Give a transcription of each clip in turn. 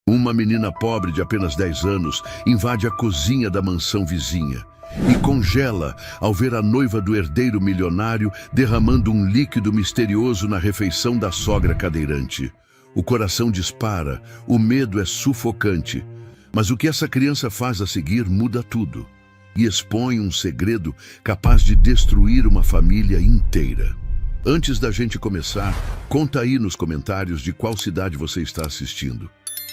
Uma menina pobre de apenas 10 anos invade a cozinha da mansão vizinha e congela ao ver a noiva do herdeiro milionário derramando um líquido misterioso na refeição da sogra cadeirante. O coração dispara, o medo é sufocante. Mas o que essa criança faz a seguir muda tudo e expõe um segredo capaz de destruir uma família inteira. Antes da gente começar, conta aí nos comentários de qual cidade você está assistindo.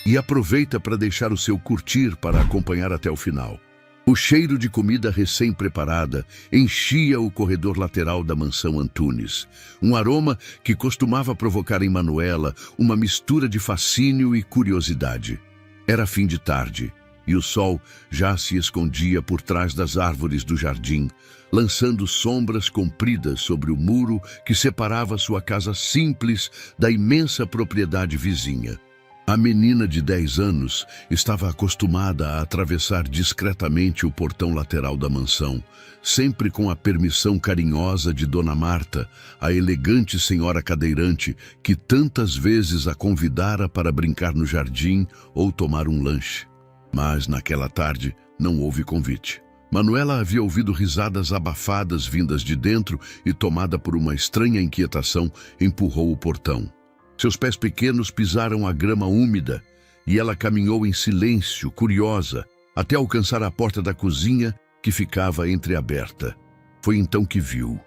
E aproveita para deixar o seu curtir para acompanhar até o final. O cheiro de comida recém-preparada enchia o corredor lateral da mansão Antunes. Um aroma que costumava provocar em Manuela uma mistura de fascínio e curiosidade. Era fim de tarde e o sol já se escondia por trás das árvores do jardim, lançando sombras compridas sobre o muro que separava sua casa simples da imensa propriedade vizinha. A menina de 10 anos estava acostumada a atravessar discretamente o portão lateral da mansão, sempre com a permissão carinhosa de Dona Marta, a elegante senhora cadeirante que tantas vezes a convidara para brincar no jardim ou tomar um lanche. Mas naquela tarde não houve convite. Manuela havia ouvido risadas abafadas vindas de dentro e, tomada por uma estranha inquietação, empurrou o portão. Seus pés pequenos pisaram a grama úmida e ela caminhou em silêncio, curiosa, até alcançar a porta da cozinha que ficava entreaberta. Foi então que viu.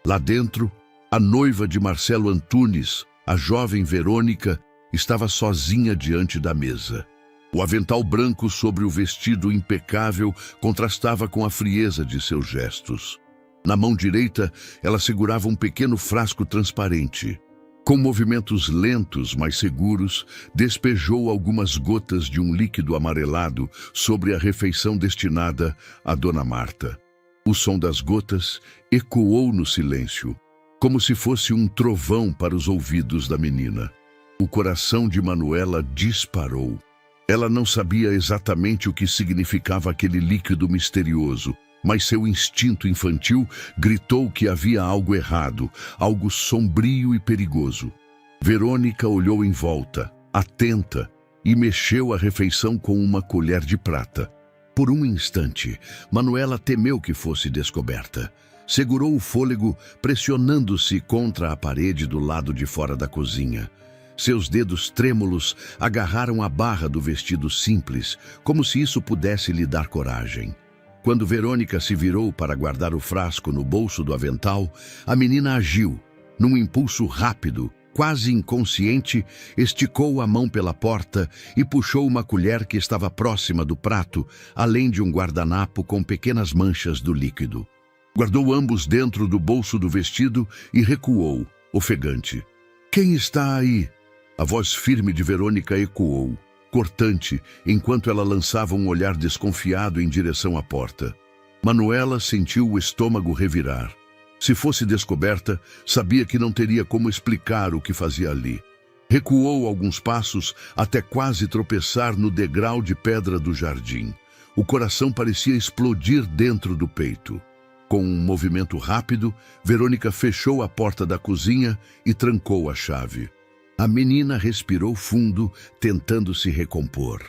Lá dentro, a noiva de Marcelo Antunes, a jovem Verônica, estava sozinha diante da mesa. O avental branco sobre o vestido impecável contrastava com a frieza de seus gestos. Na mão direita, ela segurava um pequeno frasco transparente. Com movimentos lentos, mas seguros, despejou algumas gotas de um líquido amarelado sobre a refeição destinada a Dona Marta. O som das gotas ecoou no silêncio, como se fosse um trovão para os ouvidos da menina. O coração de Manuela disparou. Ela não sabia exatamente o que significava aquele líquido misterioso, mas seu instinto infantil gritou que havia algo errado, algo sombrio e perigoso. Verônica olhou em volta, atenta, e mexeu a refeição com uma colher de prata. Por um instante, Manuela temeu que fosse descoberta. Segurou o fôlego, pressionando-se contra a parede do lado de fora da cozinha. Seus dedos trêmulos agarraram a barra do vestido simples, como se isso pudesse lhe dar coragem. Quando Verônica se virou para guardar o frasco no bolso do avental, a menina agiu. Num impulso rápido, quase inconsciente, esticou a mão pela porta e puxou uma colher que estava próxima do prato, além de um guardanapo com pequenas manchas do líquido. Guardou ambos dentro do bolso do vestido e recuou, ofegante. "Quem está aí?" A voz firme de Verônica ecoou, cortante, enquanto ela lançava um olhar desconfiado em direção à porta. Manuela sentiu o estômago revirar. Se fosse descoberta, sabia que não teria como explicar o que fazia ali. Recuou alguns passos até quase tropeçar no degrau de pedra do jardim. O coração parecia explodir dentro do peito. Com um movimento rápido, Verônica fechou a porta da cozinha e trancou a chave. A menina respirou fundo, tentando se recompor.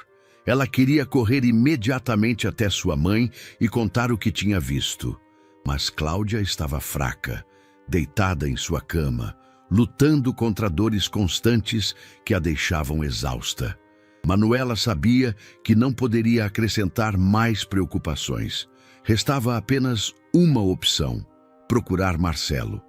Ela queria correr imediatamente até sua mãe e contar o que tinha visto. Mas Cláudia estava fraca, deitada em sua cama, lutando contra dores constantes que a deixavam exausta. Manuela sabia que não poderia acrescentar mais preocupações. Restava apenas uma opção: procurar Marcelo.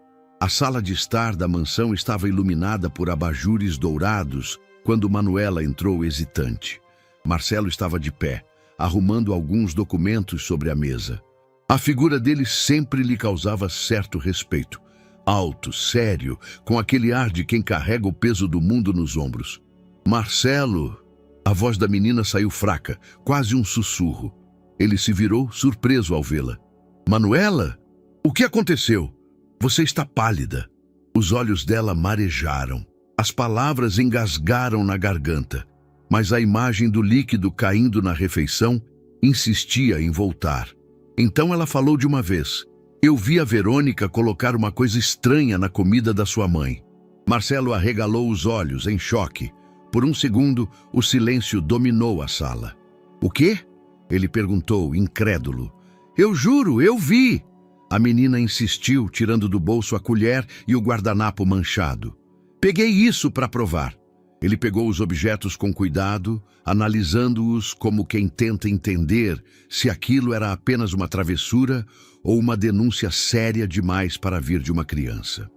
A sala de estar da mansão estava iluminada por abajures dourados quando Manuela entrou hesitante. Marcelo estava de pé, arrumando alguns documentos sobre a mesa. A figura dele sempre lhe causava certo respeito. Alto, sério, com aquele ar de quem carrega o peso do mundo nos ombros. "Marcelo!" A voz da menina saiu fraca, quase um sussurro. Ele se virou, surpreso ao vê-la. "Manuela? O que aconteceu? Você está pálida." Os olhos dela marejaram. As palavras engasgaram na garganta, mas a imagem do líquido caindo na refeição insistia em voltar. Então ela falou de uma vez: "Eu vi a Verônica colocar uma coisa estranha na comida da sua mãe." Marcelo arregalou os olhos, em choque. Por um segundo, o silêncio dominou a sala. "O quê?" ele perguntou, incrédulo. "Eu juro, eu vi!" A menina insistiu, tirando do bolso a colher e o guardanapo manchado. "Peguei isso para provar." Ele pegou os objetos com cuidado, analisando-os como quem tenta entender se aquilo era apenas uma travessura ou uma denúncia séria demais para vir de uma criança.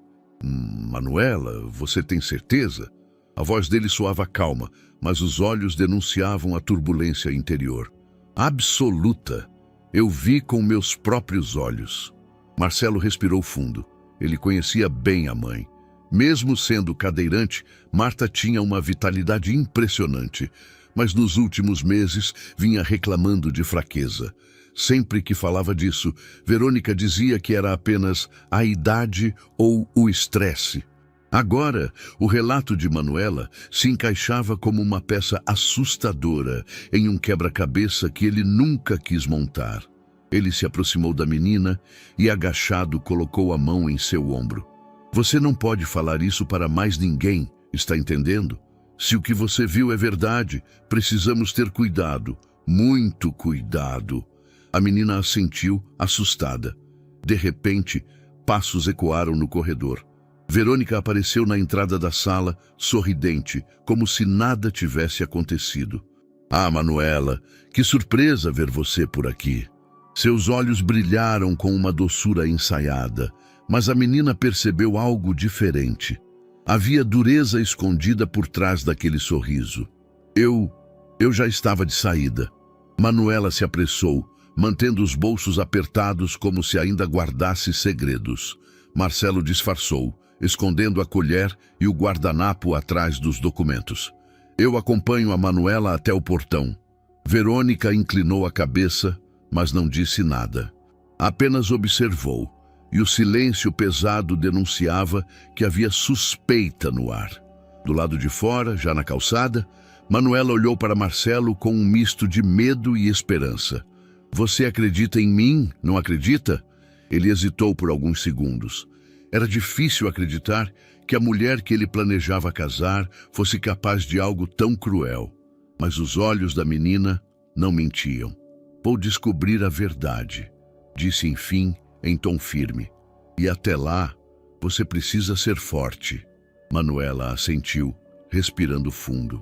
Manuela, você tem certeza?" A voz dele soava calma, mas os olhos denunciavam a turbulência interior. "Absoluta. Eu vi com meus próprios olhos." Marcelo respirou fundo. Ele conhecia bem a mãe. Mesmo sendo cadeirante, Marta tinha uma vitalidade impressionante, mas nos últimos meses vinha reclamando de fraqueza. Sempre que falava disso, Verônica dizia que era apenas a idade ou o estresse. Agora, o relato de Manuela se encaixava como uma peça assustadora em um quebra-cabeça que ele nunca quis montar. Ele se aproximou da menina e, agachado, colocou a mão em seu ombro. "Você não pode falar isso para mais ninguém, está entendendo? Se o que você viu é verdade, precisamos ter cuidado, muito cuidado." A menina assentiu, assustada. De repente, passos ecoaram no corredor. Verônica apareceu na entrada da sala, sorridente, como se nada tivesse acontecido. "Ah, Manuela, que surpresa ver você por aqui." Seus olhos brilharam com uma doçura ensaiada, mas a menina percebeu algo diferente. Havia dureza escondida por trás daquele sorriso. Eu já estava de saída." Manuela se apressou, mantendo os bolsos apertados como se ainda guardasse segredos. Marcelo disfarçou, escondendo a colher e o guardanapo atrás dos documentos. "Eu acompanho a Manuela até o portão." Verônica inclinou a cabeça, mas não disse nada. Apenas observou, e o silêncio pesado denunciava que havia suspeita no ar. Do lado de fora, já na calçada, Manuela olhou para Marcelo com um misto de medo e esperança. "Você acredita em mim, não acredita?" Ele hesitou por alguns segundos. Era difícil acreditar que a mulher que ele planejava casar fosse capaz de algo tão cruel. Mas os olhos da menina não mentiam. "Vou descobrir a verdade", disse enfim, em tom firme. "E até lá, você precisa ser forte." Manuela assentiu, respirando fundo.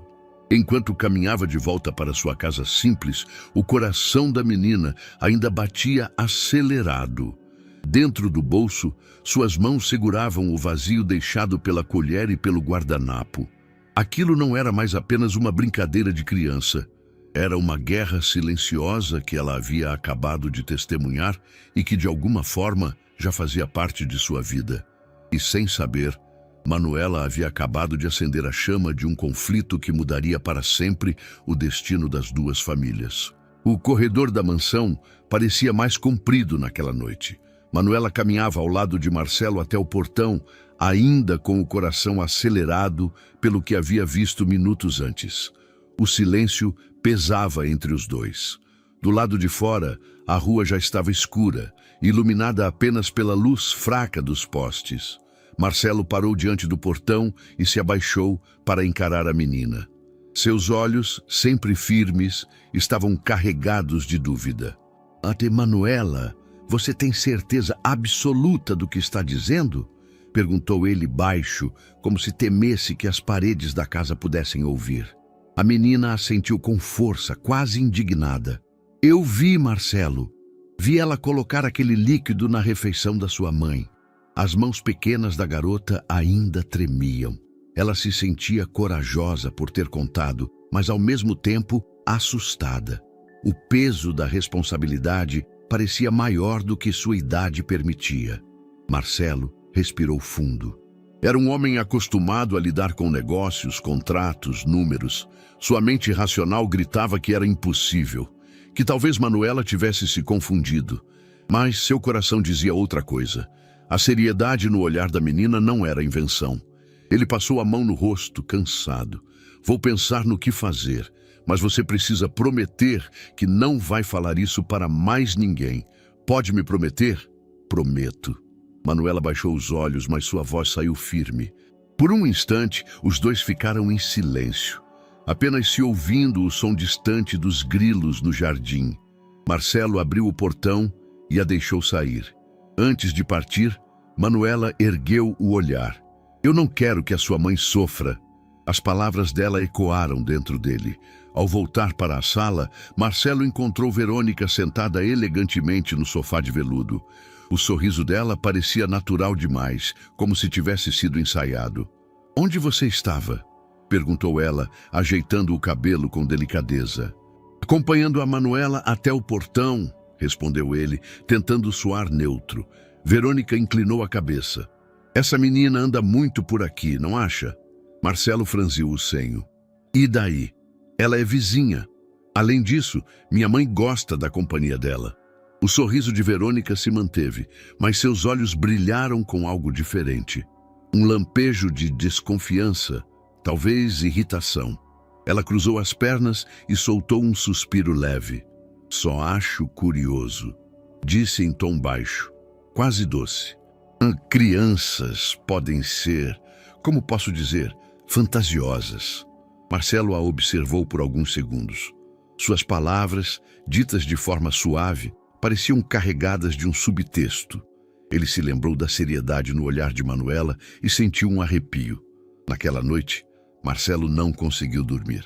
Enquanto caminhava de volta para sua casa simples, o coração da menina ainda batia acelerado. Dentro do bolso, suas mãos seguravam o vazio deixado pela colher e pelo guardanapo. Aquilo não era mais apenas uma brincadeira de criança. Era uma guerra silenciosa que ela havia acabado de testemunhar e que, de alguma forma, já fazia parte de sua vida. E, sem saber, Manuela havia acabado de acender a chama de um conflito que mudaria para sempre o destino das duas famílias. O corredor da mansão parecia mais comprido naquela noite. Manuela caminhava ao lado de Marcelo até o portão, ainda com o coração acelerado pelo que havia visto minutos antes. O silêncio pesava entre os dois. Do lado de fora, a rua já estava escura, iluminada apenas pela luz fraca dos postes. Marcelo parou diante do portão e se abaixou para encarar a menina. Seus olhos, sempre firmes, estavam carregados de dúvida. "Ate Manuela, você tem certeza absoluta do que está dizendo?" perguntou ele baixo, como se temesse que as paredes da casa pudessem ouvir. A menina assentiu com força, quase indignada. "Eu vi, Marcelo. Vi ela colocar aquele líquido na refeição da sua mãe." As mãos pequenas da garota ainda tremiam. Ela se sentia corajosa por ter contado, mas ao mesmo tempo assustada. O peso da responsabilidade parecia maior do que sua idade permitia. Marcelo respirou fundo. Era um homem acostumado a lidar com negócios, contratos, números. Sua mente racional gritava que era impossível, que talvez Manuela tivesse se confundido. Mas seu coração dizia outra coisa. A seriedade no olhar da menina não era invenção. Ele passou a mão no rosto, cansado. "Vou pensar no que fazer, mas você precisa prometer que não vai falar isso para mais ninguém. Pode me prometer?" "Prometo." Manuela baixou os olhos, mas sua voz saiu firme. Por um instante, os dois ficaram em silêncio. apenas se ouvindo o som distante dos grilos no jardim. Marcelo abriu o portão e a deixou sair. Antes de partir, Manuela ergueu o olhar. Eu não quero que a sua mãe sofra. As palavras dela ecoaram dentro dele. Ao voltar para a sala, Marcelo encontrou Verônica sentada elegantemente no sofá de veludo. O sorriso dela parecia natural demais, como se tivesse sido ensaiado. Onde você estava? Perguntou ela, ajeitando o cabelo com delicadeza. Acompanhando a Manuela até o portão, respondeu ele, tentando soar neutro. Verônica inclinou a cabeça. Essa menina anda muito por aqui, não acha? Marcelo franziu o senho. E daí? Ela é vizinha. Além disso, minha mãe gosta da companhia dela. O sorriso de Verônica se manteve, mas seus olhos brilharam com algo diferente. Um lampejo de desconfiança, talvez irritação. Ela cruzou as pernas e soltou um suspiro leve. Só acho curioso, disse em tom baixo, quase doce. Crianças podem ser, como posso dizer, fantasiosas. Marcelo a observou por alguns segundos. Suas palavras, ditas de forma suave, pareciam carregadas de um subtexto. Ele se lembrou da seriedade no olhar de Manuela e sentiu um arrepio. Naquela noite, Marcelo não conseguiu dormir.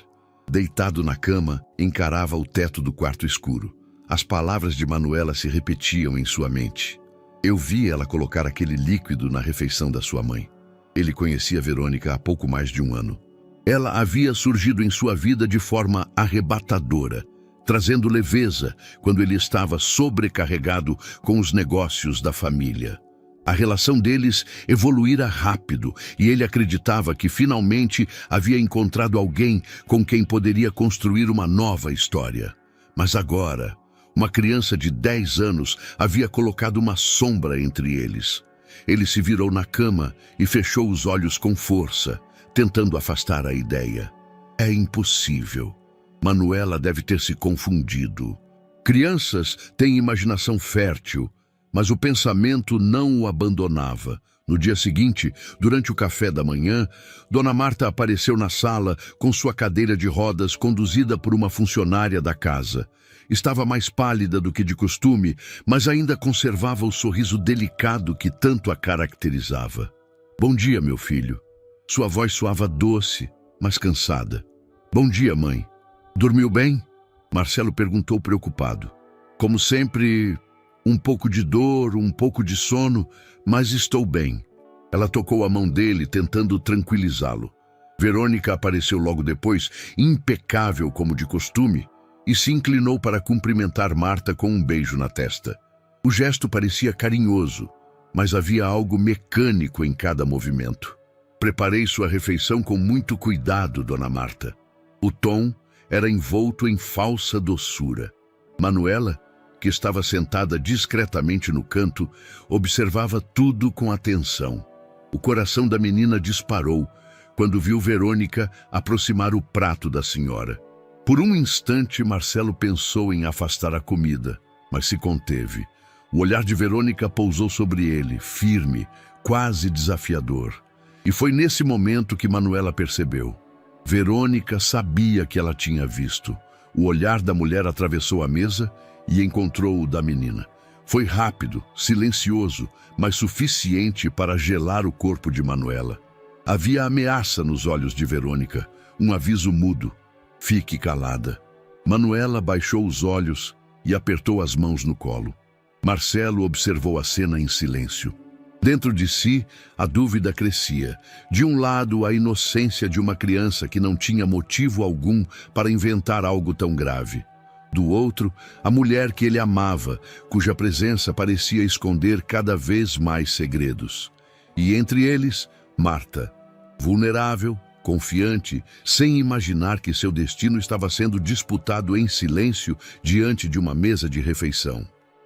Deitado na cama, encarava o teto do quarto escuro. As palavras de Manuela se repetiam em sua mente. Eu vi ela colocar aquele líquido na refeição da sua mãe. Ele conhecia Verônica há pouco mais de um ano. Ela havia surgido em sua vida de forma arrebatadora, trazendo leveza quando ele estava sobrecarregado com os negócios da família. A relação deles evoluíra rápido e ele acreditava que finalmente havia encontrado alguém com quem poderia construir uma nova história. Mas agora, uma criança de 10 anos havia colocado uma sombra entre eles. Ele se virou na cama e fechou os olhos com força, tentando afastar a ideia. É impossível. Manuela deve ter se confundido. Crianças têm imaginação fértil, mas o pensamento não o abandonava. No dia seguinte, durante o café da manhã, Dona Marta apareceu na sala com sua cadeira de rodas conduzida por uma funcionária da casa. Estava mais pálida do que de costume, mas ainda conservava o sorriso delicado que tanto a caracterizava. Bom dia, meu filho. Sua voz soava doce, mas cansada. Bom dia, mãe. Dormiu bem? Marcelo perguntou preocupado. Como sempre, um pouco de dor, um pouco de sono, mas estou bem. Ela tocou a mão dele, tentando tranquilizá-lo. Verônica apareceu logo depois, impecável como de costume, e se inclinou para cumprimentar Marta com um beijo na testa. O gesto parecia carinhoso, mas havia algo mecânico em cada movimento. Preparei sua refeição com muito cuidado, Dona Marta. O tom era envolto em falsa doçura. Manuela, que estava sentada discretamente no canto, observava tudo com atenção. O coração da menina disparou quando viu Verônica aproximar o prato da senhora. Por um instante, Marcelo pensou em afastar a comida, mas se conteve. O olhar de Verônica pousou sobre ele, firme, quase desafiador. E foi nesse momento que Manuela percebeu. Verônica sabia que ela tinha visto. O olhar da mulher atravessou a mesa e encontrou o da menina. Foi rápido, silencioso, mas suficiente para gelar o corpo de Manuela. Havia ameaça nos olhos de Verônica, um aviso mudo. Fique calada. Manuela baixou os olhos e apertou as mãos no colo. Marcelo observou a cena em silêncio. Dentro de si, a dúvida crescia. De um lado, a inocência de uma criança que não tinha motivo algum para inventar algo tão grave. Do outro, a mulher que ele amava, cuja presença parecia esconder cada vez mais segredos. E entre eles, Marta, vulnerável, confiante, sem imaginar que seu destino estava sendo disputado em silêncio diante de uma mesa de refeição.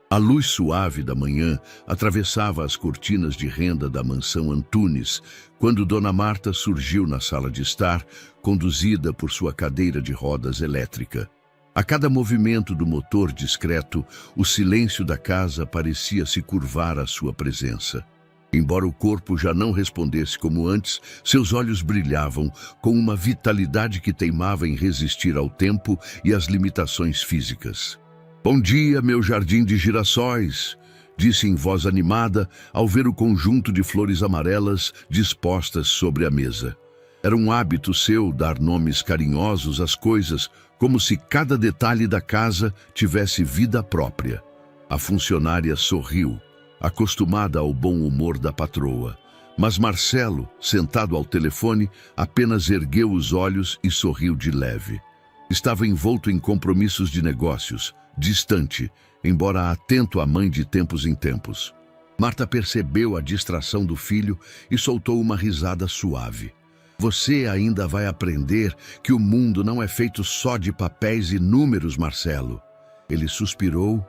A luz suave da manhã atravessava as cortinas de renda da mansão Antunes, quando Dona Marta surgiu na sala de estar, conduzida por sua cadeira de rodas elétrica. A cada movimento do motor discreto, o silêncio da casa parecia se curvar à sua presença. Embora o corpo já não respondesse como antes, seus olhos brilhavam com uma vitalidade que teimava em resistir ao tempo e às limitações físicas. "Bom dia, meu jardim de girassóis", disse em voz animada ao ver o conjunto de flores amarelas dispostas sobre a mesa. Era um hábito seu dar nomes carinhosos às coisas, como se cada detalhe da casa tivesse vida própria. A funcionária sorriu, acostumada ao bom humor da patroa. Mas Marcelo, sentado ao telefone, apenas ergueu os olhos e sorriu de leve. Estava envolto em compromissos de negócios, distante, embora atento à mãe de tempos em tempos. Marta percebeu a distração do filho e soltou uma risada suave. "Você ainda vai aprender que o mundo não é feito só de papéis e números, Marcelo." Ele suspirou,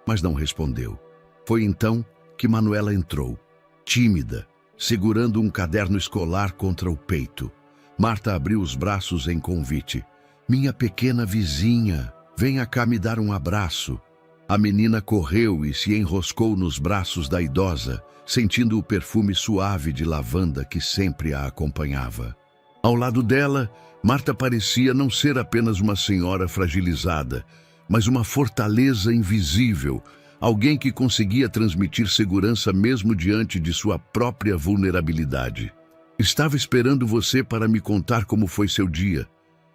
mas não respondeu. Foi então que Manuela entrou, tímida, segurando um caderno escolar contra o peito. Marta abriu os braços em convite. "Minha pequena vizinha, venha cá me dar um abraço." A menina correu e se enroscou nos braços da idosa, sentindo o perfume suave de lavanda que sempre a acompanhava. Ao lado dela, Marta parecia não ser apenas uma senhora fragilizada, mas uma fortaleza invisível, alguém que conseguia transmitir segurança mesmo diante de sua própria vulnerabilidade. "Estava esperando você para me contar como foi seu dia",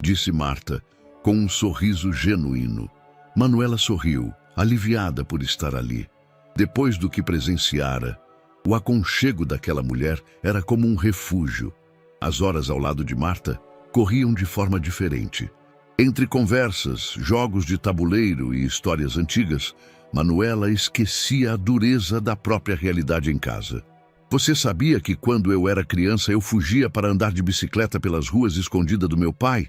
disse Marta, com um sorriso genuíno. Manuela sorriu, aliviada por estar ali. Depois do que presenciara, o aconchego daquela mulher era como um refúgio. As horas ao lado de Marta corriam de forma diferente. Entre conversas, jogos de tabuleiro e histórias antigas, Manuela esquecia a dureza da própria realidade em casa. "Você sabia que quando eu era criança eu fugia para andar de bicicleta pelas ruas escondida do meu pai?"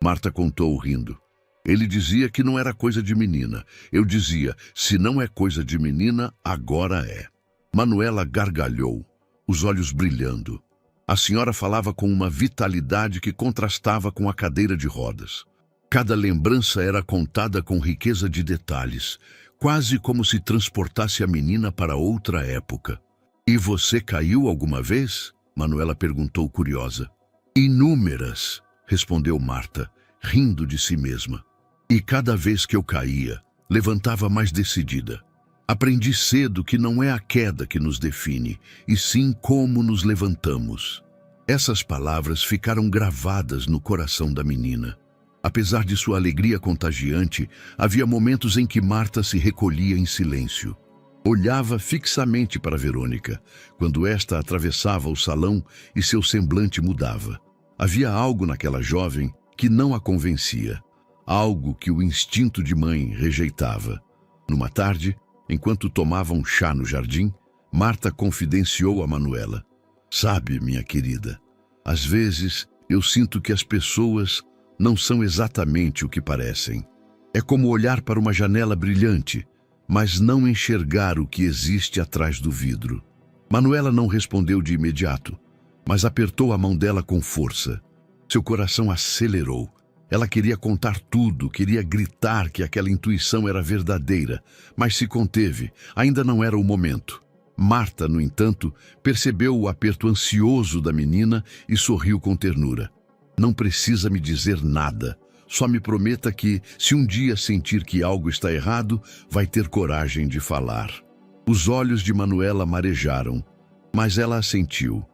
Marta contou rindo. "Ele dizia que não era coisa de menina. Eu dizia, se não é coisa de menina, agora é." Manuela gargalhou, os olhos brilhando. A senhora falava com uma vitalidade que contrastava com a cadeira de rodas. Cada lembrança era contada com riqueza de detalhes, quase como se transportasse a menina para outra época. "E você caiu alguma vez?" Manuela perguntou curiosa. "Inúmeras", respondeu Marta, rindo de si mesma. "E cada vez que eu caía, levantava mais decidida. Aprendi cedo que não é a queda que nos define, e sim como nos levantamos." Essas palavras ficaram gravadas no coração da menina. Apesar de sua alegria contagiante, havia momentos em que Marta se recolhia em silêncio. Olhava fixamente para Verônica, quando esta atravessava o salão e seu semblante mudava. Havia algo naquela jovem que não a convencia, algo que o instinto de mãe rejeitava. Numa tarde, enquanto tomavam chá no jardim, Marta confidenciou a Manuela: "Sabe, minha querida, às vezes eu sinto que as pessoas não são exatamente o que parecem. É como olhar para uma janela brilhante, mas não enxergar o que existe atrás do vidro." Manuela não respondeu de imediato, mas apertou a mão dela com força. Seu coração acelerou. Ela queria contar tudo, queria gritar que aquela intuição era verdadeira, mas se conteve, ainda não era o momento. Marta, no entanto, percebeu o aperto ansioso da menina e sorriu com ternura. "Não precisa me dizer nada. Só me prometa que, se um dia sentir que algo está errado, vai ter coragem de falar." Os olhos de Manuela marejaram, mas ela assentiu.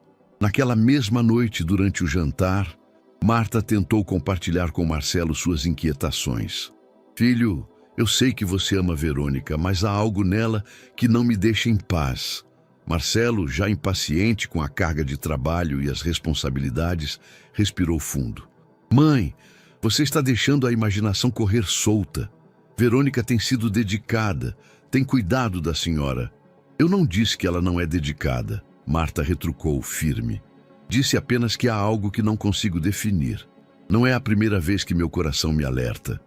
Naquela mesma noite, durante o jantar, Marta tentou compartilhar com Marcelo suas inquietações. "Filho, eu sei que você ama Verônica, mas há algo nela que não me deixa em paz." Marcelo, já impaciente com a carga de trabalho e as responsabilidades, respirou fundo. "Mãe, você está deixando a imaginação correr solta. Verônica tem sido dedicada, tem cuidado da senhora." "Eu não disse que ela não é dedicada", Marta retrucou firme. "Disse apenas que há algo que não consigo definir. Não é a primeira vez que meu coração me alerta."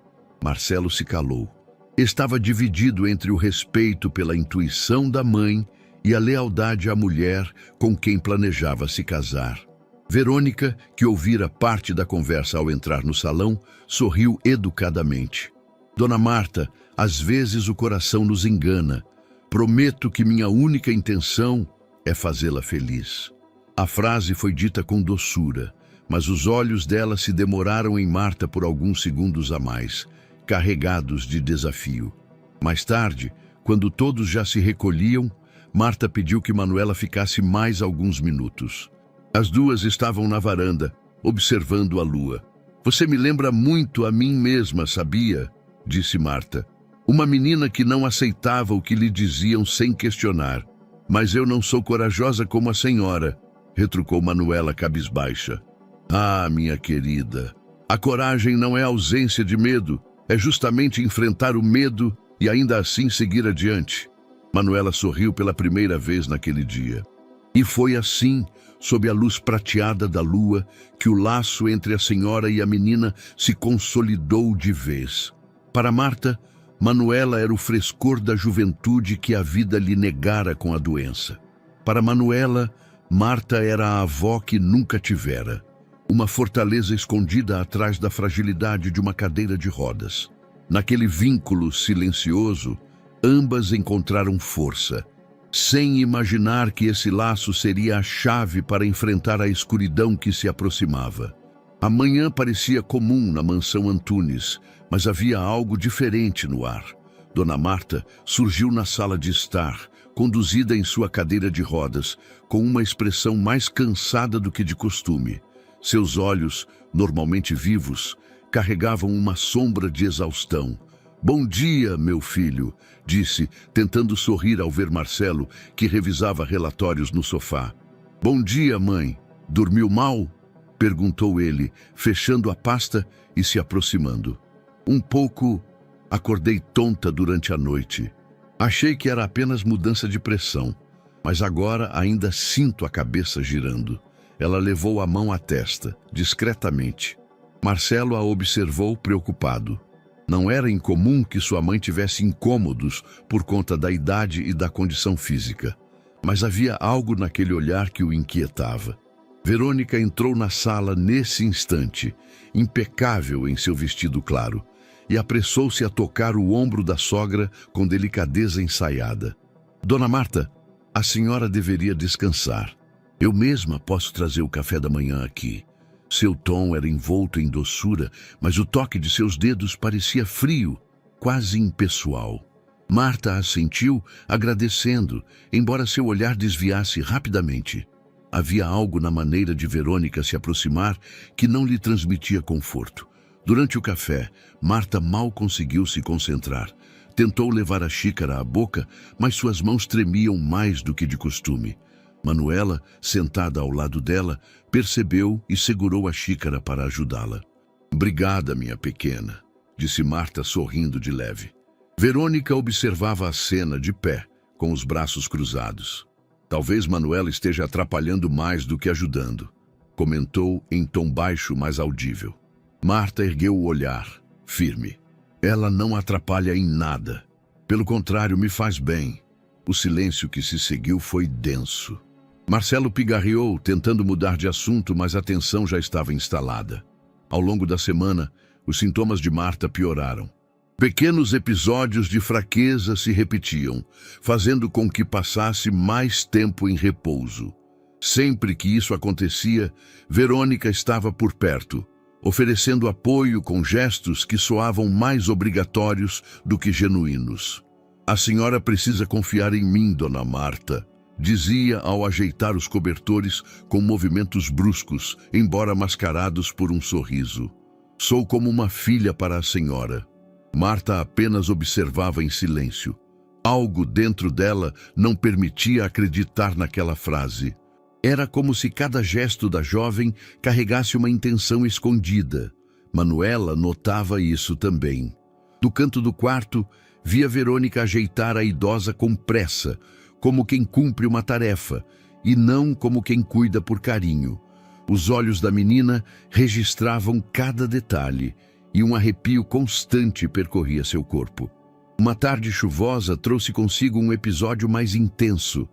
Marcelo se calou. Estava dividido entre o respeito pela intuição da mãe e a lealdade à mulher com quem planejava se casar. Verônica, que ouvira parte da conversa ao entrar no salão, sorriu educadamente. "Dona Marta, às vezes o coração nos engana. Prometo que minha única intenção é fazê-la feliz. A frase foi dita com doçura, mas os olhos dela se demoraram em Marta por alguns segundos a mais, carregados de desafio. Mais tarde, quando todos já se recolhiam, Marta pediu que Manuela ficasse mais alguns minutos. As duas estavam na varanda, observando a lua. "Você me lembra muito a mim mesma, sabia?", disse Marta. "Uma menina que não aceitava o que lhe diziam sem questionar. Mas eu não sou corajosa como a senhora", retrucou Manuela cabisbaixa. "Ah, minha querida, a coragem não é ausência de medo, é justamente enfrentar o medo e ainda assim seguir adiante." Manuela sorriu pela primeira vez naquele dia. E foi assim, sob a luz prateada da lua, que o laço entre a senhora e a menina se consolidou de vez. Para Marta, Manuela era o frescor da juventude que a vida lhe negara com a doença. Para Manuela, Marta era a avó que nunca tivera, uma fortaleza escondida atrás da fragilidade de uma cadeira de rodas. Naquele vínculo silencioso, ambas encontraram força, sem imaginar que esse laço seria a chave para enfrentar a escuridão que se aproximava. A manhã parecia comum na mansão Antunes, mas havia algo diferente no ar. Dona Marta surgiu na sala de estar, conduzida em sua cadeira de rodas, com uma expressão mais cansada do que de costume. Seus olhos, normalmente vivos, carregavam uma sombra de exaustão. "Bom dia, meu filho", disse, tentando sorrir ao ver Marcelo, que revisava relatórios no sofá. "Bom dia, mãe. Dormiu mal?", perguntou ele, fechando a pasta e se aproximando. "Um pouco. Acordei tonta durante a noite. Achei que era apenas mudança de pressão, mas agora ainda sinto a cabeça girando." Ela levou a mão à testa, discretamente. Marcelo a observou preocupado. Não era incomum que sua mãe tivesse incômodos por conta da idade e da condição física, mas havia algo naquele olhar que o inquietava. Verônica entrou na sala nesse instante, impecável em seu vestido claro, e apressou-se a tocar o ombro da sogra com delicadeza ensaiada. "Dona Marta, a senhora deveria descansar. Eu mesma posso trazer o café da manhã aqui." Seu tom era envolto em doçura, mas o toque de seus dedos parecia frio, quase impessoal. Marta assentiu, agradecendo, embora seu olhar desviasse rapidamente. Havia algo na maneira de Verônica se aproximar que não lhe transmitia conforto. Durante o café, Marta mal conseguiu se concentrar. Tentou levar a xícara à boca, mas suas mãos tremiam mais do que de costume. Manuela, sentada ao lado dela, percebeu e segurou a xícara para ajudá-la. "Obrigada, minha pequena", disse Marta, sorrindo de leve. Verônica observava a cena de pé, com os braços cruzados. "Talvez Manuela esteja atrapalhando mais do que ajudando", comentou em tom baixo, mas audível. Marta ergueu o olhar, firme. "Ela não atrapalha em nada. Pelo contrário, me faz bem." O silêncio que se seguiu foi denso. Marcelo pigarreou, tentando mudar de assunto, mas a tensão já estava instalada. Ao longo da semana, os sintomas de Marta pioraram. Pequenos episódios de fraqueza se repetiam, fazendo com que passasse mais tempo em repouso. Sempre que isso acontecia, Verônica estava por perto, oferecendo apoio com gestos que soavam mais obrigatórios do que genuínos. "A senhora precisa confiar em mim, dona Marta", dizia ao ajeitar os cobertores com movimentos bruscos, embora mascarados por um sorriso. "Sou como uma filha para a senhora." Marta apenas observava em silêncio. Algo dentro dela não permitia acreditar naquela frase. Era como se cada gesto da jovem carregasse uma intenção escondida. Manuela notava isso também. Do canto do quarto, via Verônica ajeitar a idosa com pressa, como quem cumpre uma tarefa, e não como quem cuida por carinho. Os olhos da menina registravam cada detalhe, e um arrepio constante percorria seu corpo. Uma tarde chuvosa trouxe consigo um episódio mais intenso.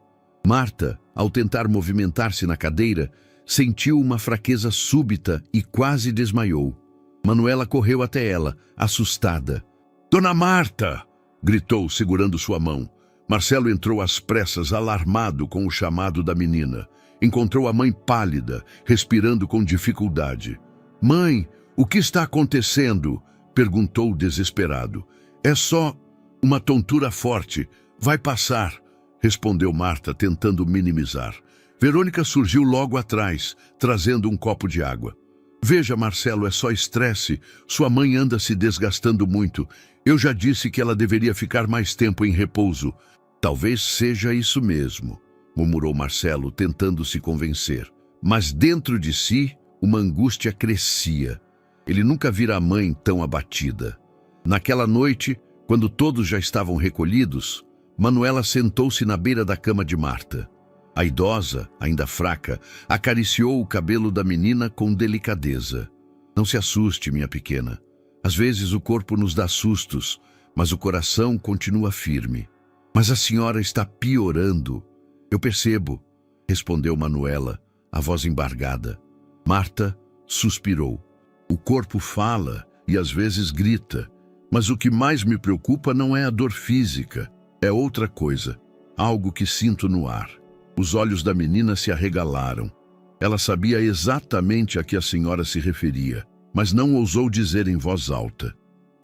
Marta, ao tentar movimentar-se na cadeira, sentiu uma fraqueza súbita e quase desmaiou. Manuela correu até ela, assustada. "Dona Marta!" gritou, segurando sua mão. Marcelo entrou às pressas, alarmado com o chamado da menina. Encontrou a mãe pálida, respirando com dificuldade. "Mãe, o que está acontecendo?" perguntou desesperado. "É só uma tontura forte. Vai passar", respondeu Marta, tentando minimizar. Verônica surgiu logo atrás, trazendo um copo de água. "Veja, Marcelo, é só estresse. Sua mãe anda se desgastando muito. Eu já disse que ela deveria ficar mais tempo em repouso." "Talvez seja isso mesmo", murmurou Marcelo, tentando se convencer. Mas dentro de si, uma angústia crescia. Ele nunca vira a mãe tão abatida. Naquela noite, quando todos já estavam recolhidos, Manuela sentou-se na beira da cama de Marta. A idosa, ainda fraca, acariciou o cabelo da menina com delicadeza. "Não se assuste, minha pequena. Às vezes o corpo nos dá sustos, mas o coração continua firme." "Mas a senhora está piorando." "Eu percebo", respondeu Manuela, a voz embargada. Marta suspirou. "O corpo fala e às vezes grita, mas o que mais me preocupa não é a dor física, é outra coisa, algo que sinto no ar." Os olhos da menina se arregalaram. Ela sabia exatamente a que a senhora se referia, mas não ousou dizer em voz alta.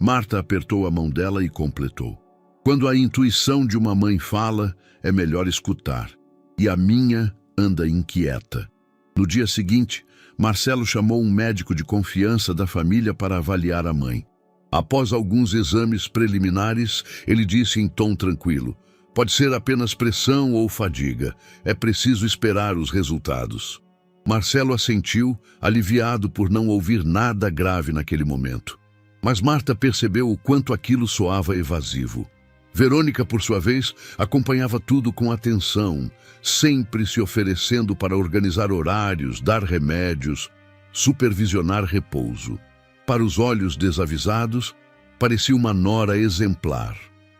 Marta apertou a mão dela e completou. "Quando a intuição de uma mãe fala, é melhor escutar. E a minha anda inquieta." No dia seguinte, Marcelo chamou um médico de confiança da família para avaliar a mãe. Após alguns exames preliminares, ele disse em tom tranquilo: "Pode ser apenas pressão ou fadiga. É preciso esperar os resultados." Marcelo assentiu, aliviado por não ouvir nada grave naquele momento. Mas Marta percebeu o quanto aquilo soava evasivo. Verônica, por sua vez, acompanhava tudo com atenção, sempre se oferecendo para organizar horários, dar remédios, supervisionar repouso. Para os olhos desavisados, parecia uma nora exemplar.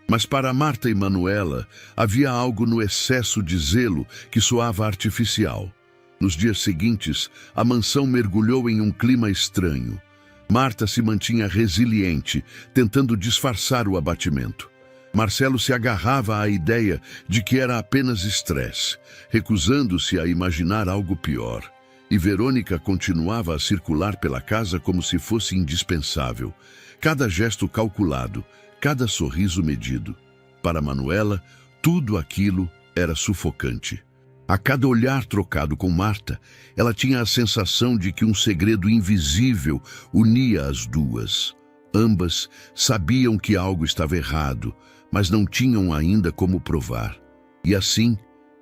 Mas para Marta e Manuela, havia algo no excesso de zelo que soava artificial. Nos dias seguintes, a mansão mergulhou em um clima estranho. Marta se mantinha resiliente, tentando disfarçar o abatimento. Marcelo se agarrava à ideia de que era apenas estresse, recusando-se a imaginar algo pior. E Verônica continuava a circular pela casa como se fosse indispensável. Cada gesto calculado, cada sorriso medido. Para Manuela, tudo aquilo era sufocante. A cada olhar trocado com Marta, ela tinha a sensação de que um segredo invisível unia as duas. Ambas sabiam que algo estava errado, mas não tinham ainda como provar. E assim,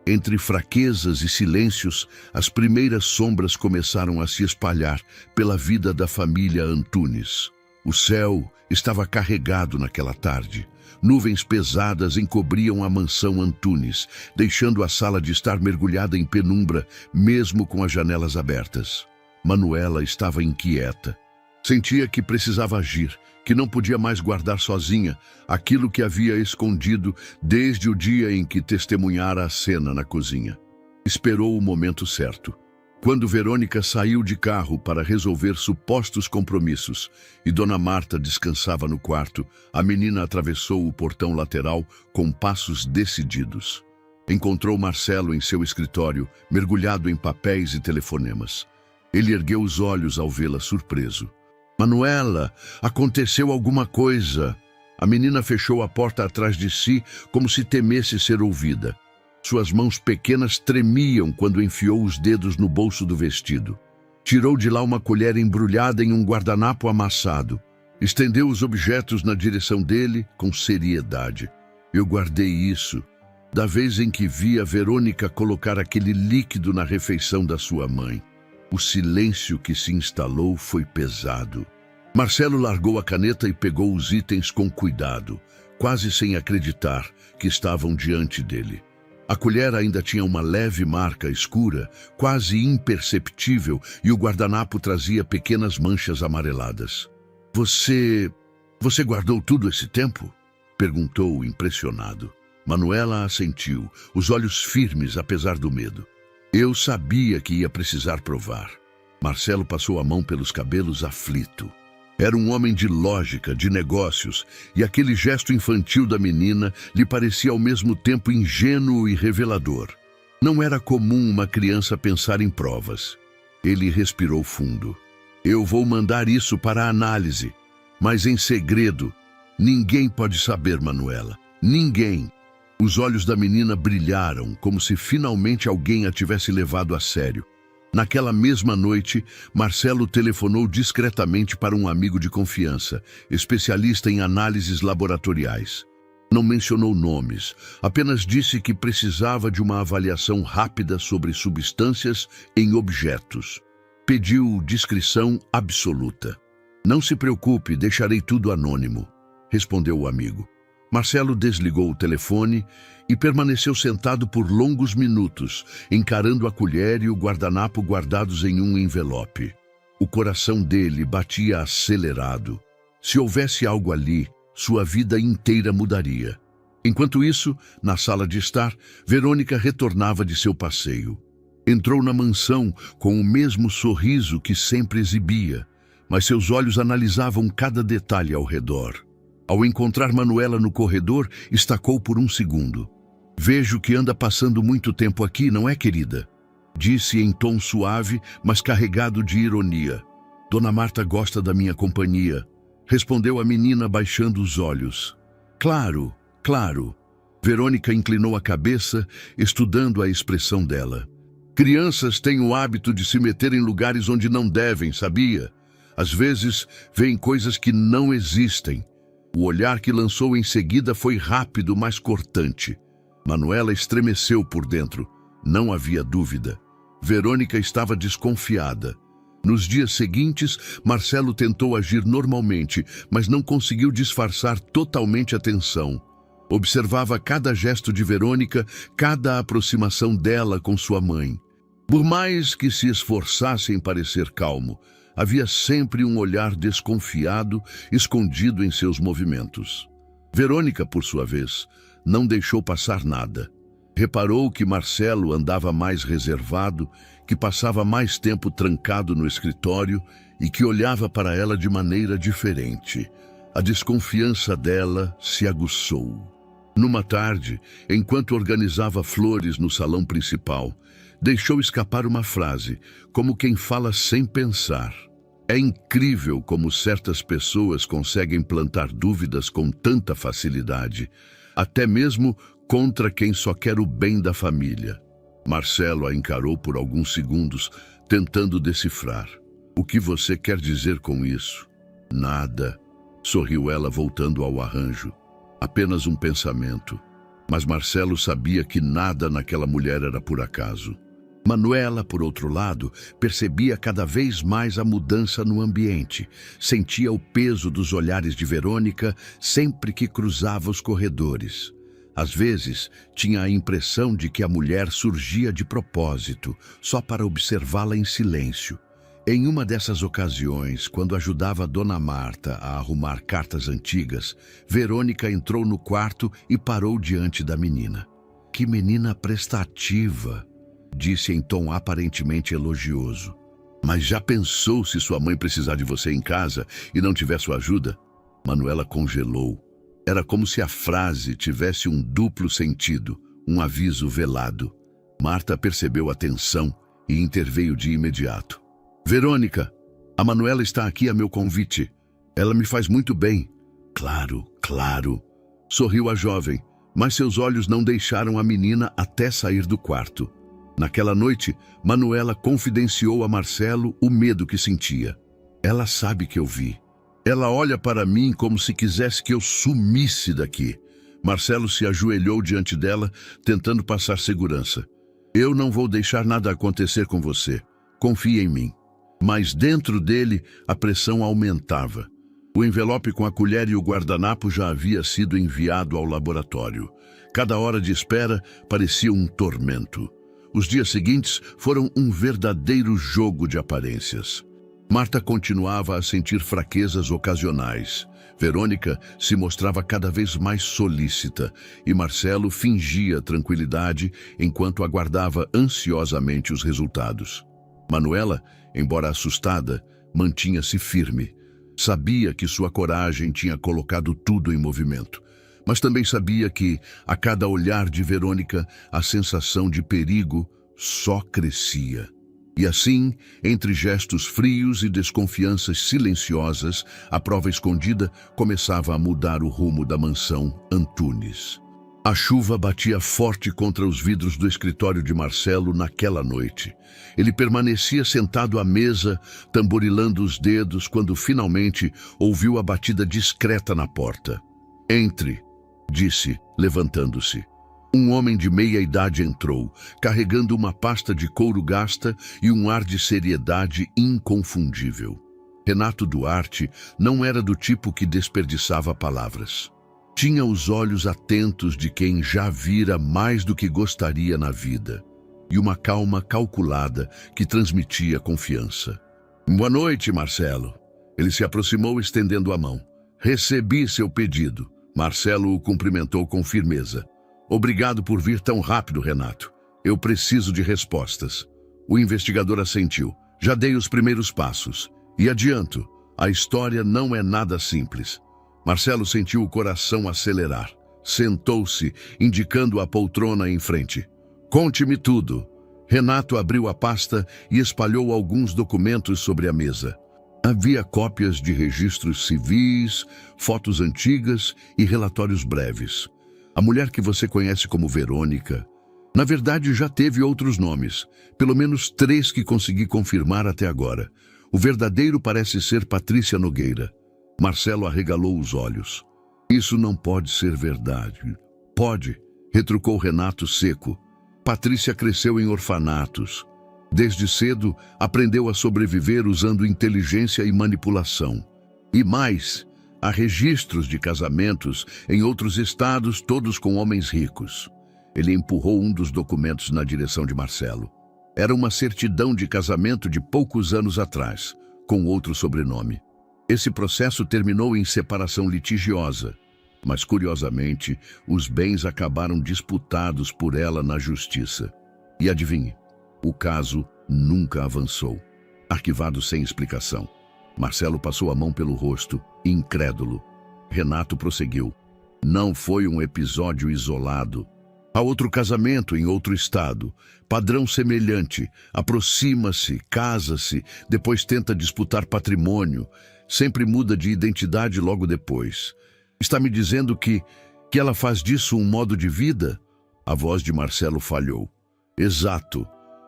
entre fraquezas e silêncios, as primeiras sombras começaram a se espalhar pela vida da família Antunes. O céu estava carregado naquela tarde. Nuvens pesadas encobriam a mansão Antunes, deixando a sala de estar mergulhada em penumbra, mesmo com as janelas abertas. Manuela estava inquieta. Sentia que precisava agir, que não podia mais guardar sozinha aquilo que havia escondido desde o dia em que testemunhara a cena na cozinha. Esperou o momento certo. Quando Verônica saiu de carro para resolver supostos compromissos e Dona Marta descansava no quarto, a menina atravessou o portão lateral com passos decididos. Encontrou Marcelo em seu escritório, mergulhado em papéis e telefonemas. Ele ergueu os olhos ao vê-la surpreso. "Manuela, aconteceu alguma coisa." A menina fechou a porta atrás de si, como se temesse ser ouvida. Suas mãos pequenas tremiam quando enfiou os dedos no bolso do vestido. Tirou de lá uma colher embrulhada em um guardanapo amassado. Estendeu os objetos na direção dele com seriedade. "Eu guardei isso da vez em que vi a Verônica colocar aquele líquido na refeição da sua mãe." O silêncio que se instalou foi pesado. Marcelo largou a caneta e pegou os itens com cuidado, quase sem acreditar que estavam diante dele. A colher ainda tinha uma leve marca escura, quase imperceptível, e o guardanapo trazia pequenas manchas amareladas. Você guardou tudo esse tempo?" perguntou, impressionado. Manuela assentiu, os olhos firmes apesar do medo. "Eu sabia que ia precisar provar." Marcelo passou a mão pelos cabelos aflito. Era um homem de lógica, de negócios, e aquele gesto infantil da menina lhe parecia ao mesmo tempo ingênuo e revelador. Não era comum uma criança pensar em provas. Ele respirou fundo. Eu vou mandar isso para a análise, mas em segredo. Ninguém pode saber, Manuela. Ninguém. Os olhos da menina brilharam, como se finalmente alguém a tivesse levado a sério. Naquela mesma noite, Marcelo telefonou discretamente para um amigo de confiança, especialista em análises laboratoriais. Não mencionou nomes, apenas disse que precisava de uma avaliação rápida sobre substâncias em objetos. Pediu discrição absoluta. Não se preocupe, deixarei tudo anônimo, respondeu o amigo. Marcelo desligou o telefone e permaneceu sentado por longos minutos, encarando a colher e o guardanapo guardados em um envelope. O coração dele batia acelerado. Se houvesse algo ali, sua vida inteira mudaria. Enquanto isso, na sala de estar, Verônica retornava de seu passeio. Entrou na mansão com o mesmo sorriso que sempre exibia, mas seus olhos analisavam cada detalhe ao redor. Ao encontrar Manuela no corredor, estacou por um segundo. Vejo que anda passando muito tempo aqui, não é, querida? Disse em tom suave, mas carregado de ironia. Dona Marta gosta da minha companhia, respondeu a menina baixando os olhos. Claro, claro. Verônica inclinou a cabeça, estudando a expressão dela. Crianças têm o hábito de se meter em lugares onde não devem, sabia? Às vezes, veem coisas que não existem. O olhar que lançou em seguida foi rápido, mas cortante. Manuela estremeceu por dentro. Não havia dúvida. Verônica estava desconfiada. Nos dias seguintes, Marcelo tentou agir normalmente, mas não conseguiu disfarçar totalmente a tensão. Observava cada gesto de Verônica, cada aproximação dela com sua mãe. Por mais que se esforçasse em parecer calmo, havia sempre um olhar desconfiado escondido em seus movimentos. Verônica, por sua vez, não deixou passar nada. Reparou que Marcelo andava mais reservado, que passava mais tempo trancado no escritório e que olhava para ela de maneira diferente. A desconfiança dela se aguçou. Numa tarde, enquanto organizava flores no salão principal, deixou escapar uma frase, como quem fala sem pensar. É incrível como certas pessoas conseguem plantar dúvidas com tanta facilidade, até mesmo contra quem só quer o bem da família. Marcelo a encarou por alguns segundos, tentando decifrar. O que você quer dizer com isso? Nada, sorriu ela voltando ao arranjo. Apenas um pensamento. Mas Marcelo sabia que nada naquela mulher era por acaso. Manuela, por outro lado, percebia cada vez mais a mudança no ambiente. Sentia o peso dos olhares de Verônica sempre que cruzava os corredores. Às vezes, tinha a impressão de que a mulher surgia de propósito, só para observá-la em silêncio. Em uma dessas ocasiões, quando ajudava Dona Marta a arrumar cartas antigas, Verônica entrou no quarto e parou diante da menina. Que menina prestativa, disse em tom aparentemente elogioso. Mas já pensou se sua mãe precisar de você em casa e não tiver sua ajuda? Manuela congelou. Era como se a frase tivesse um duplo sentido, um aviso velado. Marta percebeu a tensão e interveio de imediato. Verônica, a Manuela está aqui a meu convite. Ela me faz muito bem. Claro, claro. Sorriu a jovem, mas seus olhos não deixaram a menina até sair do quarto. Naquela noite, Manuela confidenciou a Marcelo o medo que sentia. Ela sabe que eu vi. Ela olha para mim como se quisesse que eu sumisse daqui. Marcelo se ajoelhou diante dela, tentando passar segurança. Eu não vou deixar nada acontecer com você. Confie em mim. Mas dentro dele, a pressão aumentava. O envelope com a colher e o guardanapo já havia sido enviado ao laboratório. Cada hora de espera parecia um tormento. Os dias seguintes foram um verdadeiro jogo de aparências. Marta continuava a sentir fraquezas ocasionais. Verônica se mostrava cada vez mais solícita e Marcelo fingia tranquilidade enquanto aguardava ansiosamente os resultados. Manuela, embora assustada, mantinha-se firme. Sabia que sua coragem tinha colocado tudo em movimento, mas também sabia que, a cada olhar de Verônica, a sensação de perigo só crescia. E assim, entre gestos frios e desconfianças silenciosas, a prova escondida começava a mudar o rumo da mansão Antunes. A chuva batia forte contra os vidros do escritório de Marcelo naquela noite. Ele permanecia sentado à mesa, tamborilando os dedos, quando finalmente ouviu a batida discreta na porta. "Entre", disse, levantando-se. Um homem de meia-idade entrou, carregando uma pasta de couro gasta e um ar de seriedade inconfundível. Renato Duarte não era do tipo que desperdiçava palavras. Tinha os olhos atentos de quem já vira mais do que gostaria na vida, e uma calma calculada que transmitia confiança. "Boa noite, Marcelo." Ele se aproximou estendendo a mão. "Recebi seu pedido." Marcelo o cumprimentou com firmeza. "Obrigado por vir tão rápido, Renato. Eu preciso de respostas." O investigador assentiu. "Já dei os primeiros passos. E adianto, a história não é nada simples." Marcelo sentiu o coração acelerar. Sentou-se, indicando a poltrona em frente. "Conte-me tudo." Renato abriu a pasta e espalhou alguns documentos sobre a mesa. Havia cópias de registros civis, fotos antigas e relatórios breves. A mulher que você conhece como Verônica, na verdade já teve outros nomes, pelo menos 3 que consegui confirmar até agora. O verdadeiro parece ser Patrícia Nogueira. Marcelo arregalou os olhos. "Isso não pode ser verdade." "Pode", retrucou Renato seco. "Patrícia cresceu em orfanatos. Desde cedo, aprendeu a sobreviver usando inteligência e manipulação. E mais, há registros de casamentos em outros estados, todos com homens ricos." Ele empurrou um dos documentos na direção de Marcelo. Era uma certidão de casamento de poucos anos atrás, com outro sobrenome. Esse processo terminou em separação litigiosa, mas, curiosamente, os bens acabaram disputados por ela na justiça. E adivinhe, o caso nunca avançou. Arquivado sem explicação. Marcelo passou a mão pelo rosto, incrédulo. Renato prosseguiu. "Não foi um episódio isolado. Há outro casamento em outro estado. Padrão semelhante. Aproxima-se, casa-se, depois tenta disputar patrimônio. Sempre muda de identidade logo depois. Está me dizendo que ela faz disso um modo de vida?" A voz de Marcelo falhou. "Exato."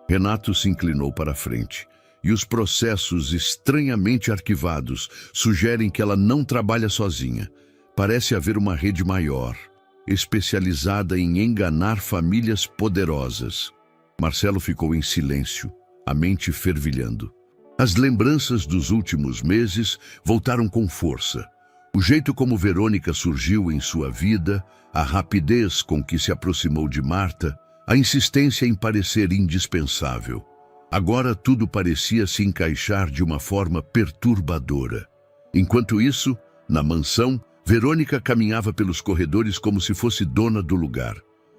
Renato se inclinou para a frente. "E os processos estranhamente arquivados sugerem que ela não trabalha sozinha. Parece haver uma rede maior, especializada em enganar famílias poderosas." Marcelo ficou em silêncio, a mente fervilhando. As lembranças dos últimos meses voltaram com força. O jeito como Verônica surgiu em sua vida, a rapidez com que se aproximou de Marta, a insistência em parecer indispensável. Agora tudo parecia se encaixar de uma forma perturbadora. Enquanto isso, na mansão, Verônica caminhava pelos corredores como se fosse dona do lugar.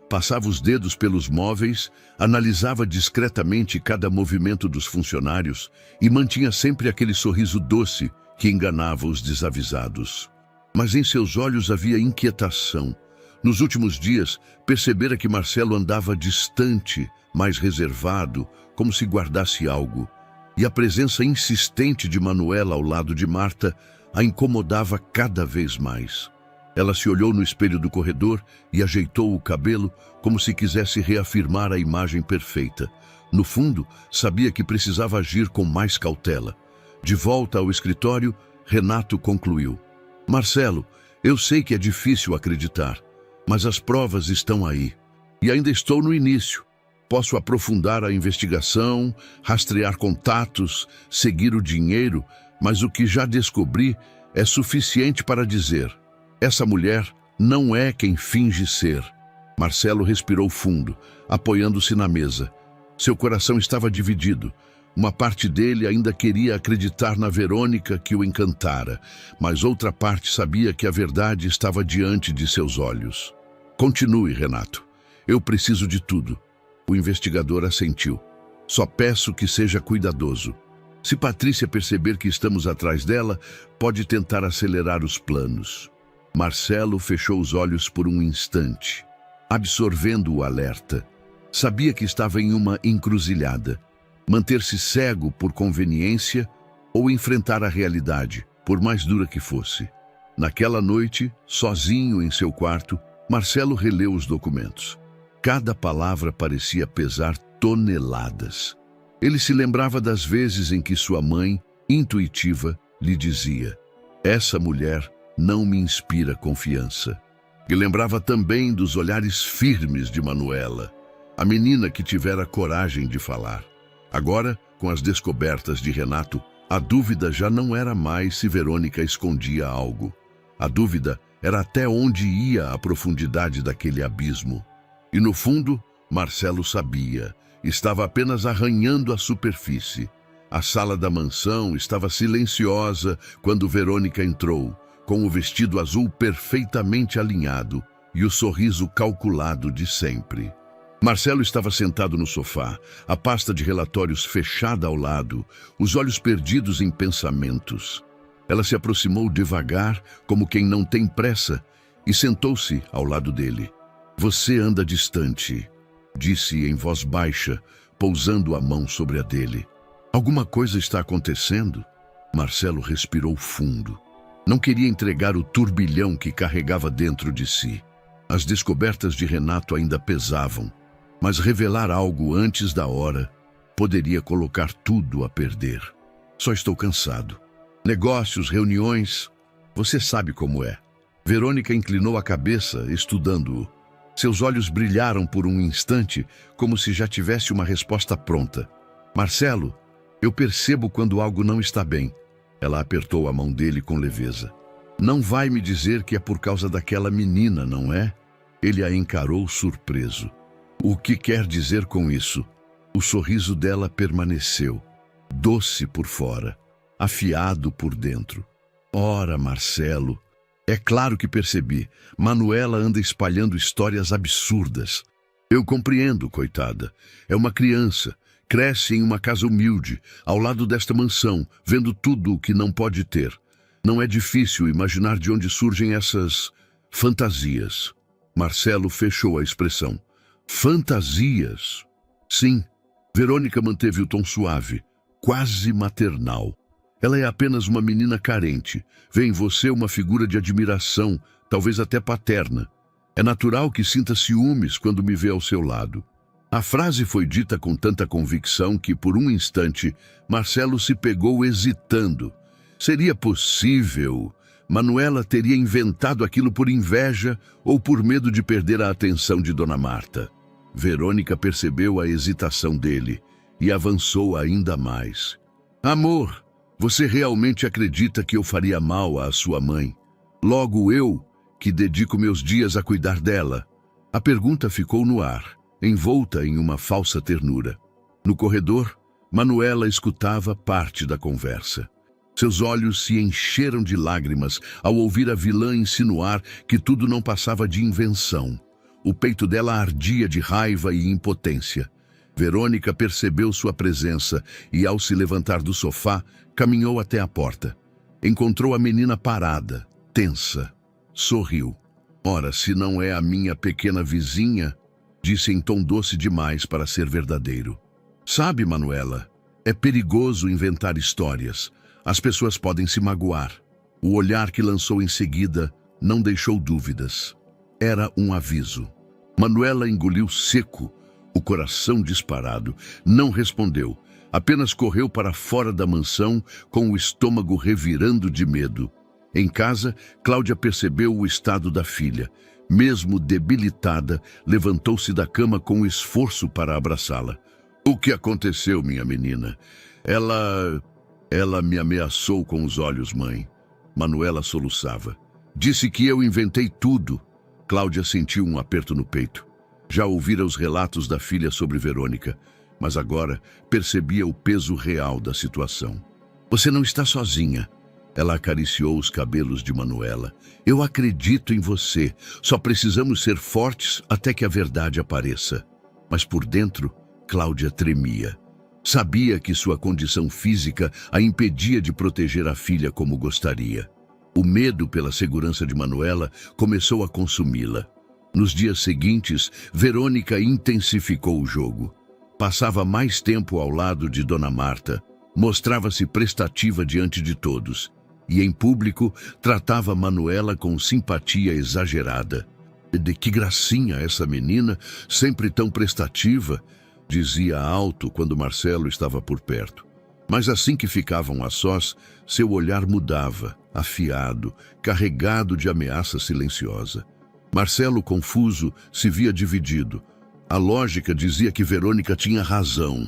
Passava os dedos pelos móveis, analisava discretamente cada movimento dos funcionários e mantinha sempre aquele sorriso doce que enganava os desavisados. Mas em seus olhos havia inquietação. Nos últimos dias, percebera que Marcelo andava distante, mais reservado, como se guardasse algo. E a presença insistente de Manuela ao lado de Marta a incomodava cada vez mais. Ela se olhou no espelho do corredor e ajeitou o cabelo como se quisesse reafirmar a imagem perfeita. No fundo, sabia que precisava agir com mais cautela. De volta ao escritório, Renato concluiu. "Marcelo, eu sei que é difícil acreditar, mas as provas estão aí. E ainda estou no início. Posso aprofundar a investigação, rastrear contatos, seguir o dinheiro, mas o que já descobri é suficiente para dizer: essa mulher não é quem finge ser." Marcelo respirou fundo, apoiando-se na mesa. Seu coração estava dividido. Uma parte dele ainda queria acreditar na Verônica que o encantara, mas outra parte sabia que a verdade estava diante de seus olhos. "Continue, Renato. Eu preciso de tudo." O investigador assentiu. "Só peço que seja cuidadoso. Se Patrícia perceber que estamos atrás dela, pode tentar acelerar os planos. Marcelo fechou os olhos por um instante, absorvendo o alerta. Sabia que estava em uma encruzilhada. Manter-se cego por conveniência ou enfrentar a realidade, por mais dura que fosse. Naquela noite, sozinho em seu quarto, Marcelo releu os documentos. Cada palavra parecia pesar toneladas. Ele se lembrava das vezes em que sua mãe, intuitiva, lhe dizia: "Essa mulher não me inspira confiança." E lembrava também dos olhares firmes de Manuela, a menina que tivera coragem de falar. Agora, com as descobertas de Renato, a dúvida já não era mais se Verônica escondia algo. A dúvida era até onde ia a profundidade daquele abismo. E no fundo, Marcelo sabia. Estava apenas arranhando a superfície. A sala da mansão estava silenciosa quando Verônica entrou, com o vestido azul perfeitamente alinhado e o sorriso calculado de sempre. Marcelo estava sentado no sofá, a pasta de relatórios fechada ao lado, os olhos perdidos em pensamentos. Ela se aproximou devagar, como quem não tem pressa, e sentou-se ao lado dele. "Você anda distante", disse em voz baixa, pousando a mão sobre a dele. "Alguma coisa está acontecendo?" Marcelo respirou fundo. Não queria entregar o turbilhão que carregava dentro de si. As descobertas de Renato ainda pesavam, mas revelar algo antes da hora poderia colocar tudo a perder. "Só estou cansado. Negócios, reuniões, você sabe como é." Verônica inclinou a cabeça, estudando-o. Seus olhos brilharam por um instante, como se já tivesse uma resposta pronta. "Marcelo, eu percebo quando algo não está bem." Ela apertou a mão dele com leveza. "Não vai me dizer que é por causa daquela menina, não é?" Ele a encarou surpreso. "O que quer dizer com isso?" O sorriso dela permaneceu, doce por fora, afiado por dentro. "Ora, Marcelo, é claro que percebi. Manuela anda espalhando histórias absurdas. Eu compreendo, coitada. É uma criança. Cresce em uma casa humilde, ao lado desta mansão, vendo tudo o que não pode ter. Não é difícil imaginar de onde surgem essas fantasias." Marcelo fechou a expressão. "Fantasias?" "Sim." Verônica manteve o tom suave, quase maternal. "Ela é apenas uma menina carente. Vê em você uma figura de admiração, talvez até paterna. É natural que sinta ciúmes quando me vê ao seu lado." A frase foi dita com tanta convicção que, por um instante, Marcelo se pegou hesitando. Seria possível? Manuela teria inventado aquilo por inveja ou por medo de perder a atenção de Dona Marta? Verônica percebeu a hesitação dele e avançou ainda mais. "Amor, você realmente acredita que eu faria mal à sua mãe? Logo eu, que dedico meus dias a cuidar dela?" A pergunta ficou no ar, envolta em uma falsa ternura. No corredor, Manuela escutava parte da conversa. Seus olhos se encheram de lágrimas ao ouvir a vilã insinuar que tudo não passava de invenção. O peito dela ardia de raiva e impotência. Verônica percebeu sua presença e, ao se levantar do sofá, caminhou até a porta. Encontrou a menina parada, tensa. Sorriu. "Ora, se não é a minha pequena vizinha", disse em tom doce demais para ser verdadeiro. "Sabe, Manuela, é perigoso inventar histórias. As pessoas podem se magoar." O olhar que lançou em seguida não deixou dúvidas. Era um aviso. Manuela engoliu seco, o coração disparado. Não respondeu. Apenas correu para fora da mansão com o estômago revirando de medo. Em casa, Cláudia percebeu o estado da filha. Mesmo debilitada, levantou-se da cama com esforço para abraçá-la. "O que aconteceu, minha menina?" Ela me ameaçou com os olhos, mãe." Manuela soluçava. "Disse que eu inventei tudo." Cláudia sentiu um aperto no peito. Já ouvira os relatos da filha sobre Verônica, mas agora percebia o peso real da situação. "Você não está sozinha." Ela acariciou os cabelos de Manuela. "Eu acredito em você. Só precisamos ser fortes até que a verdade apareça." Mas por dentro, Cláudia tremia. Sabia que sua condição física a impedia de proteger a filha como gostaria. O medo pela segurança de Manuela começou a consumi-la. Nos dias seguintes, Verônica intensificou o jogo. Passava mais tempo ao lado de Dona Marta, mostrava-se prestativa diante de todos, e em público tratava Manuela com simpatia exagerada. "De que gracinha essa menina, sempre tão prestativa", dizia alto quando Marcelo estava por perto. Mas assim que ficavam a sós, seu olhar mudava, afiado, carregado de ameaça silenciosa. Marcelo, confuso, se via dividido. A lógica dizia que Verônica tinha razão.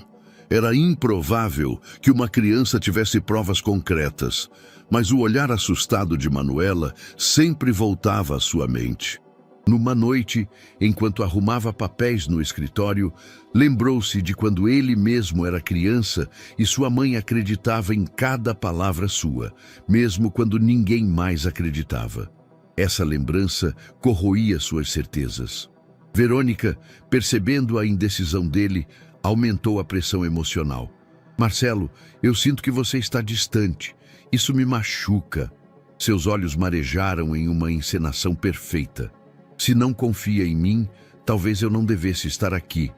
Era improvável que uma criança tivesse provas concretas, mas o olhar assustado de Manuela sempre voltava à sua mente. Numa noite, enquanto arrumava papéis no escritório, lembrou-se de quando ele mesmo era criança e sua mãe acreditava em cada palavra sua, mesmo quando ninguém mais acreditava. Essa lembrança corroía suas certezas. Verônica, percebendo a indecisão dele, aumentou a pressão emocional. "Marcelo, eu sinto que você está distante. Isso me machuca." Seus olhos marejaram em uma encenação perfeita. "Se não confia em mim, talvez eu não devesse estar aqui."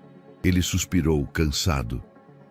Ele suspirou, cansado.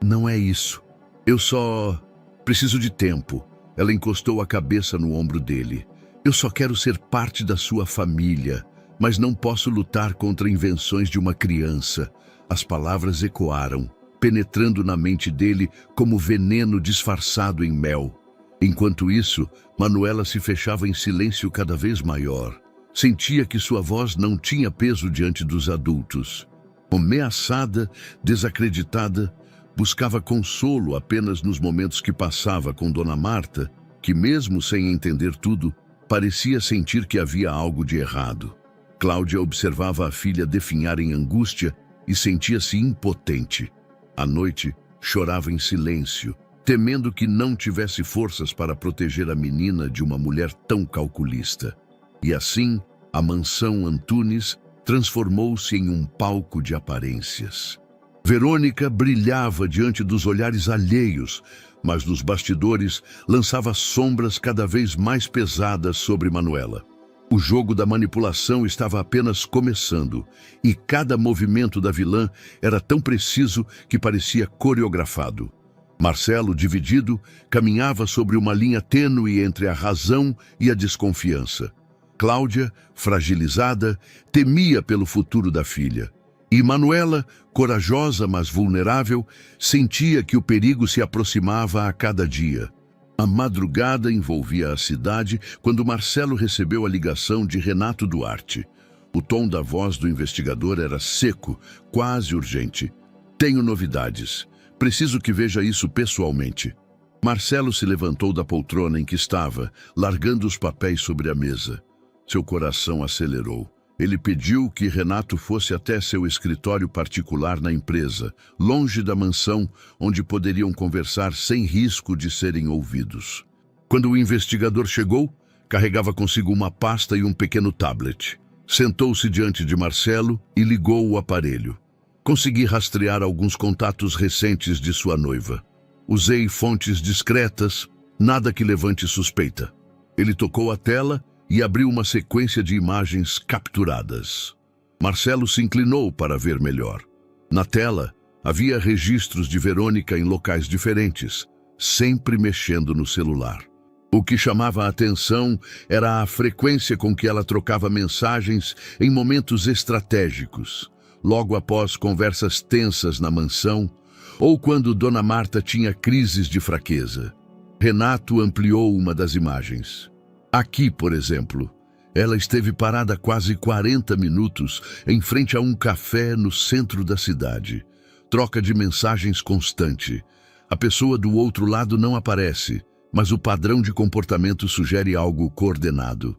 "Não é isso. Eu só preciso de tempo." Ela encostou a cabeça no ombro dele. "Eu só quero ser parte da sua família, mas não posso lutar contra invenções de uma criança." As palavras ecoaram, penetrando na mente dele como veneno disfarçado em mel. Enquanto isso, Manuela se fechava em silêncio cada vez maior. Sentia que sua voz não tinha peso diante dos adultos. Ameaçada, desacreditada, buscava consolo apenas nos momentos que passava com Dona Marta, que mesmo sem entender tudo, parecia sentir que havia algo de errado. Cláudia observava a filha definhar em angústia e sentia-se impotente. À noite, chorava em silêncio, temendo que não tivesse forças para proteger a menina de uma mulher tão calculista. E assim, a mansão Antunes transformou-se em um palco de aparências. Verônica brilhava diante dos olhares alheios, mas nos bastidores lançava sombras cada vez mais pesadas sobre Manuela. O jogo da manipulação estava apenas começando, e cada movimento da vilã era tão preciso que parecia coreografado. Marcelo, dividido, caminhava sobre uma linha tênue entre a razão e a desconfiança. Cláudia, fragilizada, temia pelo futuro da filha. E Manuela, corajosa mas vulnerável, sentia que o perigo se aproximava a cada dia. A madrugada envolvia a cidade quando Marcelo recebeu a ligação de Renato Duarte. O tom da voz do investigador era seco, quase urgente. "Tenho novidades. Preciso que veja isso pessoalmente." Marcelo se levantou da poltrona em que estava, largando os papéis sobre a mesa. Seu coração acelerou. Ele pediu que Renato fosse até seu escritório particular na empresa, longe da mansão, onde poderiam conversar sem risco de serem ouvidos. Quando o investigador chegou, carregava consigo uma pasta e um pequeno tablet. Sentou-se diante de Marcelo e ligou o aparelho. "Consegui rastrear alguns contatos recentes de sua noiva. Usei fontes discretas, nada que levante suspeita." Ele tocou a tela e abriu uma sequência de imagens capturadas. Marcelo se inclinou para ver melhor. Na tela, havia registros de Verônica em locais diferentes, sempre mexendo no celular. O que chamava a atenção era a frequência com que ela trocava mensagens em momentos estratégicos, logo após conversas tensas na mansão, ou quando Dona Marta tinha crises de fraqueza. Renato ampliou uma das imagens. Aqui, por exemplo, ela esteve parada quase 40 minutos em frente a um café no centro da cidade. Troca de mensagens constante. A pessoa do outro lado não aparece, mas o padrão de comportamento sugere algo coordenado.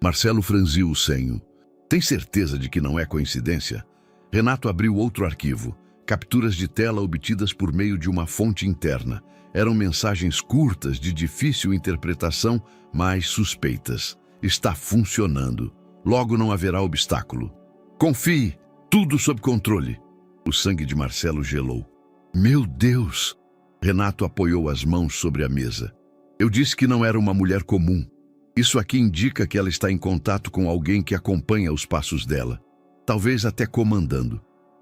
Marcelo franziu o senho. "Tem certeza de que não é coincidência?" Renato abriu outro arquivo. Capturas de tela obtidas por meio de uma fonte interna. Eram mensagens curtas de difícil interpretação, mas suspeitas. "Está funcionando. Logo não haverá obstáculo. Confie, tudo sob controle." O sangue de Marcelo gelou. Meu Deus! Renato apoiou as mãos sobre a mesa. Eu disse que não era uma mulher comum. Isso aqui indica que ela está em contato com alguém que acompanha os passos dela. Talvez até comandando.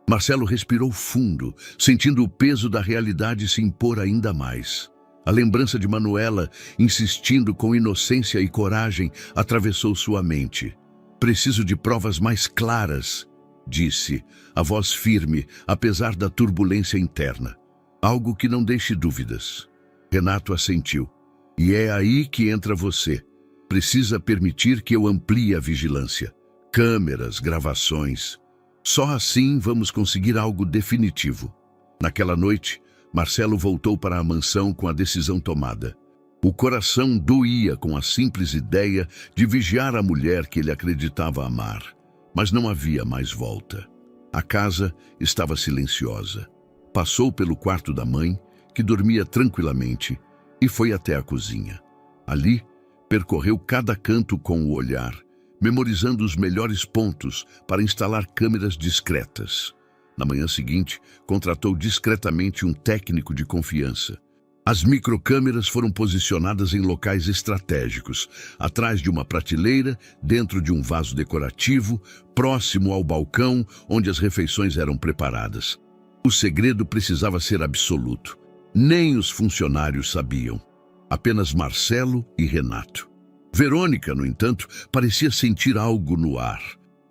Marcelo respirou fundo, sentindo o peso da realidade se impor ainda mais. A lembrança de Manuela, insistindo com inocência e coragem, atravessou sua mente. Preciso de provas mais claras, disse, a voz firme, apesar da turbulência interna. Algo que não deixe dúvidas. Renato assentiu. E é aí que entra você. Precisa permitir que eu amplie a vigilância. Câmeras, gravações. Só assim vamos conseguir algo definitivo. Naquela noite, Marcelo voltou para a mansão com a decisão tomada. O coração doía com a simples ideia de vigiar a mulher que ele acreditava amar. Mas não havia mais volta. A casa estava silenciosa. Passou pelo quarto da mãe, que dormia tranquilamente, e foi até a cozinha. Ali, percorreu cada canto com o olhar, memorizando os melhores pontos para instalar câmeras discretas. Na manhã seguinte, contratou discretamente um técnico de confiança. As microcâmeras foram posicionadas em locais estratégicos, atrás de uma prateleira, dentro de um vaso decorativo, próximo ao balcão onde as refeições eram preparadas. O segredo precisava ser absoluto. Nem os funcionários sabiam. Apenas Marcelo e Renato. Verônica, no entanto, parecia sentir algo no ar.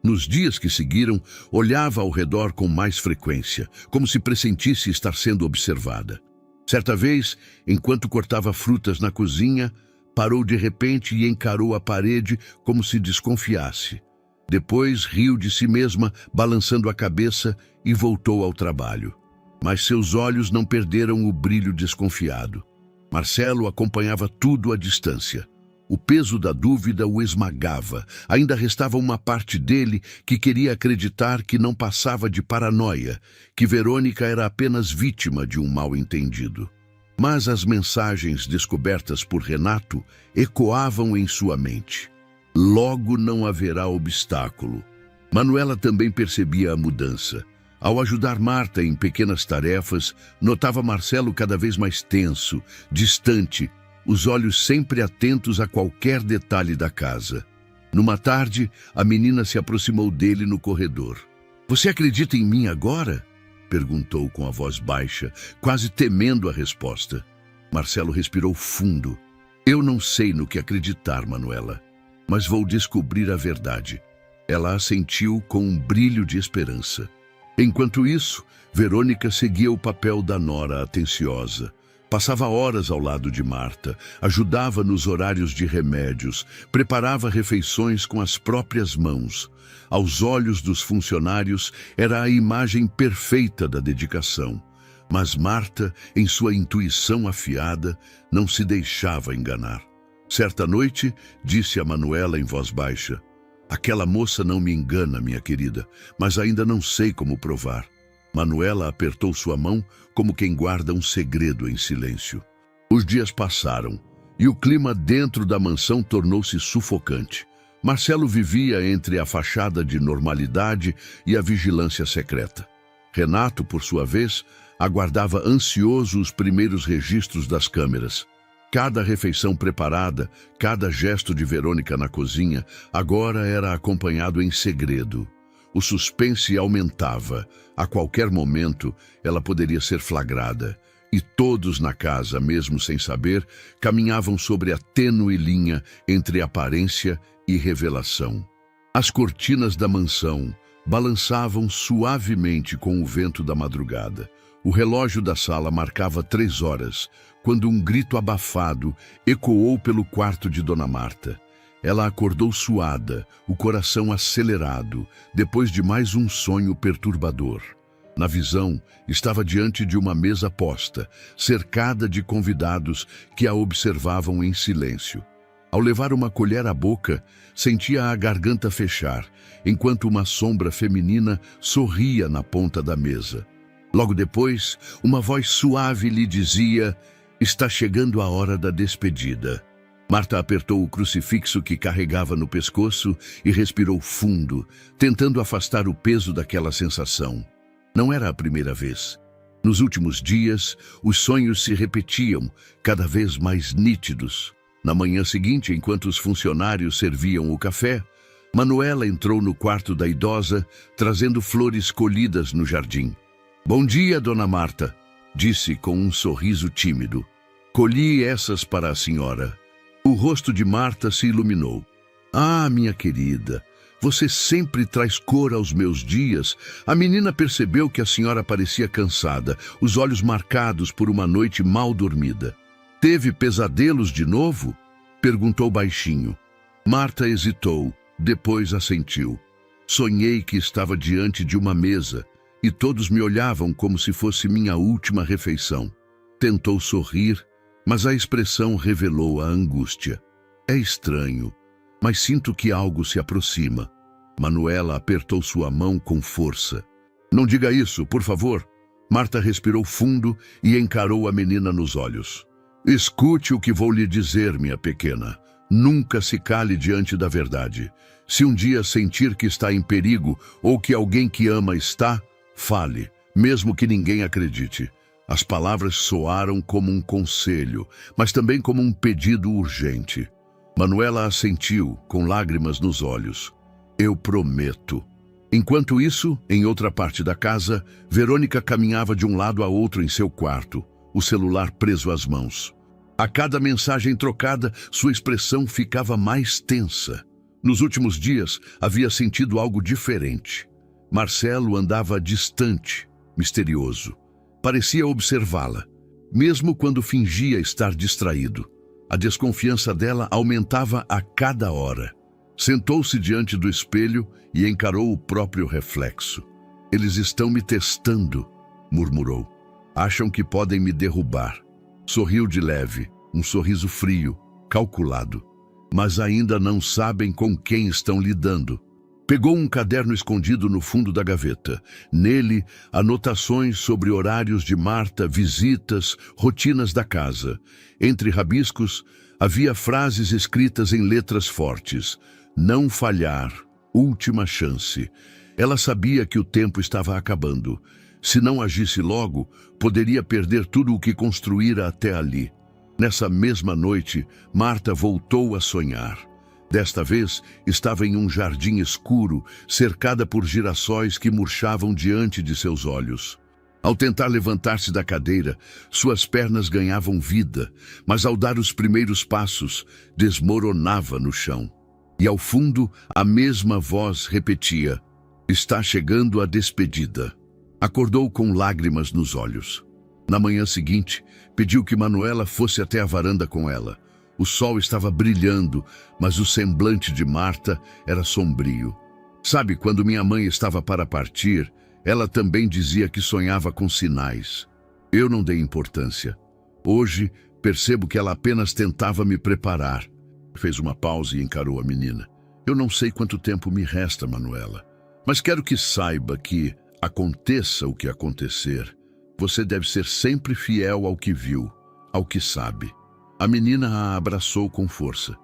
Nos dias que seguiram, olhava ao redor com mais frequência, como se pressentisse estar sendo observada. Certa vez, enquanto cortava frutas na cozinha, parou de repente e encarou a parede como se desconfiasse. Depois riu de si mesma, balançando a cabeça, e voltou ao trabalho. Mas seus olhos não perderam o brilho desconfiado. Marcelo acompanhava tudo à distância. O peso da dúvida o esmagava. Ainda restava uma parte dele que queria acreditar que não passava de paranoia, que Verônica era apenas vítima de um mal-entendido. Mas as mensagens descobertas por Renato ecoavam em sua mente. Logo não haverá obstáculo. Manuela também percebia a mudança. Ao ajudar Marta em pequenas tarefas, notava Marcelo cada vez mais tenso, distante, os olhos sempre atentos a qualquer detalhe da casa. Numa tarde, a menina se aproximou dele no corredor. "Você acredita em mim agora?" perguntou com a voz baixa, quase temendo a resposta. Marcelo respirou fundo. "Eu não sei no que acreditar, Manuela, mas vou descobrir a verdade." Ela assentiu com um brilho de esperança. Enquanto isso, Verônica seguia o papel da nora atenciosa. Passava horas ao lado de Marta, ajudava nos horários de remédios, preparava refeições com as próprias mãos. Aos olhos dos funcionários, era a imagem perfeita da dedicação. Mas Marta, em sua intuição afiada, não se deixava enganar. Certa noite, disse a Manuela em voz baixa: "Aquela moça não me engana, minha querida, mas ainda não sei como provar." Manuela apertou sua mão como quem guarda um segredo em silêncio. Os dias passaram e o clima dentro da mansão tornou-se sufocante. Marcelo vivia entre a fachada de normalidade e a vigilância secreta. Renato, por sua vez, aguardava ansioso os primeiros registros das câmeras. Cada refeição preparada, cada gesto de Verônica na cozinha, agora era acompanhado em segredo. O suspense aumentava. A qualquer momento, ela poderia ser flagrada. E todos na casa, mesmo sem saber, caminhavam sobre a tênue linha entre aparência e revelação. As cortinas da mansão balançavam suavemente com o vento da madrugada. O relógio da sala marcava 3 horas, quando um grito abafado ecoou pelo quarto de Dona Marta. Ela acordou suada, o coração acelerado, depois de mais um sonho perturbador. Na visão, estava diante de uma mesa posta, cercada de convidados que a observavam em silêncio. Ao levar uma colher à boca, sentia a garganta fechar, enquanto uma sombra feminina sorria na ponta da mesa. Logo depois, uma voz suave lhe dizia: "Está chegando a hora da despedida." Marta apertou o crucifixo que carregava no pescoço e respirou fundo, tentando afastar o peso daquela sensação. Não era a primeira vez. Nos últimos dias, os sonhos se repetiam, cada vez mais nítidos. Na manhã seguinte, enquanto os funcionários serviam o café, Manuela entrou no quarto da idosa, trazendo flores colhidas no jardim. "Bom dia, dona Marta", disse com um sorriso tímido. "Colhi essas para a senhora." O rosto de Marta se iluminou. "Ah, minha querida, você sempre traz cor aos meus dias." A menina percebeu que a senhora parecia cansada, os olhos marcados por uma noite mal dormida. "Teve pesadelos de novo?" perguntou baixinho. Marta hesitou, depois assentiu. "Sonhei que estava diante de uma mesa e todos me olhavam como se fosse minha última refeição." Tentou sorrir, mas a expressão revelou a angústia. "É estranho, mas sinto que algo se aproxima." Manuela apertou sua mão com força. "Não diga isso, por favor." Marta respirou fundo e encarou a menina nos olhos. "Escute o que vou lhe dizer, minha pequena. Nunca se cale diante da verdade. Se um dia sentir que está em perigo ou que alguém que ama está, fale, mesmo que ninguém acredite." As palavras soaram como um conselho, mas também como um pedido urgente. Manuela assentiu, com lágrimas nos olhos. "Eu prometo." Enquanto isso, em outra parte da casa, Verônica caminhava de um lado a outro em seu quarto, o celular preso às mãos. A cada mensagem trocada, sua expressão ficava mais tensa. Nos últimos dias, havia sentido algo diferente. Marcelo andava distante, misterioso. Parecia observá-la, mesmo quando fingia estar distraído. A desconfiança dela aumentava a cada hora. Sentou-se diante do espelho e encarou o próprio reflexo. "Eles estão me testando", murmurou. "Acham que podem me derrubar." Sorriu de leve, um sorriso frio, calculado. "Mas ainda não sabem com quem estão lidando." Pegou um caderno escondido no fundo da gaveta. Nele, anotações sobre horários de Marta, visitas, rotinas da casa. Entre rabiscos, havia frases escritas em letras fortes. "Não falhar, última chance." Ela sabia que o tempo estava acabando. Se não agisse logo, poderia perder tudo o que construíra até ali. Nessa mesma noite, Marta voltou a sonhar. Desta vez, estava em um jardim escuro, cercada por girassóis que murchavam diante de seus olhos. Ao tentar levantar-se da cadeira, suas pernas ganhavam vida, mas ao dar os primeiros passos, desmoronava no chão. E ao fundo, a mesma voz repetia: "Está chegando a despedida." Acordou com lágrimas nos olhos. Na manhã seguinte, pediu que Manuela fosse até a varanda com ela. O sol estava brilhando, mas o semblante de Marta era sombrio. "Sabe, quando minha mãe estava para partir, ela também dizia que sonhava com sinais. Eu não dei importância. Hoje, percebo que ela apenas tentava me preparar." Fez uma pausa e encarou a menina. "Eu não sei quanto tempo me resta, Manuela, mas quero que saiba que, aconteça o que acontecer, você deve ser sempre fiel ao que viu, ao que sabe." A menina a abraçou com força.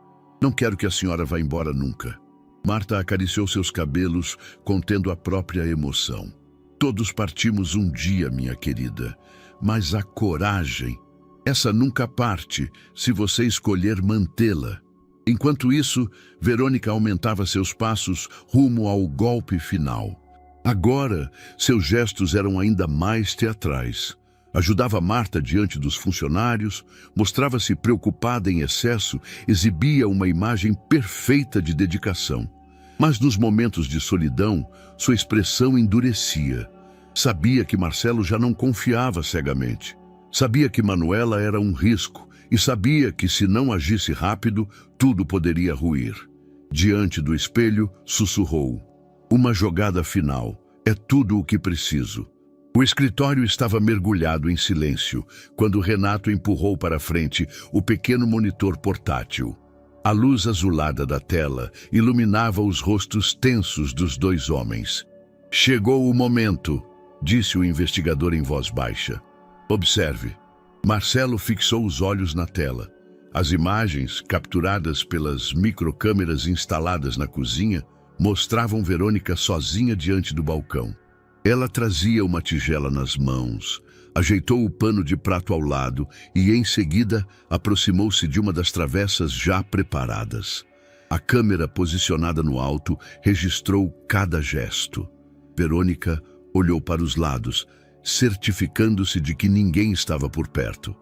"Não quero que a senhora vá embora nunca." Marta acariciou seus cabelos, contendo a própria emoção. "Todos partimos um dia, minha querida, mas a coragem, essa nunca parte se você escolher mantê-la." Enquanto isso, Verônica aumentava seus passos rumo ao golpe final. Agora, seus gestos eram ainda mais teatrais. Ajudava Marta diante dos funcionários, mostrava-se preocupada em excesso, exibia uma imagem perfeita de dedicação. Mas nos momentos de solidão, sua expressão endurecia. Sabia que Marcelo já não confiava cegamente. Sabia que Manuela era um risco e sabia que, se não agisse rápido, tudo poderia ruir. Diante do espelho, sussurrou: "Uma jogada final. É tudo o que preciso." O escritório estava mergulhado em silêncio quando Renato empurrou para frente o pequeno monitor portátil. A luz azulada da tela iluminava os rostos tensos dos dois homens. "Chegou o momento", disse o investigador em voz baixa. "Observe." Marcelo fixou os olhos na tela. As imagens, capturadas pelas microcâmeras instaladas na cozinha, mostravam Verônica sozinha diante do balcão. Ela trazia uma tigela nas mãos, ajeitou o pano de prato ao lado e, em seguida, aproximou-se de uma das travessas já preparadas. A câmera, posicionada no alto, registrou cada gesto. Verônica olhou para os lados, certificando-se de que ninguém estava por perto.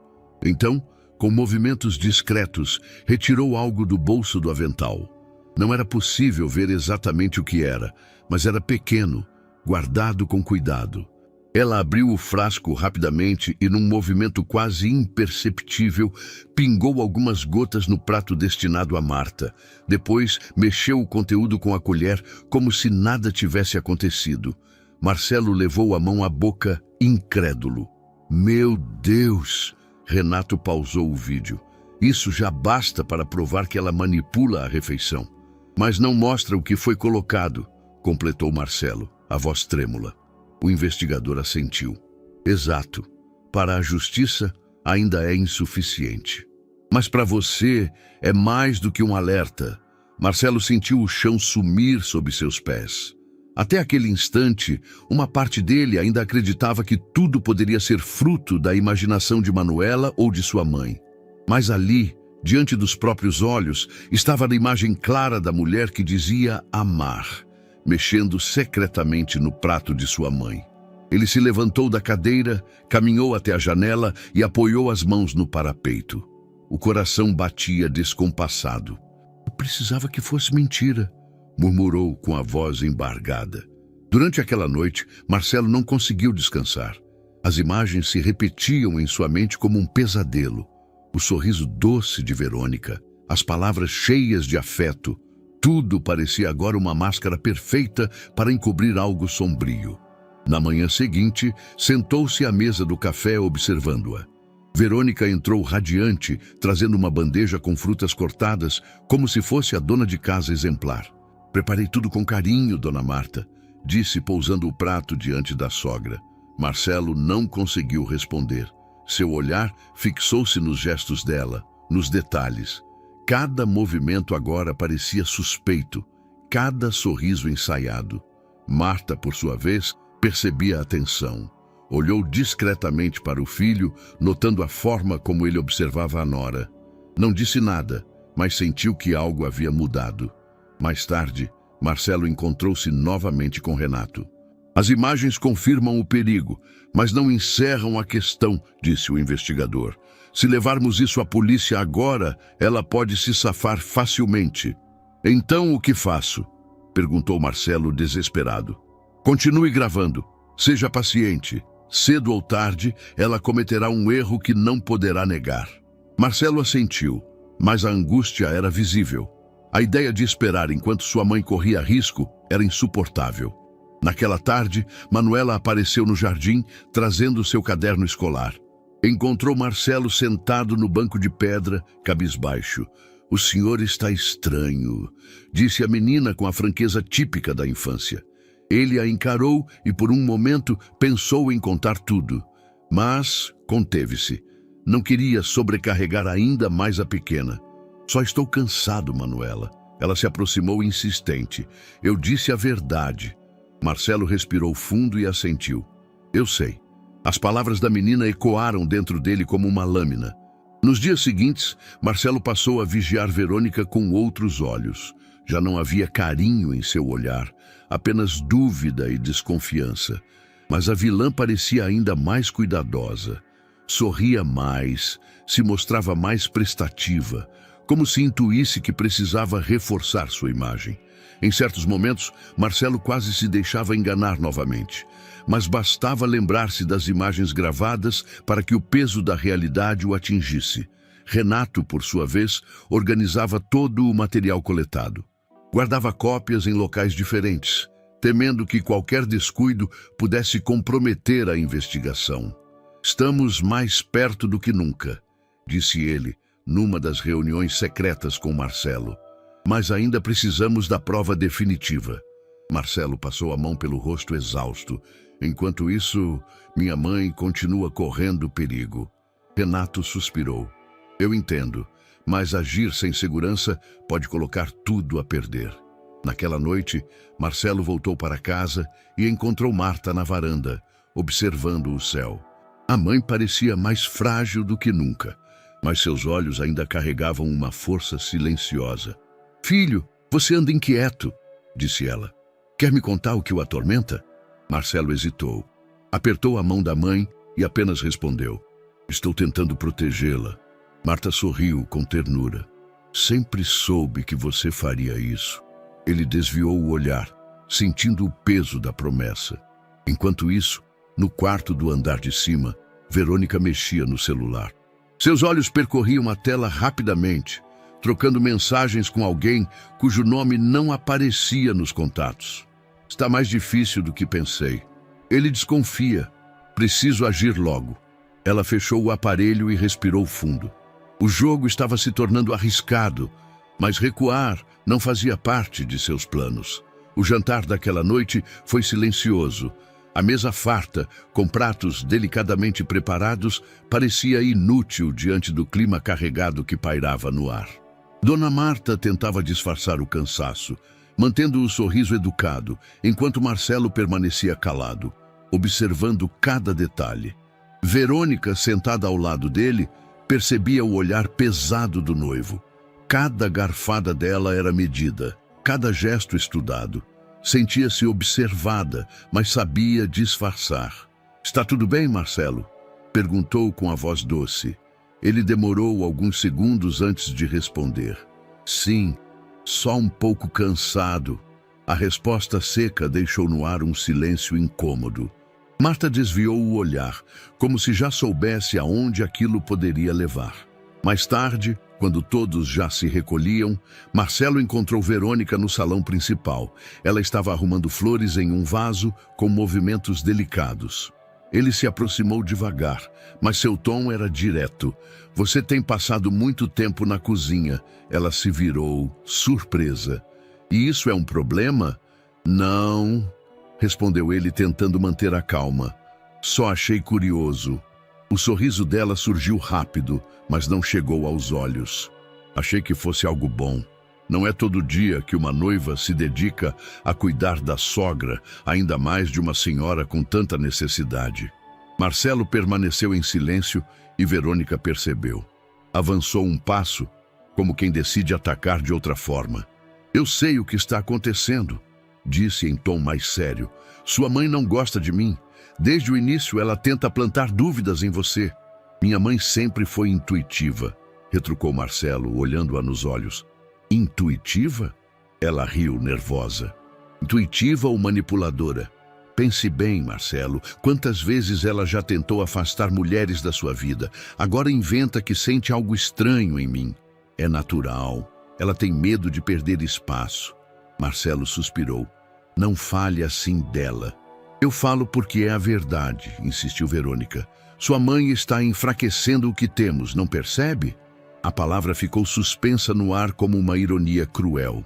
Então, com movimentos discretos, retirou algo do bolso do avental. Não era possível ver exatamente o que era, mas era pequeno, guardado com cuidado. Ela abriu o frasco rapidamente e, num movimento quase imperceptível, pingou algumas gotas no prato destinado a Marta. Depois, mexeu o conteúdo com a colher, como se nada tivesse acontecido. Marcelo levou a mão à boca, incrédulo. Meu Deus! Renato pausou o vídeo. Isso já basta para provar que ela manipula a refeição. Mas não mostra o que foi colocado, completou Marcelo, a voz trêmula. O investigador assentiu. Exato. Para a justiça, ainda é insuficiente. Mas para você, é mais do que um alerta. Marcelo sentiu o chão sumir sob seus pés. Até aquele instante, uma parte dele ainda acreditava que tudo poderia ser fruto da imaginação de Manuela ou de sua mãe. Mas ali, diante dos próprios olhos, estava a imagem clara da mulher que dizia amar, mexendo secretamente no prato de sua mãe. Ele se levantou da cadeira, caminhou até a janela e apoiou as mãos no parapeito. O coração batia descompassado. Eu precisava que fosse mentira, murmurou com a voz embargada. Durante aquela noite, Marcelo não conseguiu descansar. As imagens se repetiam em sua mente como um pesadelo. O sorriso doce de Verônica, as palavras cheias de afeto, tudo parecia agora uma máscara perfeita para encobrir algo sombrio. Na manhã seguinte, sentou-se à mesa do café observando-a. Verônica entrou radiante, trazendo uma bandeja com frutas cortadas, como se fosse a dona de casa exemplar. Preparei tudo com carinho, dona Marta, disse pousando o prato diante da sogra. Marcelo não conseguiu responder. Seu olhar fixou-se nos gestos dela, nos detalhes. Cada movimento agora parecia suspeito, cada sorriso ensaiado. Marta, por sua vez, percebia a tensão. Olhou discretamente para o filho, notando a forma como ele observava a nora. Não disse nada, mas sentiu que algo havia mudado. Mais tarde, Marcelo encontrou-se novamente com Renato. As imagens confirmam o perigo, mas não encerram a questão, disse o investigador. Se levarmos isso à polícia agora, ela pode se safar facilmente. Então o que faço? Perguntou Marcelo desesperado. Continue gravando. Seja paciente. Cedo ou tarde, ela cometerá um erro que não poderá negar. Marcelo assentiu, mas a angústia era visível. A ideia de esperar enquanto sua mãe corria risco era insuportável. Naquela tarde, Manuela apareceu no jardim, trazendo seu caderno escolar. Encontrou Marcelo sentado no banco de pedra, cabisbaixo. O senhor está estranho, disse a menina com a franqueza típica da infância. Ele a encarou e por um momento pensou em contar tudo. Mas conteve-se. Não queria sobrecarregar ainda mais a pequena. Só estou cansado, Manuela. Ela se aproximou insistente. Eu disse a verdade. Marcelo respirou fundo e assentiu. Eu sei. As palavras da menina ecoaram dentro dele como uma lâmina. Nos dias seguintes, Marcelo passou a vigiar Verônica com outros olhos. Já não havia carinho em seu olhar, apenas dúvida e desconfiança. Mas a vilã parecia ainda mais cuidadosa. Sorria mais, se mostrava mais prestativa, como se intuísse que precisava reforçar sua imagem. Em certos momentos, Marcelo quase se deixava enganar novamente. Mas bastava lembrar-se das imagens gravadas para que o peso da realidade o atingisse. Renato, por sua vez, organizava todo o material coletado. Guardava cópias em locais diferentes, temendo que qualquer descuido pudesse comprometer a investigação. Estamos mais perto do que nunca, disse ele, numa das reuniões secretas com Marcelo. Mas ainda precisamos da prova definitiva. Marcelo passou a mão pelo rosto exausto. Enquanto isso, minha mãe continua correndo perigo. Renato suspirou. Eu entendo, mas agir sem segurança pode colocar tudo a perder. Naquela noite, Marcelo voltou para casa e encontrou Marta na varanda, observando o céu. A mãe parecia mais frágil do que nunca, mas seus olhos ainda carregavam uma força silenciosa. Filho, você anda inquieto, disse ela. Quer me contar o que o atormenta? Marcelo hesitou. Apertou a mão da mãe e apenas respondeu. Estou tentando protegê-la. Marta sorriu com ternura. Sempre soube que você faria isso. Ele desviou o olhar, sentindo o peso da promessa. Enquanto isso, no quarto do andar de cima, Verônica mexia no celular. Seus olhos percorriam a tela rapidamente, trocando mensagens com alguém cujo nome não aparecia nos contatos. Está mais difícil do que pensei. Ele desconfia. Preciso agir logo. Ela fechou o aparelho e respirou fundo. O jogo estava se tornando arriscado, mas recuar não fazia parte de seus planos. O jantar daquela noite foi silencioso. A mesa farta, com pratos delicadamente preparados, parecia inútil diante do clima carregado que pairava no ar. Dona Marta tentava disfarçar o cansaço, mantendo o sorriso educado, enquanto Marcelo permanecia calado, observando cada detalhe. Verônica, sentada ao lado dele, percebia o olhar pesado do noivo. Cada garfada dela era medida, cada gesto estudado. Sentia-se observada, mas sabia disfarçar. Está tudo bem, Marcelo? Perguntou com a voz doce. Ele demorou alguns segundos antes de responder. Sim, só um pouco cansado. A resposta seca deixou no ar um silêncio incômodo. Marta desviou o olhar, como se já soubesse aonde aquilo poderia levar. Mais tarde, quando todos já se recolhiam, Marcelo encontrou Verônica no salão principal. Ela estava arrumando flores em um vaso com movimentos delicados. Ele se aproximou devagar, mas seu tom era direto. Você tem passado muito tempo na cozinha. Ela se virou, surpresa. E isso é um problema? Não, respondeu ele tentando manter a calma. Só achei curioso. O sorriso dela surgiu rápido, mas não chegou aos olhos. Achei que fosse algo bom. Não é todo dia que uma noiva se dedica a cuidar da sogra, ainda mais de uma senhora com tanta necessidade. Marcelo permaneceu em silêncio e Verônica percebeu. Avançou um passo, como quem decide atacar de outra forma. Eu sei o que está acontecendo, disse em tom mais sério. Sua mãe não gosta de mim. Desde o início ela tenta plantar dúvidas em você. Minha mãe sempre foi intuitiva, retrucou Marcelo, olhando-a nos olhos. Intuitiva? Ela riu, nervosa. Intuitiva ou manipuladora? Pense bem, Marcelo, quantas vezes ela já tentou afastar mulheres da sua vida. Agora inventa que sente algo estranho em mim. É natural. Ela tem medo de perder espaço. Marcelo suspirou. Não fale assim dela. Eu falo porque é a verdade, insistiu Verônica. Sua mãe está enfraquecendo o que temos, não percebe? A palavra ficou suspensa no ar como uma ironia cruel.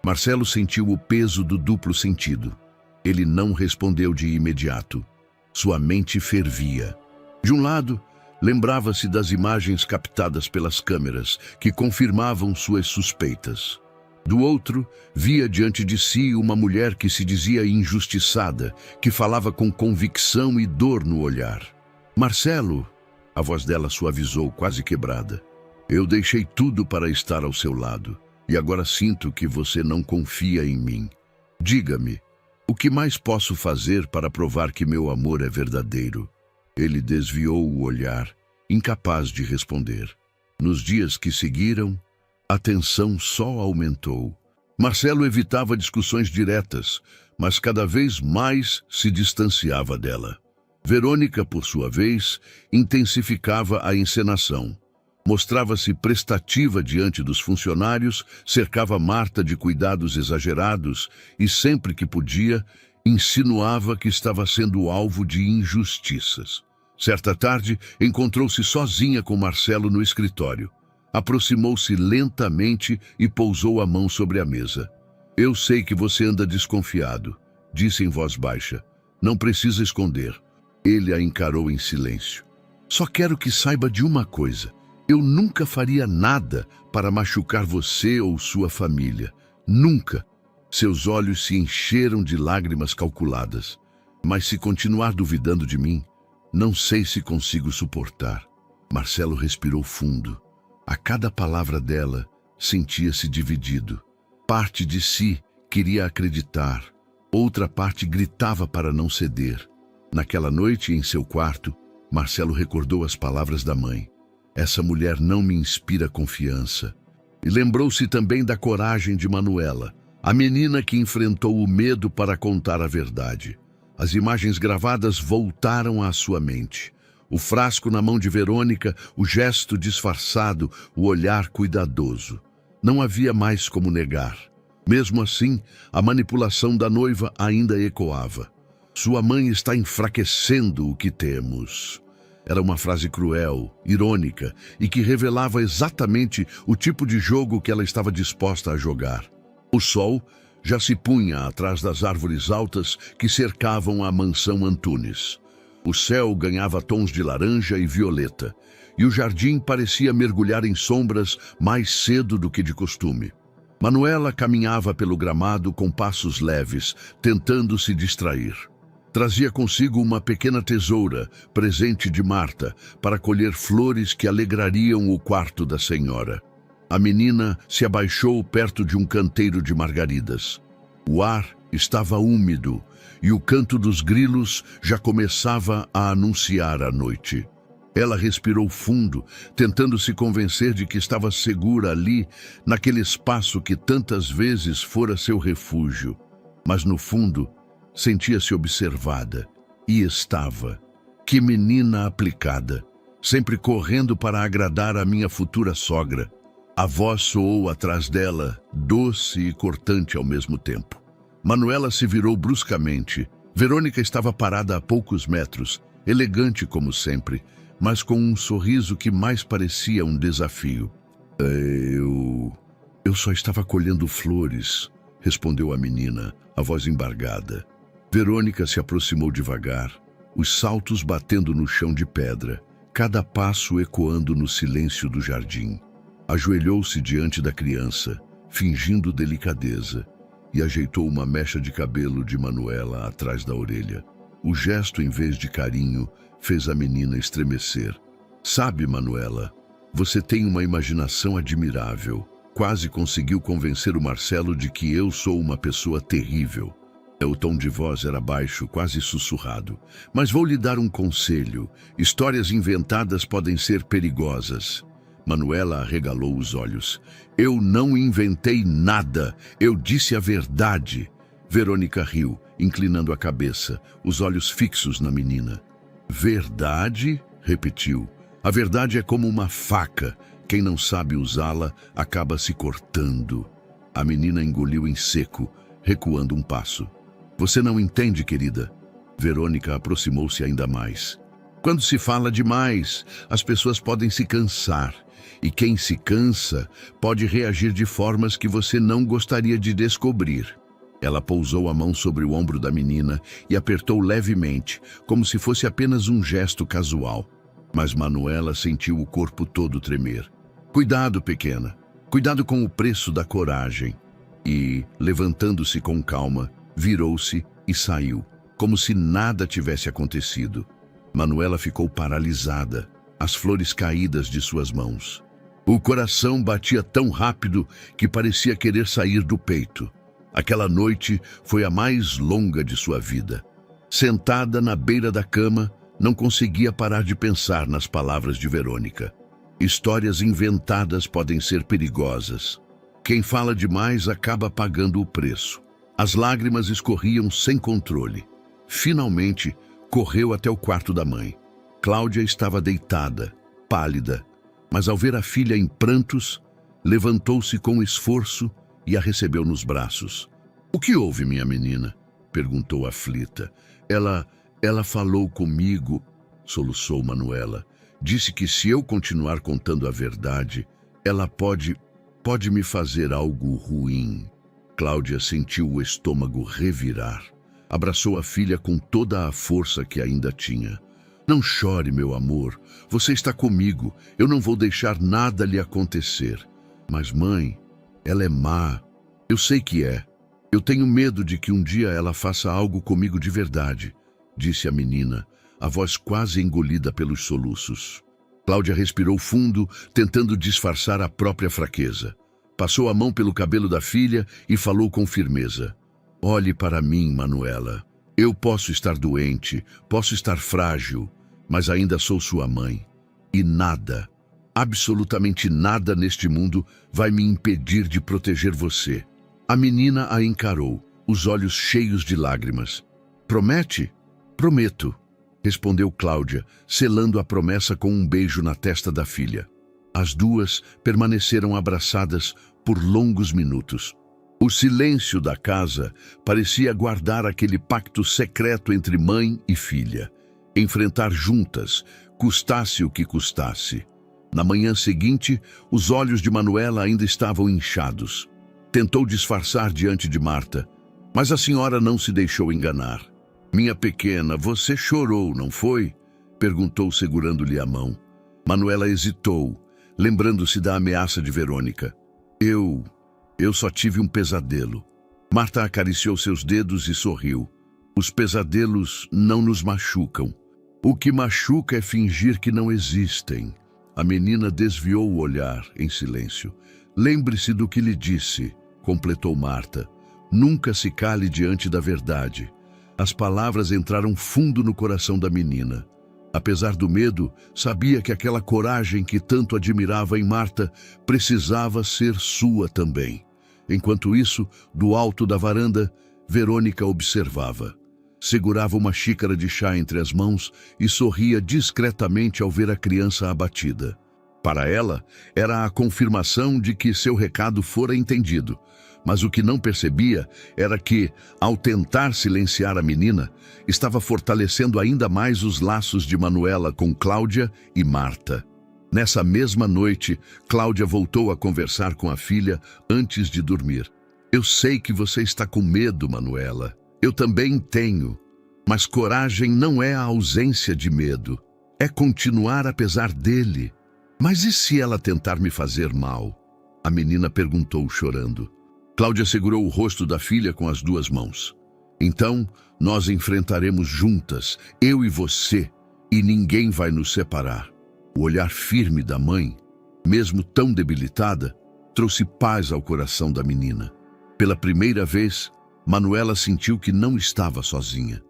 Marcelo sentiu o peso do duplo sentido. Ele não respondeu de imediato. Sua mente fervia. De um lado, lembrava-se das imagens captadas pelas câmeras, que confirmavam suas suspeitas. Do outro, via diante de si uma mulher que se dizia injustiçada, que falava com convicção e dor no olhar. Marcelo, a voz dela suavizou, quase quebrada. Eu deixei tudo para estar ao seu lado, e agora sinto que você não confia em mim. Diga-me, o que mais posso fazer para provar que meu amor é verdadeiro? Ele desviou o olhar, incapaz de responder. Nos dias que seguiram, a tensão só aumentou. Marcelo evitava discussões diretas, mas cada vez mais se distanciava dela. Verônica, por sua vez, intensificava a encenação. Mostrava-se prestativa diante dos funcionários, cercava Marta de cuidados exagerados e, sempre que podia, insinuava que estava sendo alvo de injustiças. Certa tarde, encontrou-se sozinha com Marcelo no escritório. Aproximou-se lentamente e pousou a mão sobre a mesa. Eu sei que você anda desconfiado, disse em voz baixa. Não precisa esconder. Ele a encarou em silêncio. Só quero que saiba de uma coisa. Eu nunca faria nada para machucar você ou sua família. Nunca. Seus olhos se encheram de lágrimas calculadas. Mas se continuar duvidando de mim, Não sei se consigo suportar. Marcelo respirou fundo. A cada palavra dela, sentia-se dividido. Parte de si queria acreditar, outra parte gritava para não ceder. Naquela noite, em seu quarto, Marcelo recordou as palavras da mãe. Essa mulher não me inspira confiança. E lembrou-se também da coragem de Manuela, a menina que enfrentou o medo para contar a verdade. As imagens gravadas voltaram à sua mente. O frasco na mão de Verônica, o gesto disfarçado, o olhar cuidadoso. Não havia mais como negar. Mesmo assim, a manipulação da noiva ainda ecoava. Sua mãe está enfraquecendo o que temos. Era uma frase cruel, irônica e que revelava exatamente o tipo de jogo que ela estava disposta a jogar. O sol já se punha atrás das árvores altas que cercavam a mansão Antunes. O céu ganhava tons de laranja e violeta, e o jardim parecia mergulhar em sombras mais cedo do que de costume. Manuela caminhava pelo gramado com passos leves, tentando se distrair. Trazia consigo uma pequena tesoura, presente de Marta, para colher flores que alegrariam o quarto da senhora. A menina se abaixou perto de um canteiro de margaridas. O ar estava úmido e o canto dos grilos já começava a anunciar a noite. Ela respirou fundo, tentando se convencer de que estava segura ali, naquele espaço que tantas vezes fora seu refúgio. Mas no fundo, sentia-se observada. E estava. Que menina aplicada, sempre correndo para agradar a minha futura sogra. A voz soou atrás dela, doce e cortante ao mesmo tempo. Manuela se virou bruscamente. Verônica estava parada a poucos metros, elegante como sempre, mas com um sorriso que mais parecia um desafio. Eu só estava colhendo flores, respondeu a menina, a voz embargada. Verônica se aproximou devagar, os saltos batendo no chão de pedra, cada passo ecoando no silêncio do jardim. Ajoelhou-se diante da criança, fingindo delicadeza, e ajeitou uma mecha de cabelo de Manuela atrás da orelha. O gesto, em vez de carinho, fez a menina estremecer. Sabe, Manuela, você tem uma imaginação admirável. Quase conseguiu convencer o Marcelo de que eu sou uma pessoa terrível. O tom de voz era baixo, quase sussurrado. Mas vou lhe dar um conselho. Histórias inventadas podem ser perigosas. Manuela arregalou os olhos. Eu não inventei nada. Eu disse a verdade. Verônica riu, inclinando a cabeça, os olhos fixos na menina. Verdade? Repetiu. A verdade é como uma faca. Quem não sabe usá-la acaba se cortando. A menina engoliu em seco, recuando um passo. Você não entende, querida? Verônica aproximou-se ainda mais. Quando se fala demais, as pessoas podem se cansar. E quem se cansa pode reagir de formas que você não gostaria de descobrir. Ela pousou a mão sobre o ombro da menina e apertou levemente, como se fosse apenas um gesto casual. Mas Manuela sentiu o corpo todo tremer. Cuidado, pequena. Cuidado com o preço da coragem. E, levantando-se com calma, virou-se e saiu, como se nada tivesse acontecido. Manuela ficou paralisada, as flores caídas de suas mãos. O coração batia tão rápido que parecia querer sair do peito. Aquela noite foi a mais longa de sua vida. Sentada na beira da cama, não conseguia parar de pensar nas palavras de Verônica. Histórias inventadas podem ser perigosas. Quem fala demais acaba pagando o preço. As lágrimas escorriam sem controle. Finalmente, correu até o quarto da mãe. Cláudia estava deitada, pálida, mas ao ver a filha em prantos, levantou-se com esforço e a recebeu nos braços. O que houve, minha menina? Perguntou aflita. Ela falou comigo, soluçou Manuela. Disse que se eu continuar contando a verdade, ela pode me fazer algo ruim. Cláudia sentiu o estômago revirar. Abraçou a filha com toda a força que ainda tinha. Não chore, meu amor. Você está comigo. Eu não vou deixar nada lhe acontecer. Mas, mãe, ela é má. Eu sei que é. Eu tenho medo de que um dia ela faça algo comigo de verdade, disse a menina, a voz quase engolida pelos soluços. Cláudia respirou fundo, tentando disfarçar a própria fraqueza. Passou a mão pelo cabelo da filha e falou com firmeza. Olhe para mim, Manuela. Eu posso estar doente, posso estar frágil, mas ainda sou sua mãe. E nada, absolutamente nada neste mundo vai me impedir de proteger você. A menina a encarou, os olhos cheios de lágrimas. Promete? Prometo, respondeu Cláudia, selando a promessa com um beijo na testa da filha. As duas permaneceram abraçadas por longos minutos. O silêncio da casa parecia guardar aquele pacto secreto entre mãe e filha. Enfrentar juntas, custasse o que custasse. Na manhã seguinte, os olhos de Manuela ainda estavam inchados. Tentou disfarçar diante de Marta, mas a senhora não se deixou enganar. Minha pequena, você chorou, não foi? Perguntou segurando-lhe a mão. Manuela hesitou, lembrando-se da ameaça de Verônica. Eu só tive um pesadelo. Marta acariciou seus dedos e sorriu. Os pesadelos não nos machucam. O que machuca é fingir que não existem. A menina desviou o olhar em silêncio. Lembre-se do que lhe disse, completou Marta. Nunca se cale diante da verdade. As palavras entraram fundo no coração da menina. Apesar do medo, sabia que aquela coragem que tanto admirava em Marta precisava ser sua também. Enquanto isso, do alto da varanda, Verônica observava. Segurava uma xícara de chá entre as mãos e sorria discretamente ao ver a criança abatida. Para ela, era a confirmação de que seu recado fora entendido. Mas o que não percebia era que, ao tentar silenciar a menina, estava fortalecendo ainda mais os laços de Manuela com Cláudia e Marta. Nessa mesma noite, Cláudia voltou a conversar com a filha antes de dormir. Eu sei que você está com medo, Manuela. Eu também tenho. Mas coragem não é a ausência de medo. É continuar apesar dele. Mas e se ela tentar me fazer mal? A menina perguntou, chorando. Cláudia segurou o rosto da filha com as duas mãos. Então, nós enfrentaremos juntas, eu e você, e ninguém vai nos separar. O olhar firme da mãe, mesmo tão debilitada, trouxe paz ao coração da menina. Pela primeira vez, Manuela sentiu que não estava sozinha.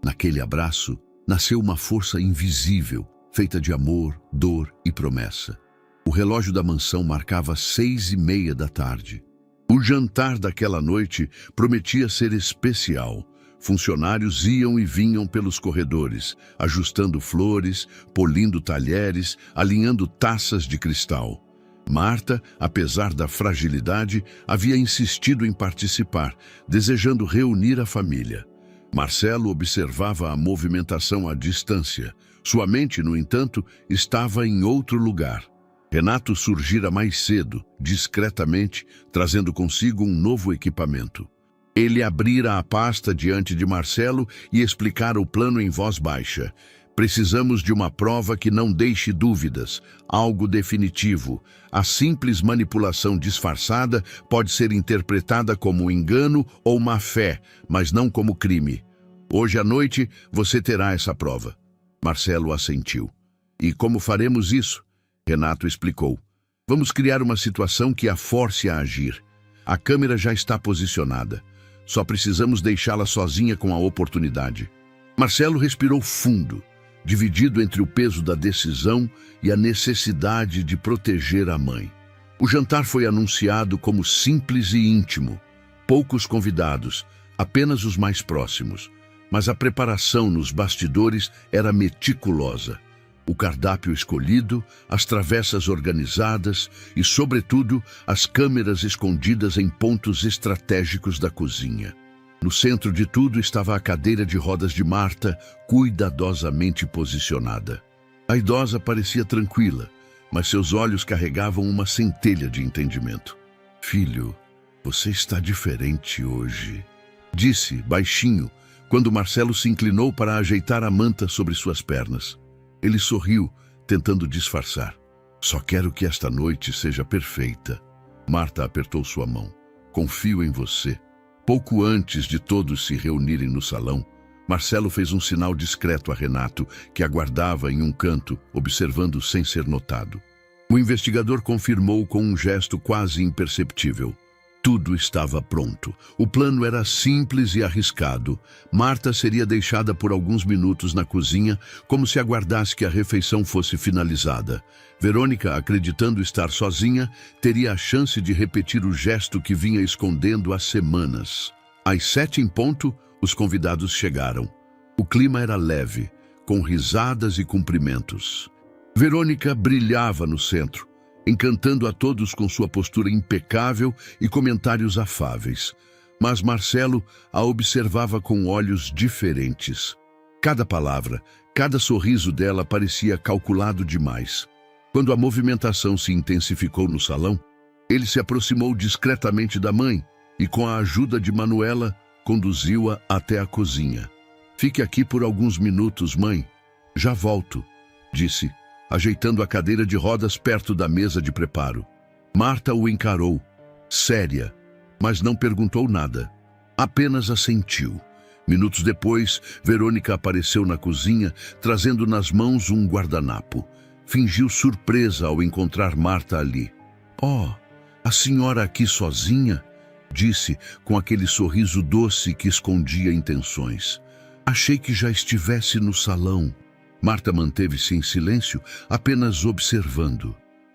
Naquele abraço, nasceu uma força invisível, feita de amor, dor e promessa. O relógio da mansão marcava 6:30 da tarde. O jantar daquela noite prometia ser especial. Funcionários iam e vinham pelos corredores, ajustando flores, polindo talheres, alinhando taças de cristal. Marta, apesar da fragilidade, havia insistido em participar, desejando reunir a família. Marcelo observava a movimentação à distância. Sua mente, no entanto, estava em outro lugar. Renato surgira mais cedo, discretamente, trazendo consigo um novo equipamento. Ele abrira a pasta diante de Marcelo e explicara o plano em voz baixa. Precisamos de uma prova que não deixe dúvidas, algo definitivo. A simples manipulação disfarçada pode ser interpretada como engano ou má-fé, mas não como crime. Hoje à noite você terá essa prova. Marcelo assentiu. E como faremos isso? Renato explicou. Vamos criar uma situação que a force a agir. A câmera já está posicionada. Só precisamos deixá-la sozinha com a oportunidade. Marcelo respirou fundo, dividido entre o peso da decisão e a necessidade de proteger a mãe. O jantar foi anunciado como simples e íntimo. Poucos convidados, apenas os mais próximos. Mas a preparação nos bastidores era meticulosa. O cardápio escolhido, as travessas organizadas e, sobretudo, as câmeras escondidas em pontos estratégicos da cozinha. No centro de tudo estava a cadeira de rodas de Marta, cuidadosamente posicionada. A idosa parecia tranquila, mas seus olhos carregavam uma centelha de entendimento. Filho, você está diferente hoje, disse, baixinho, quando Marcelo se inclinou para ajeitar a manta sobre suas pernas. Ele sorriu, tentando disfarçar. Só quero que esta noite seja perfeita. Marta apertou sua mão. Confio em você. Pouco antes de todos se reunirem no salão, Marcelo fez um sinal discreto a Renato, que aguardava em um canto, observando sem ser notado. O investigador confirmou com um gesto quase imperceptível. Tudo estava pronto. O plano era simples e arriscado. Marta seria deixada por alguns minutos na cozinha, como se aguardasse que a refeição fosse finalizada. Verônica, acreditando estar sozinha, teria a chance de repetir o gesto que vinha escondendo há semanas. Às 7 em ponto, os convidados chegaram. O clima era leve, com risadas e cumprimentos. Verônica brilhava no centro, encantando a todos com sua postura impecável e comentários afáveis. Mas Marcelo a observava com olhos diferentes. Cada palavra, cada sorriso dela parecia calculado demais. Quando a movimentação se intensificou no salão, ele se aproximou discretamente da mãe e, com a ajuda de Manuela, conduziu-a até a cozinha. "Fique aqui por alguns minutos, mãe. Já volto", disse, ajeitando a cadeira de rodas perto da mesa de preparo. Marta o encarou, séria, mas não perguntou nada. Apenas assentiu. Minutos depois, Verônica apareceu na cozinha, trazendo nas mãos um guardanapo. Fingiu surpresa ao encontrar Marta ali. "Oh, a senhora aqui sozinha?", disse, com aquele sorriso doce que escondia intenções. "Achei que já estivesse no salão." Marta manteve-se em silêncio, apenas observando.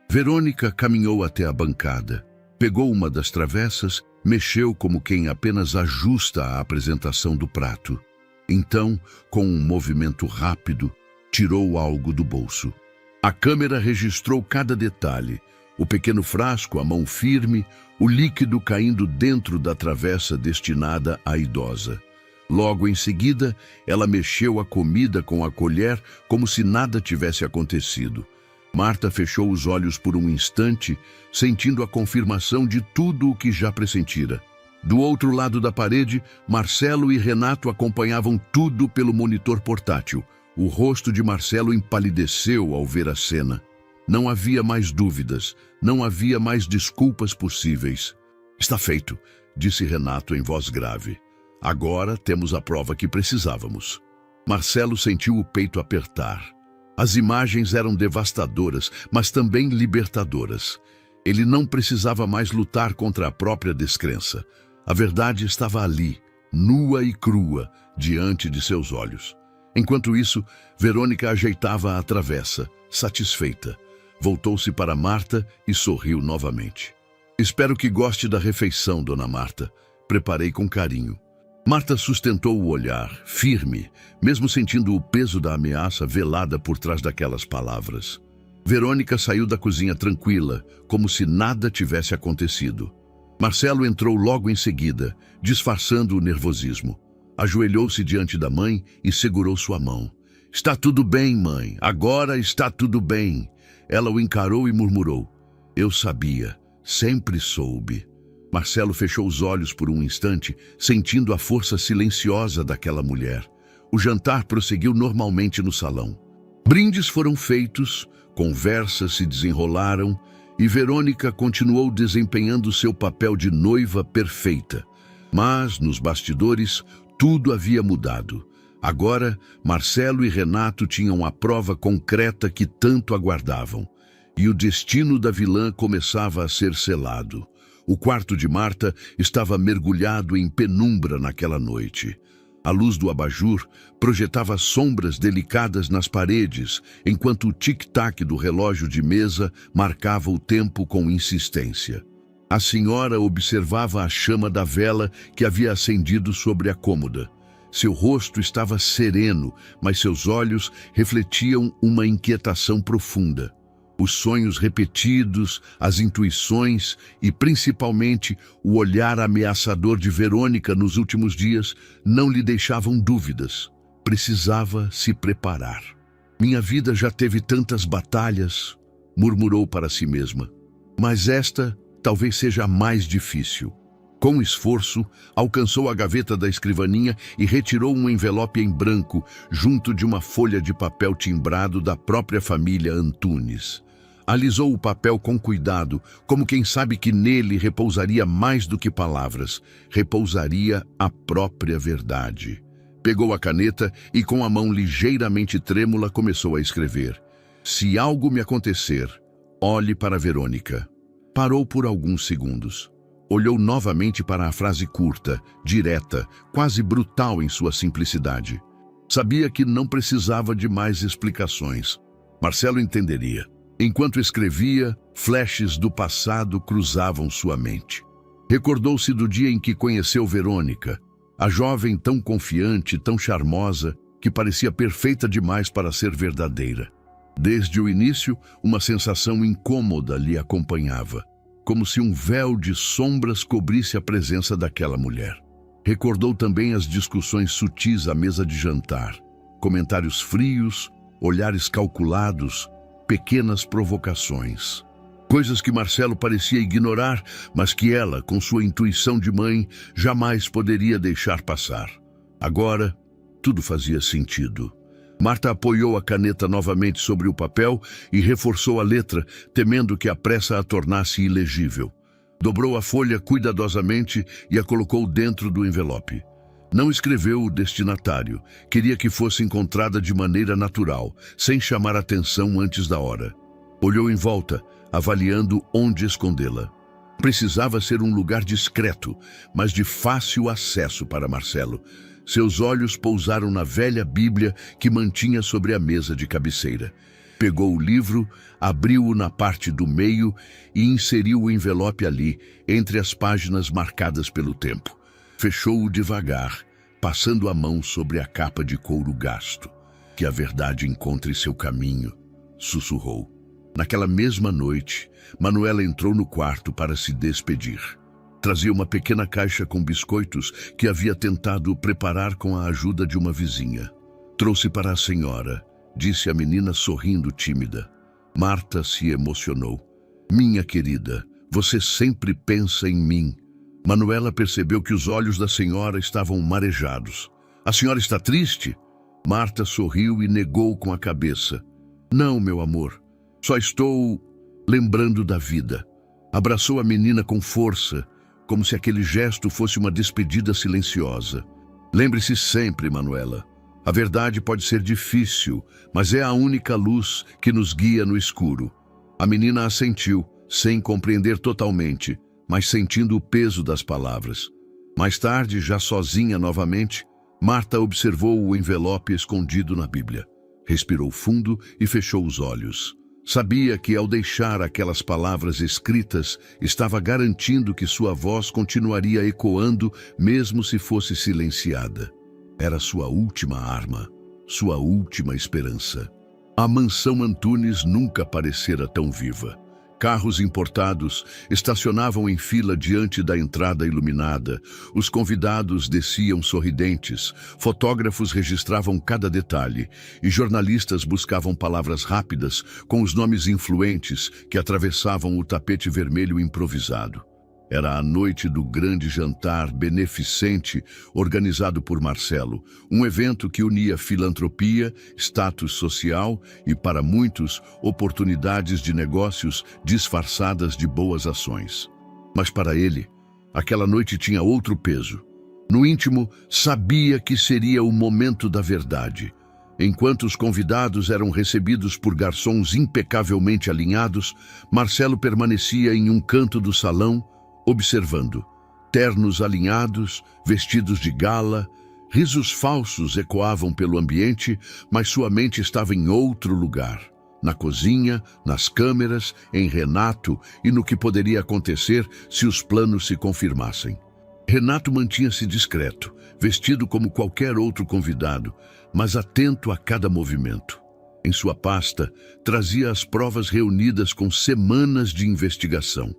Verônica caminhou até a bancada. Pegou uma das travessas, mexeu como quem apenas ajusta a apresentação do prato. Então, com um movimento rápido, tirou algo do bolso. A câmera registrou cada detalhe. O pequeno frasco, a mão firme, o líquido caindo dentro da travessa destinada à idosa. Logo em seguida, ela mexeu a comida com a colher como se nada tivesse acontecido. Marta fechou os olhos por um instante, sentindo a confirmação de tudo o que já pressentira. Do outro lado da parede, Marcelo e Renato acompanhavam tudo pelo monitor portátil. O rosto de Marcelo empalideceu ao ver a cena. Não havia mais dúvidas, não havia mais desculpas possíveis. "Está feito", disse Renato em voz grave. "Agora temos a prova que precisávamos." Marcelo sentiu o peito apertar. As imagens eram devastadoras, mas também libertadoras. Ele não precisava mais lutar contra a própria descrença. A verdade estava ali, nua e crua, diante de seus olhos. Enquanto isso, Verônica ajeitava a travessa, satisfeita. Voltou-se para Marta e sorriu novamente. "Espero que goste da refeição, dona Marta. Preparei com carinho." Marta sustentou o olhar, firme, mesmo sentindo o peso da ameaça velada por trás daquelas palavras. Verônica saiu da cozinha tranquila, como se nada tivesse acontecido. Marcelo entrou logo em seguida, disfarçando o nervosismo. Ajoelhou-se diante da mãe e segurou sua mão. "Está tudo bem, mãe. Agora está tudo bem." Ela o encarou e murmurou. "Eu sabia. Sempre soube." Marcelo fechou os olhos por um instante, sentindo a força silenciosa daquela mulher. O jantar prosseguiu normalmente no salão. Brindes foram feitos, conversas se desenrolaram e Verônica continuou desempenhando seu papel de noiva perfeita. Mas, nos bastidores, tudo havia mudado. Agora, Marcelo e Renato tinham a prova concreta que tanto aguardavam. E o destino da vilã começava a ser selado. O quarto de Marta estava mergulhado em penumbra naquela noite. A luz do abajur projetava sombras delicadas nas paredes, enquanto o tic-tac do relógio de mesa marcava o tempo com insistência. A senhora observava a chama da vela que havia acendido sobre a cômoda. Seu rosto estava sereno, mas seus olhos refletiam uma inquietação profunda. Os sonhos repetidos, as intuições e, principalmente, o olhar ameaçador de Verônica nos últimos dias não lhe deixavam dúvidas. Precisava se preparar. "Minha vida já teve tantas batalhas", murmurou para si mesma. "Mas esta talvez seja a mais difícil." Com esforço, alcançou a gaveta da escrivaninha e retirou um envelope em branco junto de uma folha de papel timbrado da própria família Antunes. Alisou o papel com cuidado, como quem sabe que nele repousaria mais do que palavras, repousaria a própria verdade. Pegou a caneta e, com a mão ligeiramente trêmula, começou a escrever. Se algo me acontecer, olhe para Verônica. Parou por alguns segundos. Olhou novamente para a frase curta, direta, quase brutal em sua simplicidade. Sabia que não precisava de mais explicações. Marcelo entenderia. Enquanto escrevia, flashes do passado cruzavam sua mente. Recordou-se do dia em que conheceu Verônica, a jovem tão confiante, tão charmosa, que parecia perfeita demais para ser verdadeira. Desde o início, uma sensação incômoda lhe acompanhava, como se um véu de sombras cobrisse a presença daquela mulher. Recordou também as discussões sutis à mesa de jantar, comentários frios, olhares calculados, pequenas provocações. Coisas que Marcelo parecia ignorar, mas que ela, com sua intuição de mãe, jamais poderia deixar passar. Agora, tudo fazia sentido. Marta apoiou a caneta novamente sobre o papel e reforçou a letra, temendo que a pressa a tornasse ilegível. Dobrou a folha cuidadosamente e a colocou dentro do envelope. Não escreveu o destinatário. Queria que fosse encontrada de maneira natural, sem chamar atenção antes da hora. Olhou em volta, avaliando onde escondê-la. Precisava ser um lugar discreto, mas de fácil acesso para Marcelo. Seus olhos pousaram na velha Bíblia que mantinha sobre a mesa de cabeceira. Pegou o livro, abriu-o na parte do meio e inseriu o envelope ali, entre as páginas marcadas pelo tempo. Fechou-o devagar, passando a mão sobre a capa de couro gasto. Que a verdade encontre seu caminho, sussurrou. Naquela mesma noite, Manuela entrou no quarto para se despedir. Trazia uma pequena caixa com biscoitos que havia tentado preparar com a ajuda de uma vizinha. Trouxe para a senhora, disse a menina sorrindo tímida. Marta se emocionou. Minha querida, você sempre pensa em mim. Manuela percebeu que os olhos da senhora estavam marejados. A senhora está triste? Marta sorriu e negou com a cabeça. Não, meu amor. Só estou lembrando da vida. Abraçou a menina com força, como se aquele gesto fosse uma despedida silenciosa. Lembre-se sempre, Manuela. A verdade pode ser difícil, mas é a única luz que nos guia no escuro. A menina assentiu, sem compreender totalmente, mas sentindo o peso das palavras. Mais tarde, já sozinha novamente, Marta observou o envelope escondido na Bíblia. Respirou fundo e fechou os olhos. Sabia que, ao deixar aquelas palavras escritas, estava garantindo que sua voz continuaria ecoando, mesmo se fosse silenciada. Era sua última arma, sua última esperança. A mansão Antunes nunca parecera tão viva. Carros importados estacionavam em fila diante da entrada iluminada. Os convidados desciam sorridentes, fotógrafos registravam cada detalhe e jornalistas buscavam palavras rápidas com os nomes influentes que atravessavam o tapete vermelho improvisado. Era a noite do grande jantar beneficente organizado por Marcelo, um evento que unia filantropia, status social e, para muitos, oportunidades de negócios disfarçadas de boas ações. Mas para ele, aquela noite tinha outro peso. No íntimo, sabia que seria o momento da verdade. Enquanto os convidados eram recebidos por garçons impecavelmente alinhados, Marcelo permanecia em um canto do salão, observando. Ternos alinhados, vestidos de gala, risos falsos ecoavam pelo ambiente, mas sua mente estava em outro lugar. Na cozinha, nas câmeras, em Renato e no que poderia acontecer se os planos se confirmassem. Renato mantinha-se discreto, vestido como qualquer outro convidado, mas atento a cada movimento. Em sua pasta, trazia as provas reunidas com semanas de investigação.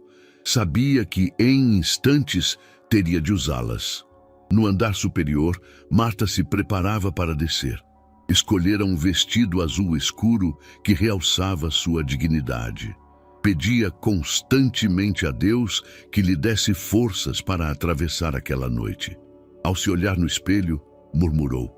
Sabia que, em instantes, teria de usá-las. No andar superior, Marta se preparava para descer. Escolhera um vestido azul escuro que realçava sua dignidade. Pedia constantemente a Deus que lhe desse forças para atravessar aquela noite. Ao se olhar no espelho, murmurou: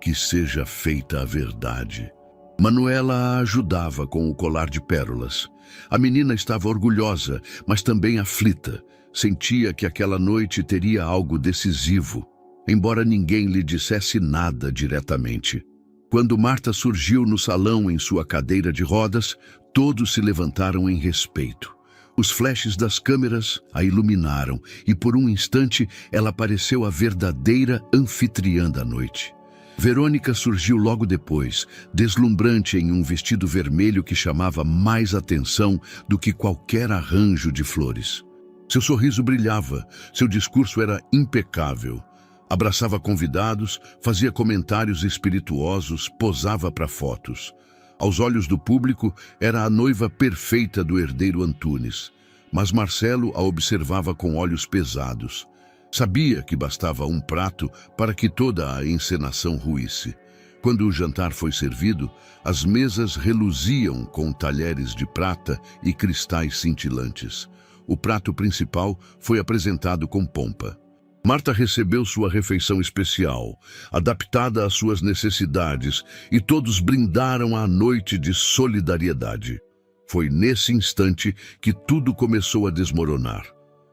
que seja feita a verdade. Manuela a ajudava com o colar de pérolas. A menina estava orgulhosa, mas também aflita. Sentia que aquela noite teria algo decisivo. embora ninguém lhe dissesse nada diretamente. Quando Marta surgiu no salão em sua cadeira de rodas, todos se levantaram em respeito. Os flashes das câmeras a iluminaram e por um instante ela pareceu a verdadeira anfitriã da noite. Verônica surgiu logo depois, deslumbrante em um vestido vermelho que chamava mais atenção do que qualquer arranjo de flores. Seu sorriso brilhava, seu discurso era impecável. Abraçava convidados, fazia comentários espirituosos, posava para fotos. Aos olhos do público, era a noiva perfeita do herdeiro Antunes. Mas Marcelo a observava com olhos pesados. Sabia que bastava um prato para que toda a encenação ruísse. Quando o jantar foi servido, as mesas reluziam com talheres de prata e cristais cintilantes. O prato principal foi apresentado com pompa. Marta recebeu sua refeição especial, adaptada às suas necessidades, e todos brindaram à noite de solidariedade. Foi nesse instante que tudo começou a desmoronar.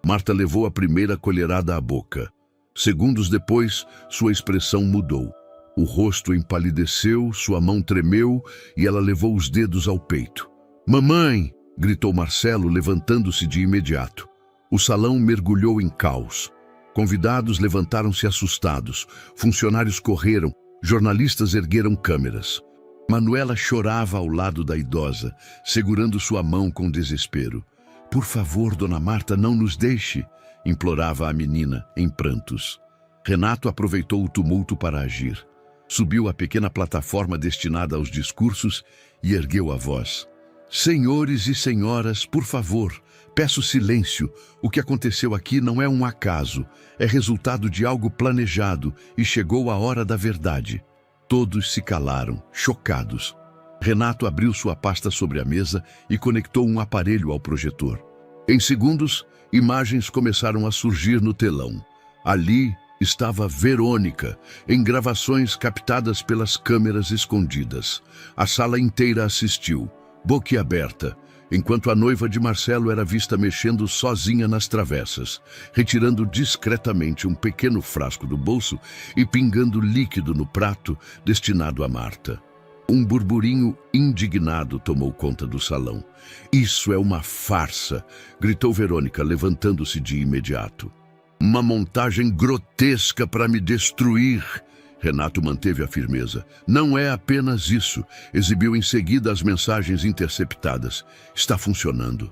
Marta levou a primeira colherada à boca. Segundos depois, sua expressão mudou. O rosto empalideceu, sua mão tremeu e ela levou os dedos ao peito. "Mamãe!" gritou Marcelo, levantando-se de imediato. O salão mergulhou em caos. Convidados levantaram-se assustados, funcionários correram, jornalistas ergueram câmeras. Manuela chorava ao lado da idosa, segurando sua mão com desespero. "Por favor, dona Marta, não nos deixe", implorava a menina, em prantos. Renato aproveitou o tumulto para agir. Subiu à pequena plataforma destinada aos discursos e ergueu a voz. "Senhores e senhoras, por favor, peço silêncio. O que aconteceu aqui não é um acaso. É resultado de algo planejado e chegou a hora da verdade." Todos se calaram, chocados. Renato abriu sua pasta sobre a mesa e conectou um aparelho ao projetor. Em segundos, imagens começaram a surgir no telão. Ali estava Verônica, em gravações captadas pelas câmeras escondidas. A sala inteira assistiu, boquiaberta, enquanto a noiva de Marcelo era vista mexendo sozinha nas travessas, retirando discretamente um pequeno frasco do bolso e pingando líquido no prato destinado a Marta. Um burburinho indignado tomou conta do salão. "Isso é uma farsa", gritou Verônica, levantando-se de imediato. "Uma montagem grotesca para me destruir." Renato manteve a firmeza. "Não é apenas isso." Exibiu em seguida as mensagens interceptadas. "Está funcionando.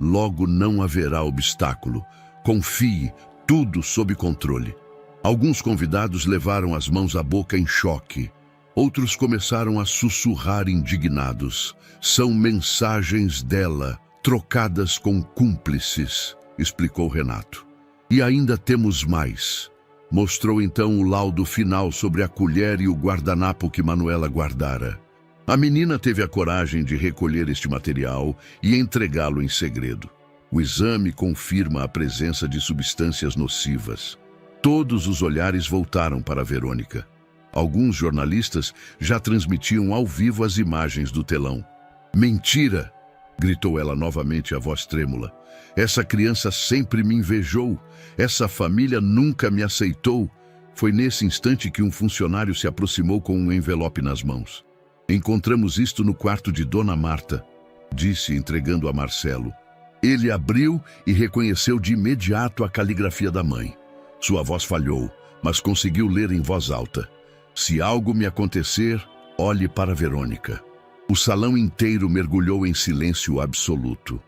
Logo não haverá obstáculo. Confie, tudo sob controle." Alguns convidados levaram as mãos à boca em choque. Outros começaram a sussurrar indignados. "São mensagens dela, trocadas com cúmplices", explicou Renato. "E ainda temos mais." Mostrou então o laudo final sobre a colher e o guardanapo que Manuela guardara. A menina teve a coragem de recolher este material e entregá-lo em segredo. O exame confirma a presença de substâncias nocivas. Todos os olhares voltaram para Verônica. Alguns jornalistas já transmitiam ao vivo as imagens do telão. "Mentira!" gritou ela novamente, a voz trêmula. "Essa criança sempre me invejou. Essa família nunca me aceitou." Foi nesse instante que um funcionário se aproximou com um envelope nas mãos. "Encontramos isto no quarto de Dona Marta", disse, entregando a Marcelo. Ele abriu e reconheceu de imediato a caligrafia da mãe. Sua voz falhou, mas conseguiu ler em voz alta. "Se algo me acontecer, olhe para Verônica." O salão inteiro mergulhou em silêncio absoluto.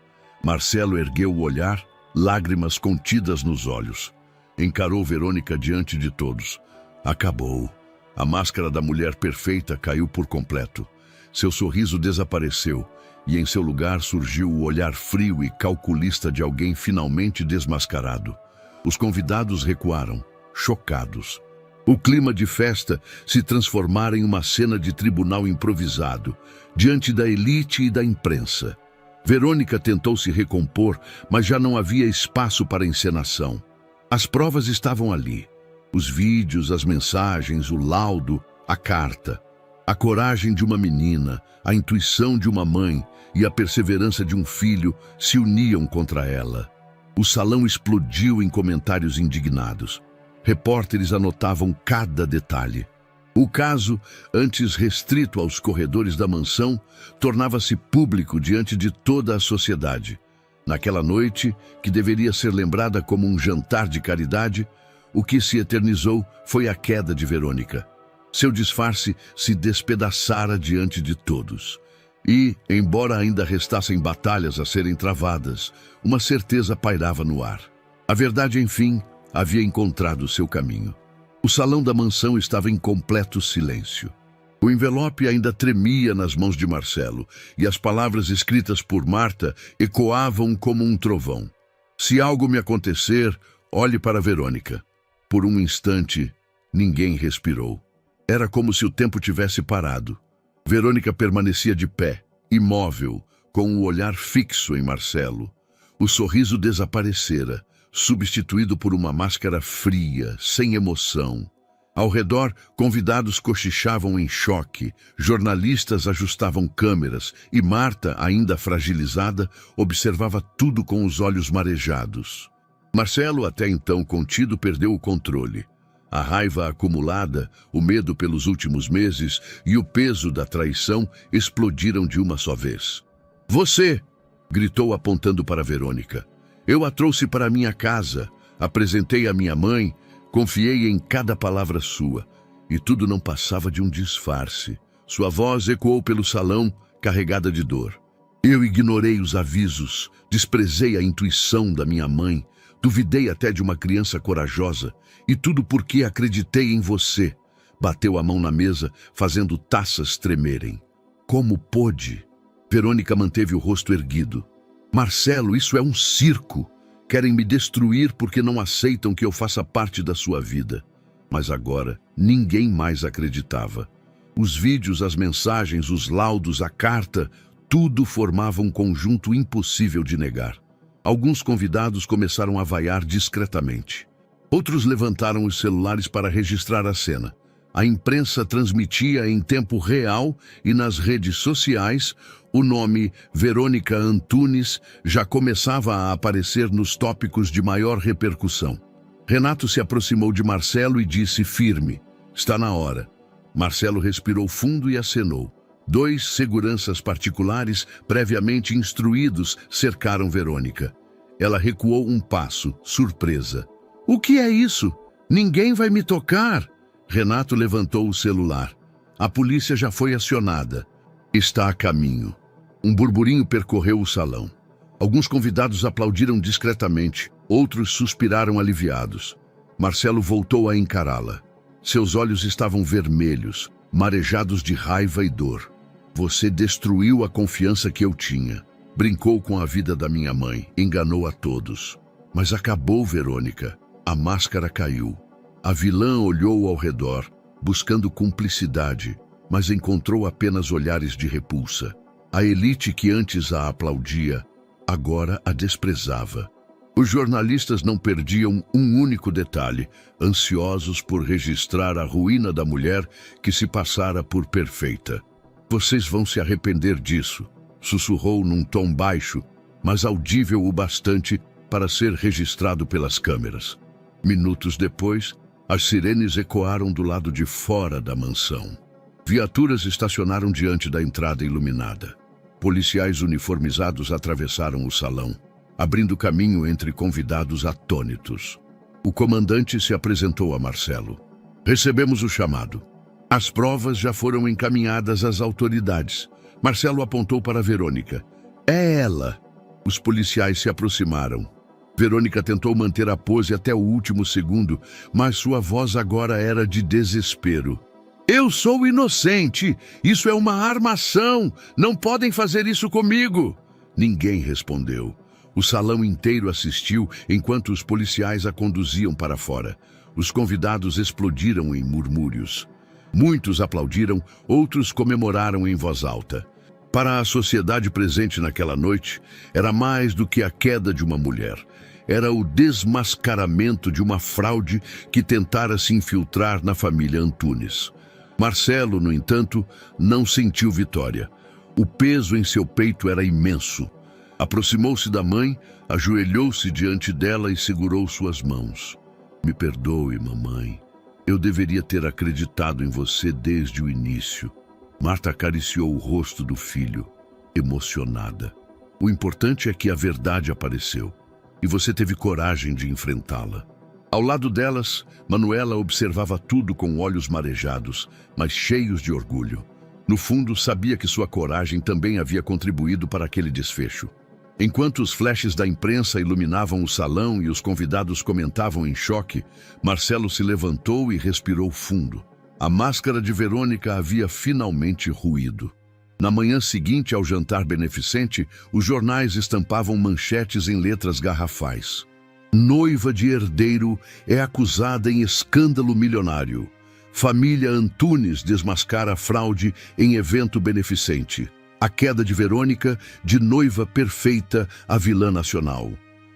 Marcelo ergueu o olhar, lágrimas contidas nos olhos. Encarou Verônica diante de todos. Acabou. A máscara da mulher perfeita caiu por completo. Seu sorriso desapareceu e em seu lugar surgiu o olhar frio e calculista de alguém finalmente desmascarado. Os convidados recuaram, chocados. O clima de festa se transformara em uma cena de tribunal improvisado, diante da elite e da imprensa. Verônica tentou se recompor, mas já não havia espaço para encenação. As provas estavam ali. Os vídeos, as mensagens, o laudo, a carta. A coragem de uma menina, a intuição de uma mãe e a perseverança de um filho se uniam contra ela. O salão explodiu em comentários indignados. Repórteres anotavam cada detalhe. O caso, antes restrito aos corredores da mansão, tornava-se público diante de toda a sociedade. Naquela noite, que deveria ser lembrada como um jantar de caridade, o que se eternizou foi a queda de Verônica. Seu disfarce se despedaçara diante de todos. E, embora ainda restassem batalhas a serem travadas, uma certeza pairava no ar. A verdade, enfim, havia encontrado seu caminho. O salão da mansão estava em completo silêncio. O envelope ainda tremia nas mãos de Marcelo, e as palavras escritas por Marta ecoavam como um trovão. Se algo me acontecer, olhe para Verônica. Por um instante, ninguém respirou. Era como se o tempo tivesse parado. Verônica permanecia de pé, imóvel, com o olhar fixo em Marcelo. O sorriso desaparecera, substituído por uma máscara fria, sem emoção. Ao redor, convidados cochichavam em choque, jornalistas ajustavam câmeras e Marta, ainda fragilizada, observava tudo com os olhos marejados. Marcelo, até então contido, perdeu o controle. A raiva acumulada, o medo pelos últimos meses e o peso da traição explodiram de uma só vez. "Você!" gritou apontando para Verônica. "Eu a trouxe para minha casa, apresentei a minha mãe, confiei em cada palavra sua, e tudo não passava de um disfarce." Sua voz ecoou pelo salão, carregada de dor. "Eu ignorei os avisos, desprezei a intuição da minha mãe, duvidei até de uma criança corajosa, e tudo porque acreditei em você." Bateu a mão na mesa, fazendo taças tremerem. "Como pôde?" Verônica manteve o rosto erguido. "Marcelo, isso é um circo. Querem me destruir porque não aceitam que eu faça parte da sua vida." Mas agora, ninguém mais acreditava. Os vídeos, as mensagens, os laudos, a carta, tudo formava um conjunto impossível de negar. Alguns convidados começaram a vaiar discretamente. Outros levantaram os celulares para registrar a cena. A imprensa transmitia em tempo real e nas redes sociais o nome Verônica Antunes já começava a aparecer nos tópicos de maior repercussão. Renato se aproximou de Marcelo e disse firme: "Está na hora." Marcelo respirou fundo e acenou. 2 seguranças particulares, previamente instruídos, cercaram Verônica. Ela recuou um passo, surpresa. "O que é isso? Ninguém vai me tocar." Renato levantou o celular. "A polícia já foi acionada. Está a caminho." Um burburinho percorreu o salão. Alguns convidados aplaudiram discretamente, outros suspiraram aliviados. Marcelo voltou a encará-la. Seus olhos estavam vermelhos, marejados de raiva e dor. "Você destruiu a confiança que eu tinha. Brincou com a vida da minha mãe, enganou a todos. Mas acabou, Verônica. A máscara caiu. A vilã olhou ao redor, buscando cumplicidade, mas encontrou apenas olhares de repulsa. A elite que antes a aplaudia, agora a desprezava. Os jornalistas não perdiam um único detalhe, ansiosos por registrar a ruína da mulher que se passara por perfeita. "Vocês vão se arrepender disso", sussurrou num tom baixo, mas audível o bastante para ser registrado pelas câmeras. Minutos depois, as sirenes ecoaram do lado de fora da mansão. Viaturas estacionaram diante da entrada iluminada. Policiais uniformizados atravessaram o salão, abrindo caminho entre convidados atônitos. O comandante se apresentou a Marcelo. "Recebemos o chamado. As provas já foram encaminhadas às autoridades." Marcelo apontou para Verônica. "É ela." Os policiais se aproximaram. Verônica tentou manter a pose até o último segundo, mas sua voz agora era de desespero. "Eu sou inocente! Isso é uma armação! Não podem fazer isso comigo!" Ninguém respondeu. O salão inteiro assistiu enquanto os policiais a conduziam para fora. Os convidados explodiram em murmúrios. Muitos aplaudiram, outros comemoraram em voz alta. Para a sociedade presente naquela noite, era mais do que a queda de uma mulher. Era o desmascaramento de uma fraude que tentara se infiltrar na família Antunes. Marcelo, no entanto, não sentiu vitória. O peso em seu peito era imenso. Aproximou-se da mãe, ajoelhou-se diante dela e segurou suas mãos. Me perdoe, mamãe. Eu deveria ter acreditado em você desde o início. Marta acariciou o rosto do filho, emocionada. O importante é que a verdade apareceu, e você teve coragem de enfrentá-la. Ao lado delas, Manuela observava tudo com olhos marejados, mas cheios de orgulho. No fundo, sabia que sua coragem também havia contribuído para aquele desfecho. Enquanto os flashes da imprensa iluminavam o salão e os convidados comentavam em choque, Marcelo se levantou e respirou fundo. A máscara de Verônica havia finalmente ruído. Na manhã seguinte ao jantar beneficente, os jornais estampavam manchetes em letras garrafais. Noiva de herdeiro é acusada em escândalo milionário. Família Antunes desmascara fraude em evento beneficente. A queda de Verônica, de noiva perfeita à vilã nacional.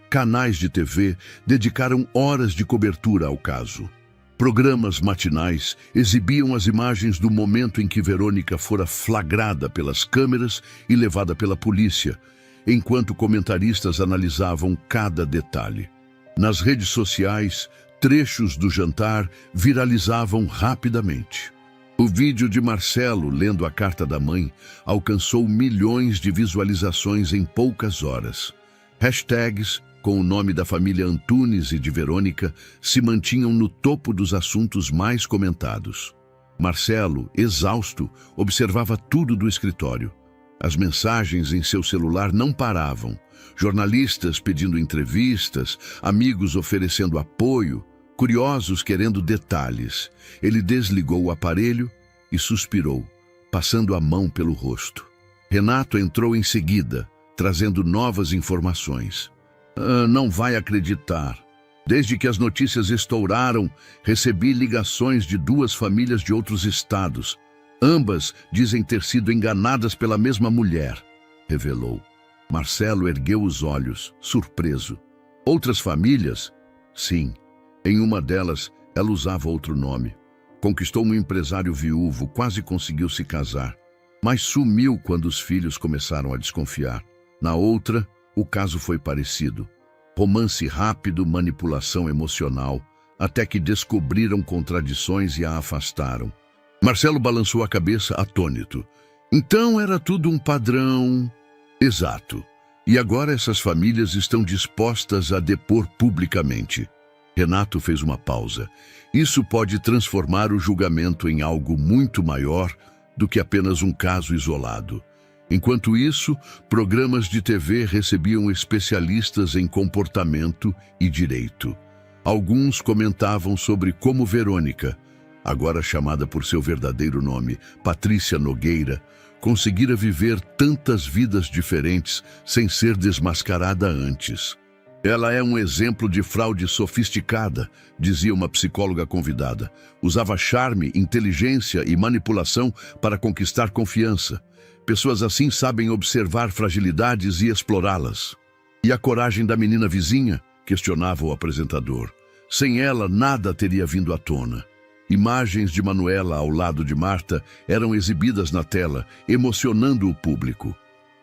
Canais de TV dedicaram horas de cobertura ao caso. Programas matinais exibiam as imagens do momento em que Verônica fora flagrada pelas câmeras e levada pela polícia, enquanto comentaristas analisavam cada detalhe. Nas redes sociais, trechos do jantar viralizavam rapidamente. O vídeo de Marcelo lendo a carta da mãe alcançou milhões de visualizações em poucas horas. Hashtags com o nome da família Antunes e de Verônica se mantinham no topo dos assuntos mais comentados. Marcelo, exausto, observava tudo do escritório. As mensagens em seu celular não paravam. Jornalistas pedindo entrevistas, amigos oferecendo apoio, curiosos querendo detalhes. Ele desligou o aparelho e suspirou, passando a mão pelo rosto. Renato entrou em seguida, trazendo novas informações. Não vai acreditar. Desde que as notícias estouraram, recebi ligações de 2 famílias de outros estados. Ambas dizem ter sido enganadas pela mesma mulher, revelou. Marcelo ergueu os olhos, surpreso. Outras famílias? Sim. Em uma delas, ela usava outro nome. Conquistou um empresário viúvo, quase conseguiu se casar, mas sumiu quando os filhos começaram a desconfiar. Na outra, o caso foi parecido. Romance rápido, manipulação emocional, até que descobriram contradições e a afastaram. Marcelo balançou a cabeça atônito. Então era tudo um padrão... Exato. E agora essas famílias estão dispostas a depor publicamente. Renato fez uma pausa. Isso pode transformar o julgamento em algo muito maior do que apenas um caso isolado. Enquanto isso, programas de TV recebiam especialistas em comportamento e direito. Alguns comentavam sobre como Verônica, agora chamada por seu verdadeiro nome, Patrícia Nogueira, conseguira viver tantas vidas diferentes sem ser desmascarada antes. Ela é um exemplo de fraude sofisticada, dizia uma psicóloga convidada. Usava charme, inteligência e manipulação para conquistar confiança. Pessoas assim sabem observar fragilidades e explorá-las. E a coragem da menina vizinha? Questionava o apresentador. Sem ela, nada teria vindo à tona. Imagens de Manuela ao lado de Marta eram exibidas na tela, emocionando o público.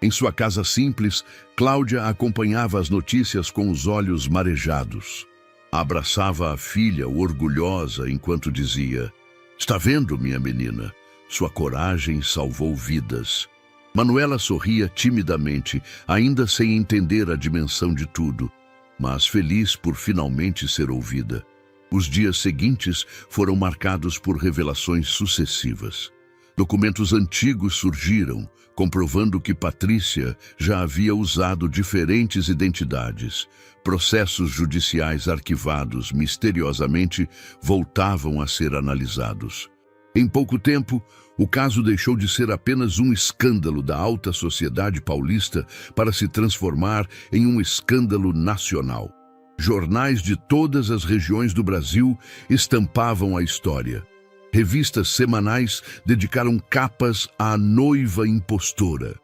Em sua casa simples, Cláudia acompanhava as notícias com os olhos marejados. Abraçava a filha, orgulhosa, enquanto dizia: "Está vendo, minha menina? Sua coragem salvou vidas." Manuela sorria timidamente, ainda sem entender a dimensão de tudo, mas feliz por finalmente ser ouvida. Os dias seguintes foram marcados por revelações sucessivas. Documentos antigos surgiram, comprovando que Patrícia já havia usado diferentes identidades. Processos judiciais arquivados misteriosamente voltavam a ser analisados. Em pouco tempo, o caso deixou de ser apenas um escândalo da alta sociedade paulista para se transformar em um escândalo nacional. Jornais de todas as regiões do Brasil estampavam a história. Revistas semanais dedicaram capas à noiva impostora.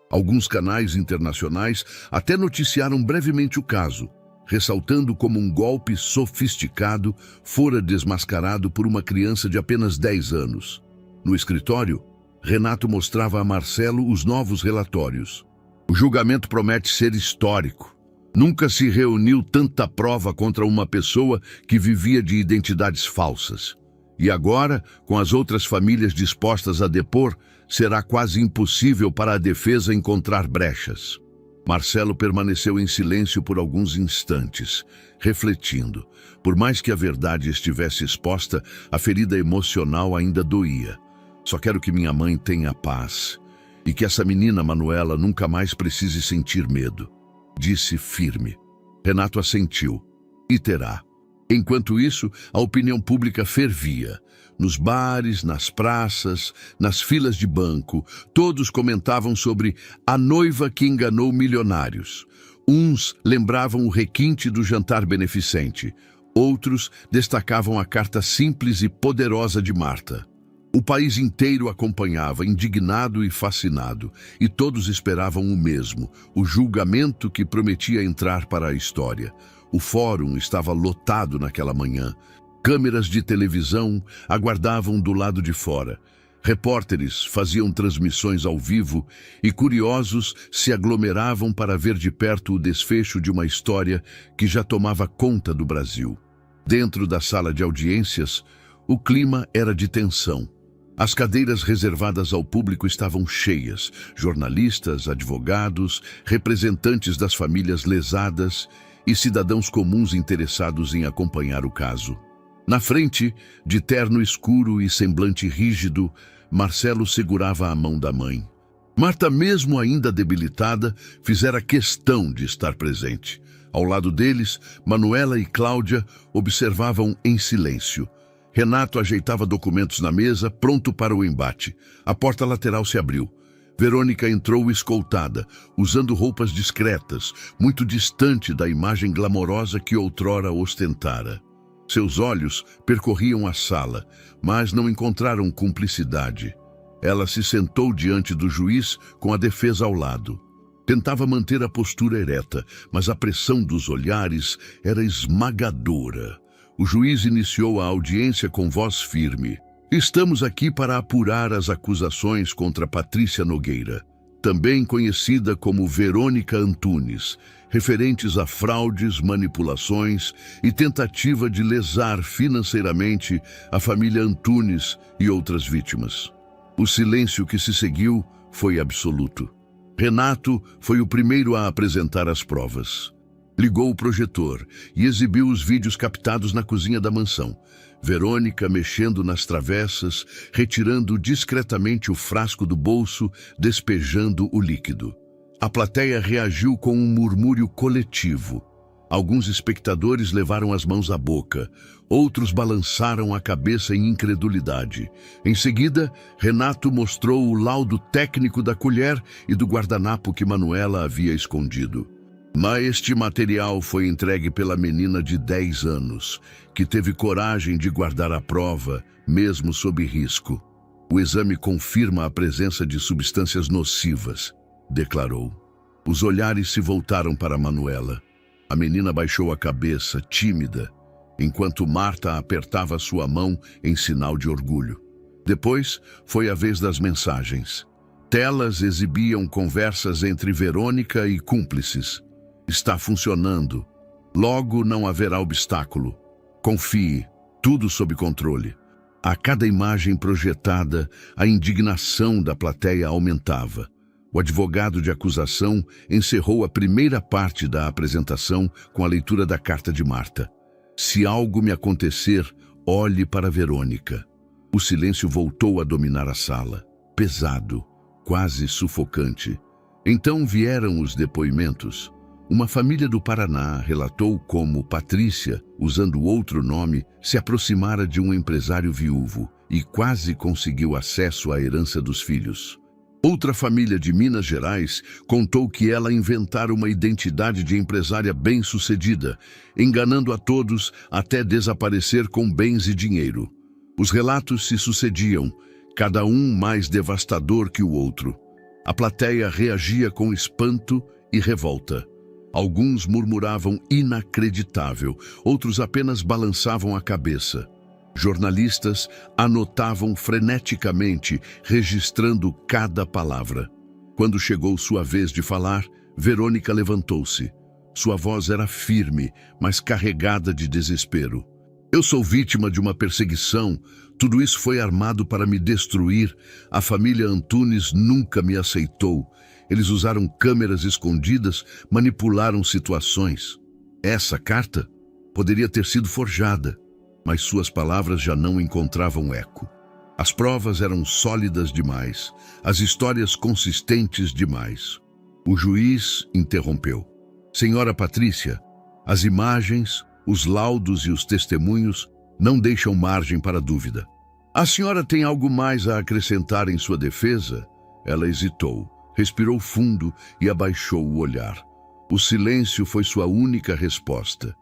Alguns canais internacionais até noticiaram brevemente o caso, ressaltando como um golpe sofisticado fora desmascarado por uma criança de apenas 10 anos. No escritório, Renato mostrava a Marcelo os novos relatórios. O julgamento promete ser histórico. Nunca se reuniu tanta prova contra uma pessoa que vivia de identidades falsas. E agora, com as outras famílias dispostas a depor, será quase impossível para a defesa encontrar brechas. Marcelo permaneceu em silêncio por alguns instantes, refletindo. Por mais que a verdade estivesse exposta, a ferida emocional ainda doía. Só quero que minha mãe tenha paz e que essa menina Manuela nunca mais precise sentir medo, disse firme. Renato assentiu. E terá. Enquanto isso, a opinião pública fervia. Nos bares, nas praças, nas filas de banco, todos comentavam sobre a noiva que enganou milionários. Uns lembravam o requinte do jantar beneficente. Outros destacavam a carta simples e poderosa de Marta. O país inteiro acompanhava, indignado e fascinado, e todos esperavam o mesmo, o julgamento que prometia entrar para a história. O fórum estava lotado naquela manhã. Câmeras de televisão aguardavam do lado de fora. Repórteres faziam transmissões ao vivo e curiosos se aglomeravam para ver de perto o desfecho de uma história que já tomava conta do Brasil. Dentro da sala de audiências, o clima era de tensão. As cadeiras reservadas ao público estavam cheias. Jornalistas, advogados, representantes das famílias lesadas e cidadãos comuns interessados em acompanhar o caso. Na frente, de terno escuro e semblante rígido, Marcelo segurava a mão da mãe. Marta, mesmo ainda debilitada, fizera questão de estar presente. Ao lado deles, Manuela e Cláudia observavam em silêncio. Renato ajeitava documentos na mesa, pronto para o embate. A porta lateral se abriu. Verônica entrou escoltada, usando roupas discretas, muito distante da imagem glamourosa que outrora ostentara. Seus olhos percorriam a sala, mas não encontraram cumplicidade. Ela se sentou diante do juiz com a defesa ao lado. Tentava manter a postura ereta, mas a pressão dos olhares era esmagadora. O juiz iniciou a audiência com voz firme. Estamos aqui para apurar as acusações contra Patrícia Nogueira, também conhecida como Verônica Antunes, referentes a fraudes, manipulações e tentativa de lesar financeiramente a família Antunes e outras vítimas. O silêncio que se seguiu foi absoluto. Renato foi o primeiro a apresentar as provas. Ligou o projetor e exibiu os vídeos captados na cozinha da mansão. Verônica mexendo nas travessas, retirando discretamente o frasco do bolso, despejando o líquido. A plateia reagiu com um murmúrio coletivo. Alguns espectadores levaram as mãos à boca, outros balançaram a cabeça em incredulidade. Em seguida, Renato mostrou o laudo técnico da colher e do guardanapo que Manuela havia escondido. Mas este material foi entregue pela menina de 10 anos, que teve coragem de guardar a prova, mesmo sob risco. O exame confirma a presença de substâncias nocivas, declarou. Os olhares se voltaram para Manuela. A menina baixou a cabeça, tímida, enquanto Marta apertava sua mão em sinal de orgulho. Depois, foi a vez das mensagens. Telas exibiam conversas entre Verônica e cúmplices. Está funcionando. Logo não haverá obstáculo. Confie, tudo sob controle. A cada imagem projetada, a indignação da plateia aumentava. O advogado de acusação encerrou a primeira parte da apresentação com a leitura da carta de Marta. Se algo me acontecer, olhe para Verônica. O silêncio voltou a dominar a sala, pesado, quase sufocante. Então vieram os depoimentos. Uma família do Paraná relatou como Patrícia, usando outro nome, se aproximara de um empresário viúvo e quase conseguiu acesso à herança dos filhos. Outra família de Minas Gerais contou que ela inventara uma identidade de empresária bem-sucedida, enganando a todos até desaparecer com bens e dinheiro. Os relatos se sucediam, cada um mais devastador que o outro. A plateia reagia com espanto e revolta. Alguns murmuravam inacreditável, outros apenas balançavam a cabeça. Jornalistas anotavam freneticamente, registrando cada palavra. Quando chegou sua vez de falar, Verônica levantou-se. Sua voz era firme, mas carregada de desespero. Eu sou vítima de uma perseguição. Tudo isso foi armado para me destruir. A família Antunes nunca me aceitou. Eles usaram câmeras escondidas, manipularam situações. Essa carta poderia ter sido forjada, mas suas palavras já não encontravam eco. As provas eram sólidas demais, as histórias consistentes demais. O juiz interrompeu. Senhora Patrícia, as imagens, os laudos e os testemunhos não deixam margem para dúvida. A senhora tem algo mais a acrescentar em sua defesa? Ela hesitou, respirou fundo e abaixou o olhar. O silêncio foi sua única resposta.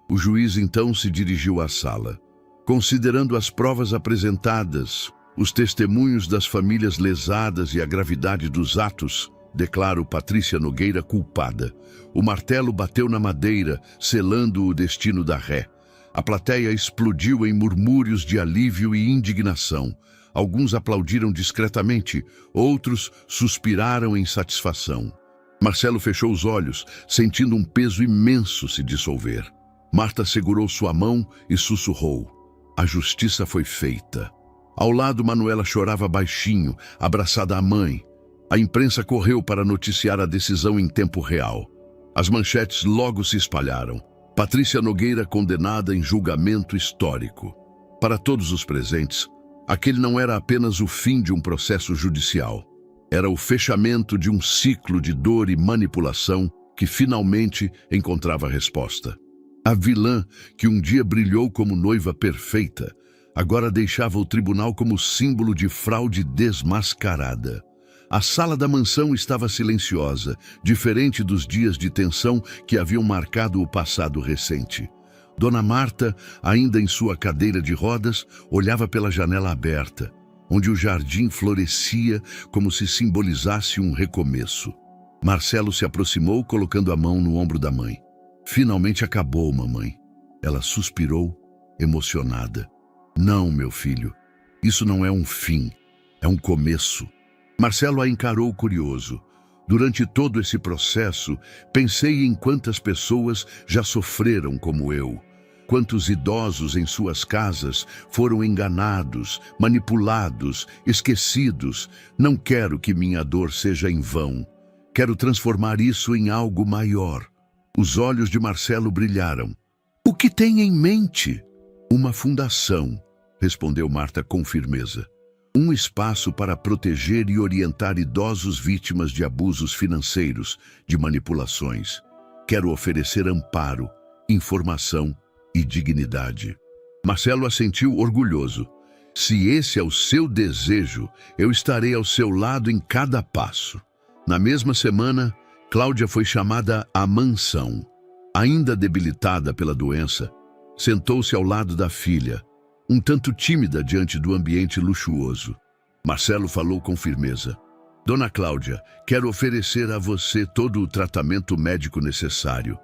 O juiz então se dirigiu à sala. Considerando as provas apresentadas, os testemunhos das famílias lesadas e a gravidade dos atos, declaro Patrícia Nogueira culpada. O martelo bateu na madeira, selando o destino da ré. A plateia explodiu em murmúrios de alívio e indignação. Alguns aplaudiram discretamente, outros suspiraram em satisfação. Marcelo fechou os olhos, sentindo um peso imenso se dissolver. Marta segurou sua mão e sussurrou. A justiça foi feita. Ao lado, Manuela chorava baixinho, abraçada à mãe. A imprensa correu para noticiar a decisão em tempo real. As manchetes logo se espalharam. Patrícia Nogueira condenada em julgamento histórico. Para todos os presentes, aquele não era apenas o fim de um processo judicial. Era o fechamento de um ciclo de dor e manipulação que finalmente encontrava resposta. A vilã, que um dia brilhou como noiva perfeita, agora deixava o tribunal como símbolo de fraude desmascarada. A sala da mansão estava silenciosa, diferente dos dias de tensão que haviam marcado o passado recente. Dona Marta, ainda em sua cadeira de rodas, olhava pela janela aberta, onde o jardim florescia como se simbolizasse um recomeço. Marcelo se aproximou, colocando a mão no ombro da mãe. Finalmente acabou, mamãe. Ela suspirou, emocionada. Não, meu filho, isso não é um fim, é um começo. Marcelo a encarou curioso. Durante todo esse processo, pensei em quantas pessoas já sofreram como eu. Quantos idosos em suas casas foram enganados, manipulados, esquecidos. Não quero que minha dor seja em vão. Quero transformar isso em algo maior. Os olhos de Marcelo brilharam. O que tem em mente? Uma fundação, respondeu Marta com firmeza. Um espaço para proteger e orientar idosos vítimas de abusos financeiros, de manipulações. Quero oferecer amparo, informação e dignidade. Marcelo assentiu orgulhoso. Se esse é o seu desejo, eu estarei ao seu lado em cada passo. Na mesma semana, Cláudia foi chamada à mansão. Ainda debilitada pela doença, sentou-se ao lado da filha, um tanto tímida diante do ambiente luxuoso. Marcelo falou com firmeza. Dona Cláudia, quero oferecer a você todo o tratamento médico necessário.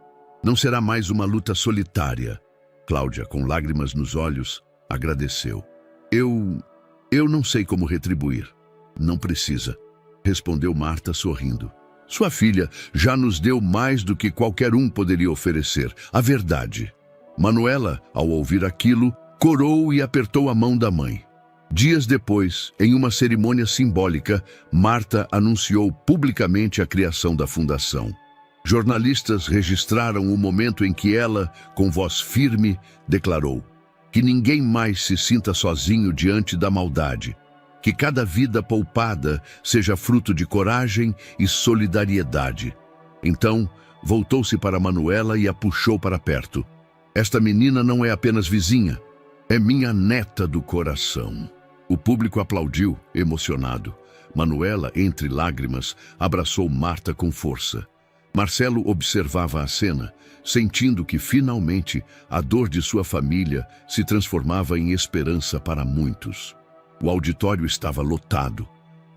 Não será mais uma luta solitária. Cláudia, com lágrimas nos olhos, agradeceu. Eu não sei como retribuir. Não precisa, respondeu Marta sorrindo. Sua filha já nos deu mais do que qualquer um poderia oferecer, a verdade. Manuela, ao ouvir aquilo, corou e apertou a mão da mãe. Dias depois, em uma cerimônia simbólica, Marta anunciou publicamente a criação da fundação. Jornalistas registraram o momento em que ela, com voz firme, declarou que ninguém mais se sinta sozinho diante da maldade, que cada vida poupada seja fruto de coragem e solidariedade. Então, voltou-se para Manuela e a puxou para perto. Esta menina não é apenas vizinha, é minha neta do coração. O público aplaudiu, emocionado. Manuela, entre lágrimas, abraçou Marta com força. Marcelo observava a cena, sentindo que, finalmente, a dor de sua família se transformava em esperança para muitos. O auditório estava lotado.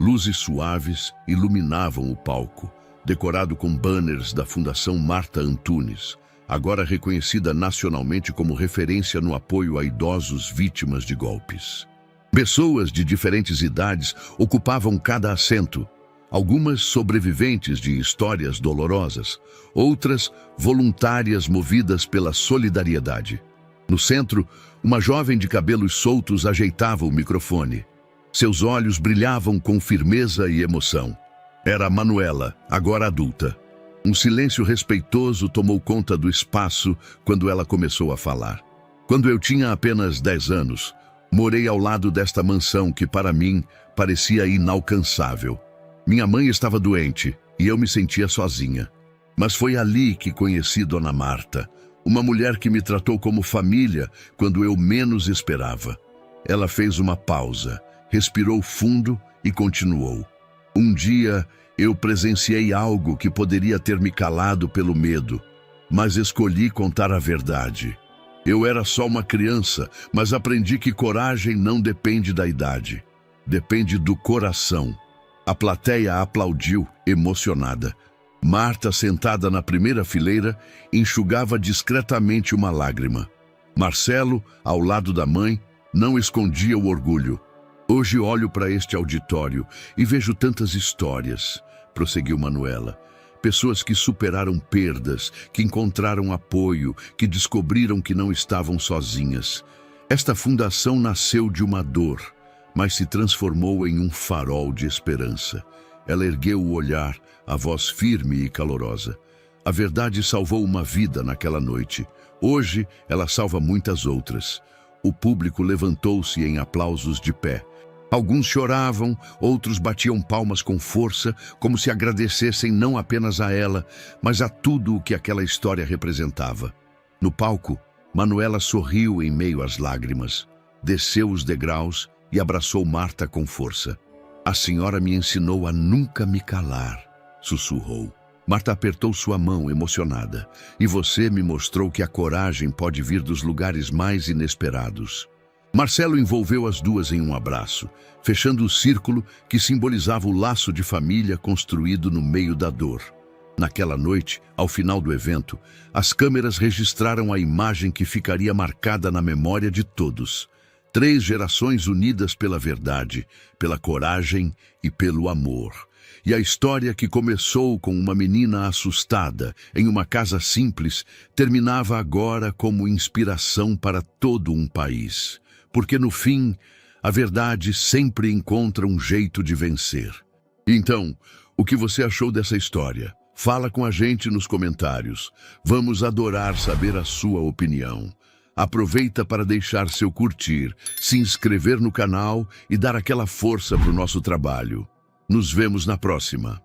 Luzes suaves iluminavam o palco, decorado com banners da Fundação Marta Antunes, agora reconhecida nacionalmente como referência no apoio a idosos vítimas de golpes. Pessoas de diferentes idades ocupavam cada assento. Algumas sobreviventes de histórias dolorosas, outras voluntárias movidas pela solidariedade. No centro, uma jovem de cabelos soltos ajeitava o microfone. Seus olhos brilhavam com firmeza e emoção. Era Manuela, agora adulta. Um silêncio respeitoso tomou conta do espaço quando ela começou a falar. Quando eu tinha apenas 10 anos, morei ao lado desta mansão que para mim parecia inalcançável. Minha mãe estava doente e eu me sentia sozinha. Mas foi ali que conheci Dona Marta, uma mulher que me tratou como família quando eu menos esperava. Ela fez uma pausa, respirou fundo e continuou. Um dia eu presenciei algo que poderia ter me calado pelo medo, mas escolhi contar a verdade. Eu era só uma criança, mas aprendi que coragem não depende da idade. Depende do coração. A plateia aplaudiu, emocionada. Marta, sentada na primeira fileira, enxugava discretamente uma lágrima. Marcelo, ao lado da mãe, não escondia o orgulho. Hoje olho para este auditório e vejo tantas histórias, prosseguiu Manuela. Pessoas que superaram perdas, que encontraram apoio, que descobriram que não estavam sozinhas. Esta fundação nasceu de uma dor, mas se transformou em um farol de esperança. Ela ergueu o olhar, a voz firme e calorosa. A verdade salvou uma vida naquela noite. Hoje, ela salva muitas outras. O público levantou-se em aplausos de pé. Alguns choravam, outros batiam palmas com força, como se agradecessem não apenas a ela, mas a tudo o que aquela história representava. No palco, Manuela sorriu em meio às lágrimas, desceu os degraus e abraçou Marta com força. A senhora me ensinou a nunca me calar, sussurrou. Marta apertou sua mão, emocionada. E você me mostrou que a coragem pode vir dos lugares mais inesperados. Marcelo envolveu as duas em um abraço, fechando o círculo que simbolizava o laço de família construído no meio da dor. Naquela noite, ao final do evento, as câmeras registraram a imagem que ficaria marcada na memória de todos. 3 gerações unidas pela verdade, pela coragem e pelo amor. E a história que começou com uma menina assustada em uma casa simples, terminava agora como inspiração para todo um país. Porque no fim, a verdade sempre encontra um jeito de vencer. Então, o que você achou dessa história? Fala com a gente nos comentários. Vamos adorar saber a sua opinião. Aproveita para deixar seu curtir, se inscrever no canal e dar aquela força para o nosso trabalho. Nos vemos na próxima.